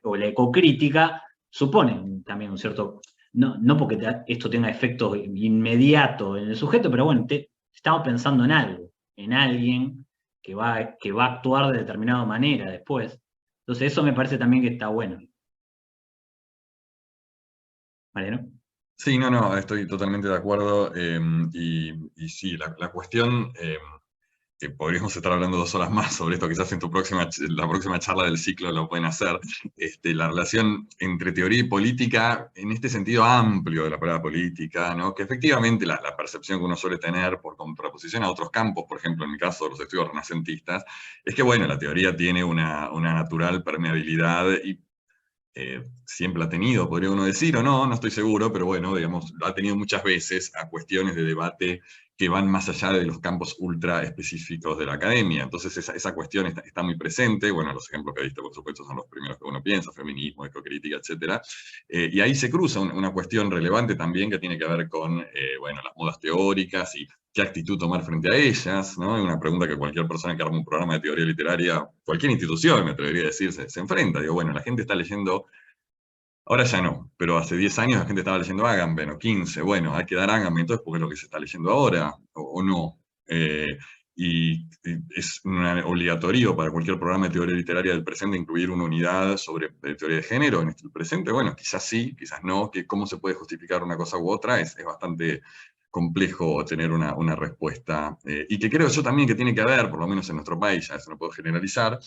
o la ecocrítica, suponen también un cierto... No porque esto tenga efectos inmediatos en el sujeto, pero bueno, estamos pensando en algo, en alguien que va a actuar de determinada manera después. Entonces eso me parece también que está bueno. Mariano. Sí, no, estoy totalmente de acuerdo. Y sí, la cuestión, que podríamos estar hablando 2 horas más sobre esto, quizás en la próxima charla del ciclo lo pueden hacer, la relación entre teoría y política, en este sentido amplio de la palabra política, ¿no? Que efectivamente la percepción que uno suele tener por contraposición a otros campos, por ejemplo en mi caso los estudios renacentistas, es que bueno, la teoría tiene una natural permeabilidad y siempre la ha tenido, podría uno decir, o no estoy seguro, pero bueno, digamos, lo ha tenido muchas veces a cuestiones de debate que van más allá de los campos ultra específicos de la academia. Entonces esa cuestión está muy presente. Bueno, los ejemplos que he visto, por supuesto, son los primeros que uno piensa: feminismo, ecocrítica, etc. Y ahí se cruza una cuestión relevante también que tiene que ver con, bueno, las modas teóricas y qué actitud tomar frente a ellas, ¿no? Es una pregunta que cualquier persona que arma un programa de teoría literaria, cualquier institución, me atrevería a decir, se enfrenta. Digo, bueno, la gente está leyendo, ahora ya no, pero hace 10 años la gente estaba leyendo Agamben, o 15, bueno, hay que dar Agamben, entonces, porque es lo que se está leyendo ahora, o no. Y es obligatorio para cualquier programa de teoría literaria del presente incluir una unidad sobre teoría de género en el presente. Bueno, quizás sí, quizás no, que cómo se puede justificar una cosa u otra es bastante complejo tener una respuesta, y que creo yo también que tiene que haber, por lo menos en nuestro país, ya eso no puedo generalizar,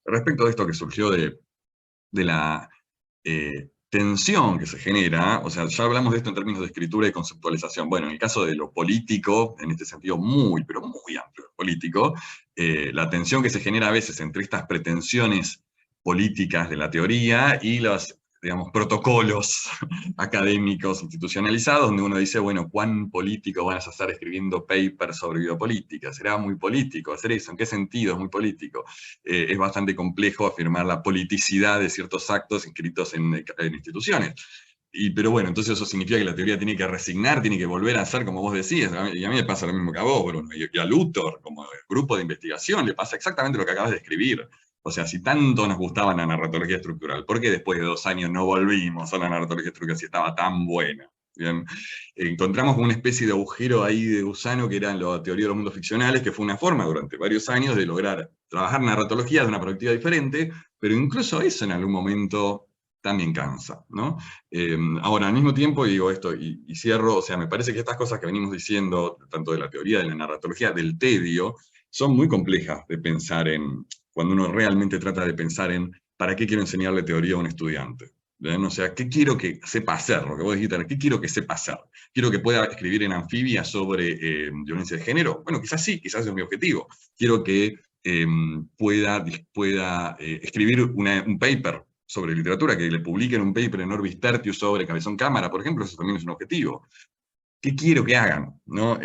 respecto de esto que surgió de la tensión que se genera. O sea, ya hablamos de esto en términos de escritura y conceptualización. Bueno, en el caso de lo político, en este sentido muy, pero muy amplio político, la tensión que se genera a veces entre estas pretensiones políticas de la teoría y los, digamos, protocolos académicos institucionalizados, donde uno dice, bueno, ¿cuán político van a estar escribiendo papers sobre biopolítica? ¿Será muy político hacer eso? ¿En qué sentido es muy político? Es bastante complejo afirmar la politicidad de ciertos actos inscritos en instituciones. Pero bueno, entonces eso significa que la teoría tiene que resignar, tiene que volver a ser como vos decías, y a mí me pasa lo mismo que a vos, Bruno, y a Luthor, como grupo de investigación, le pasa exactamente lo que acabas de escribir. O sea, si tanto nos gustaba la narratología estructural, ¿por qué después de 2 años no volvimos a la narratología estructural si estaba tan buena? Bien, encontramos una especie de agujero ahí de gusano que eran la teoría de los mundos ficcionales, que fue una forma durante varios años de lograr trabajar narratología de una perspectiva diferente, pero incluso eso en algún momento también cansa, ¿no? Ahora, al mismo tiempo, y digo esto y cierro, o sea, me parece que estas cosas que venimos diciendo, tanto de la teoría, de la narratología, del tedio, son muy complejas de pensar en, cuando uno realmente trata de pensar en ¿para qué quiero enseñarle teoría a un estudiante? ¿Bien? O sea, ¿qué quiero que sepa hacer? Lo que vos dijiste, ¿qué quiero que sepa hacer? ¿Quiero que pueda escribir en anfibia sobre violencia de género? Bueno, quizás sí, quizás es mi objetivo. Quiero que pueda escribir un paper sobre literatura, que le publiquen un paper en Orbis Tertius sobre Cabezón Cámara, por ejemplo, eso también es un objetivo. ¿Qué quiero que hagan, ¿no?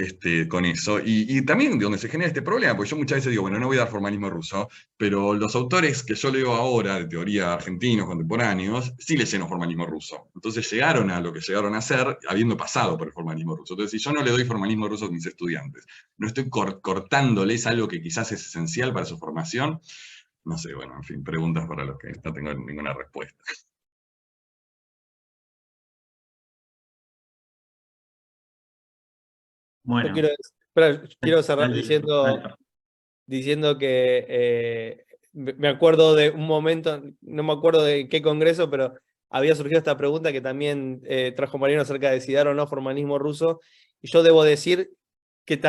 Con eso? Y también de donde se genera este problema, porque yo muchas veces digo, bueno, no voy a dar formalismo ruso, pero los autores que yo leo ahora, de teoría argentinos, contemporáneos, sí les lleno formalismo ruso. Entonces llegaron a lo que llegaron a hacer habiendo pasado por el formalismo ruso. Entonces, si yo no le doy formalismo ruso a mis estudiantes, no estoy cortándoles algo que quizás es esencial para su formación, no sé, bueno, en fin, preguntas para los que no tengo ninguna respuesta. Bueno, Yo quiero cerrar dale, diciendo que me acuerdo de un momento, no me acuerdo de qué congreso, pero había surgido esta pregunta que también trajo Mariano acerca de si dar o no formalismo ruso, y yo debo decir que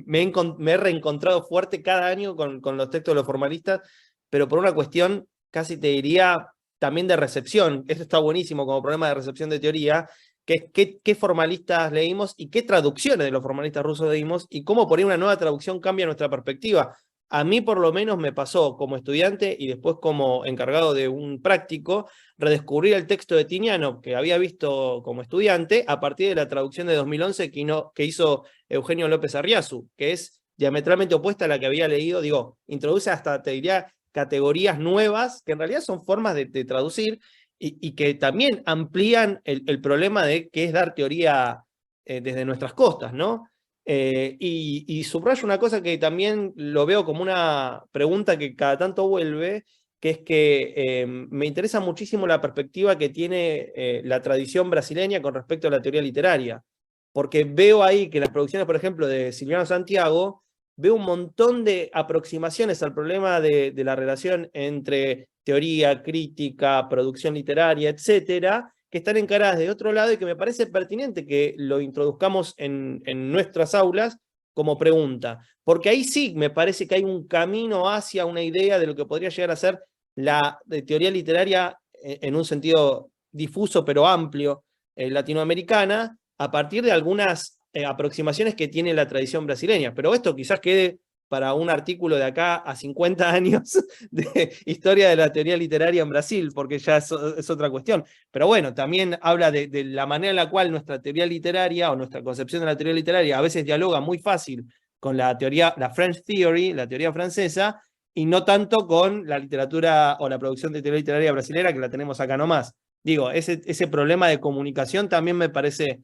me he reencontrado fuerte cada año con los textos de los formalistas, pero por una cuestión, casi te diría, también de recepción. Esto está buenísimo como problema de recepción de teoría, que es qué formalistas leímos y qué traducciones de los formalistas rusos leímos, y cómo por ahí una nueva traducción cambia nuestra perspectiva. A mí por lo menos me pasó como estudiante y después como encargado de un práctico, redescubrir el texto de Tiniano que había visto como estudiante a partir de la traducción de 2011 que hizo Eugenio López Arriazu, que es diametralmente opuesta a la que había leído. Digo, introduce hasta, te diría, categorías nuevas, que en realidad son formas de traducir, y que también amplían el problema de qué es dar teoría desde nuestras costas, ¿no? Y subrayo una cosa que también lo veo como una pregunta que cada tanto vuelve, que es que me interesa muchísimo la perspectiva que tiene la tradición brasileña con respecto a la teoría literaria, porque veo ahí que las producciones, por ejemplo, de Silviano Santiago, veo un montón de aproximaciones al problema de la relación entre teoría, crítica, producción literaria, etcétera, que están encaradas de otro lado y que me parece pertinente que lo introduzcamos en nuestras aulas como pregunta. Porque ahí sí me parece que hay un camino hacia una idea de lo que podría llegar a ser la teoría literaria en un sentido difuso pero amplio latinoamericana, a partir de algunas aproximaciones que tiene la tradición brasileña. Pero esto quizás quede para un artículo de acá a 50 años de historia de la teoría literaria en Brasil, porque ya es otra cuestión. Pero bueno, también habla de la manera en la cual nuestra teoría literaria o nuestra concepción de la teoría literaria a veces dialoga muy fácil con la teoría, la French Theory, la teoría francesa, y no tanto con la literatura o la producción de teoría literaria brasileña, que la tenemos acá nomás. Digo, ese problema de comunicación también me parece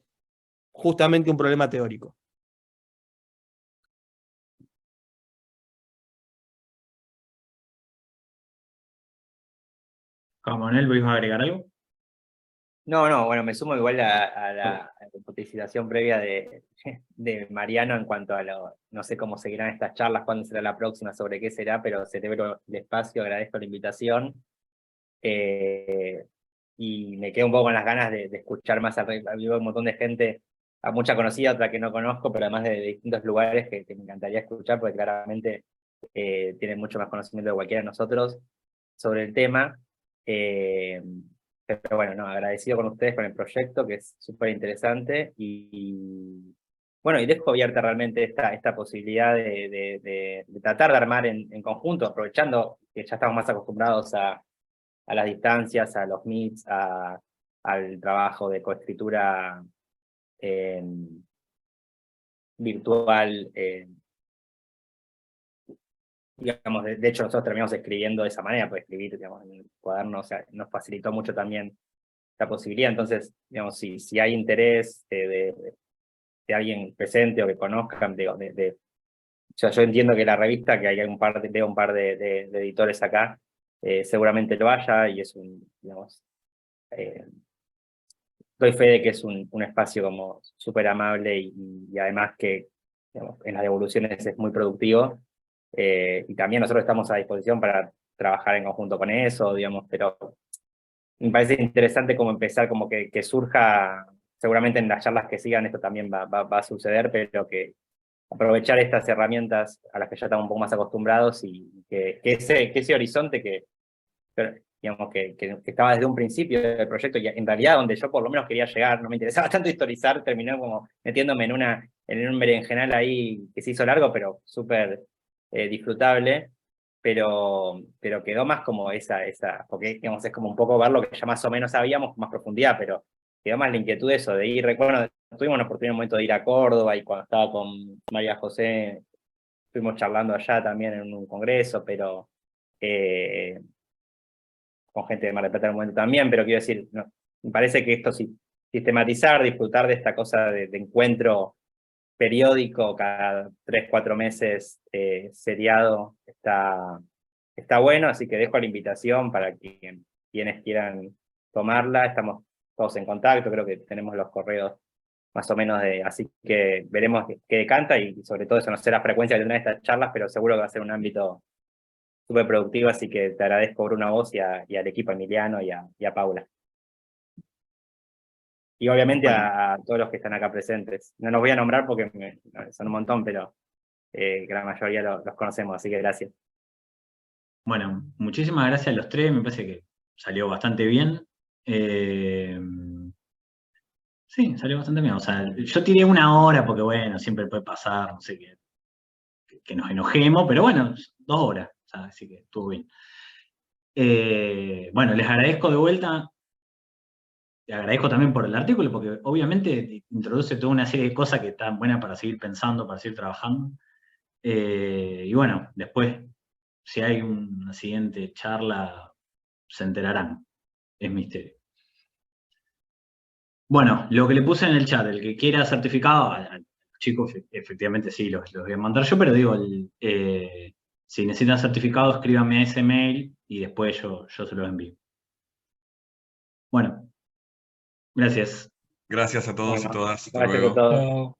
justamente un problema teórico. Manuel, ¿vos ibas a agregar algo? No, bueno, me sumo igual a la hipotetización previa de Mariano en cuanto a no sé cómo seguirán estas charlas, cuándo será la próxima, sobre qué será, pero celebro el espacio, agradezco la invitación. Y me quedo un poco con las ganas de escuchar más al respecto. Hay un montón de gente, a mucha conocida, otra que no conozco, pero además de distintos lugares que me encantaría escuchar, porque claramente tienen mucho más conocimiento de cualquiera de nosotros sobre el tema. Pero bueno, no, agradecido con ustedes, con el proyecto, que es súper interesante, y bueno, y dejo abierta realmente esta posibilidad de tratar de armar en conjunto, aprovechando que ya estamos más acostumbrados a las distancias, a los meets, al trabajo de coescritura virtual. Digamos, de hecho nosotros terminamos escribiendo de esa manera, pues escribir, digamos, en el cuaderno, o sea, nos facilitó mucho también la posibilidad. Entonces, digamos, si hay interés de alguien presente o que conozcan, digo, o sea, yo entiendo que la revista, que hay veo un par de editores acá, seguramente lo haya, y es digamos, doy fe de que es un espacio como súper amable y además que, digamos, en las devoluciones es muy productivo, y también nosotros estamos a disposición para trabajar en conjunto con eso, digamos, pero me parece interesante como empezar, como que surja, seguramente en las charlas que sigan esto también va a suceder, pero que aprovechar estas herramientas a las que ya estamos un poco más acostumbrados, y que ese horizonte digamos, que estaba desde un principio del proyecto, y en realidad donde yo por lo menos quería llegar, no me interesaba tanto historizar, terminó como metiéndome en un berenjenal ahí que se hizo largo, pero súper disfrutable, pero quedó más como porque digamos, es como un poco ver lo que ya más o menos sabíamos con más profundidad, pero quedó más la inquietud de eso, de ir. Bueno, tuvimos la oportunidad en un momento de ir a Córdoba, y cuando estaba con María José, estuvimos charlando allá también en un congreso, pero con gente de Mar del Plata en un momento también, pero quiero decir, no, me parece que esto sistematizar, disfrutar de esta cosa de encuentro periódico cada 3, 4 meses, seriado, está bueno, así que dejo la invitación para quienes quieran tomarla. Estamos todos en contacto, creo que tenemos los correos más o menos así que veremos qué decanta, y sobre todo eso, no sé la frecuencia que tendrán estas charlas, pero seguro que va a ser un ámbito súper productivo, así que te agradezco, Bruno, a vos y al equipo, Emiliano y a Paula. Y obviamente a todos los que están acá presentes. No los voy a nombrar porque son un montón, pero que la mayoría los conocemos, así que gracias. Bueno, muchísimas gracias a los tres, me parece que salió bastante bien. Sí, salió bastante bien. O sea, yo tiré 1 hora porque, bueno, siempre puede pasar, no sé, que nos enojemos, pero bueno, 2 horas, o sea, así que estuvo bien. Bueno, les agradezco de vuelta. Le agradezco también por el artículo, porque obviamente introduce toda una serie de cosas que están buenas para seguir pensando, para seguir trabajando. Y bueno, después, si hay una siguiente charla, se enterarán. Es misterio. Bueno, lo que le puse en el chat, el que quiera certificado, al chico, efectivamente sí, los voy a mandar yo, pero digo, si necesitan certificado, escríbanme a ese mail y después yo se los envío. Bueno, gracias. Gracias a todos y Bueno, todas. Hasta gracias luego. a todos.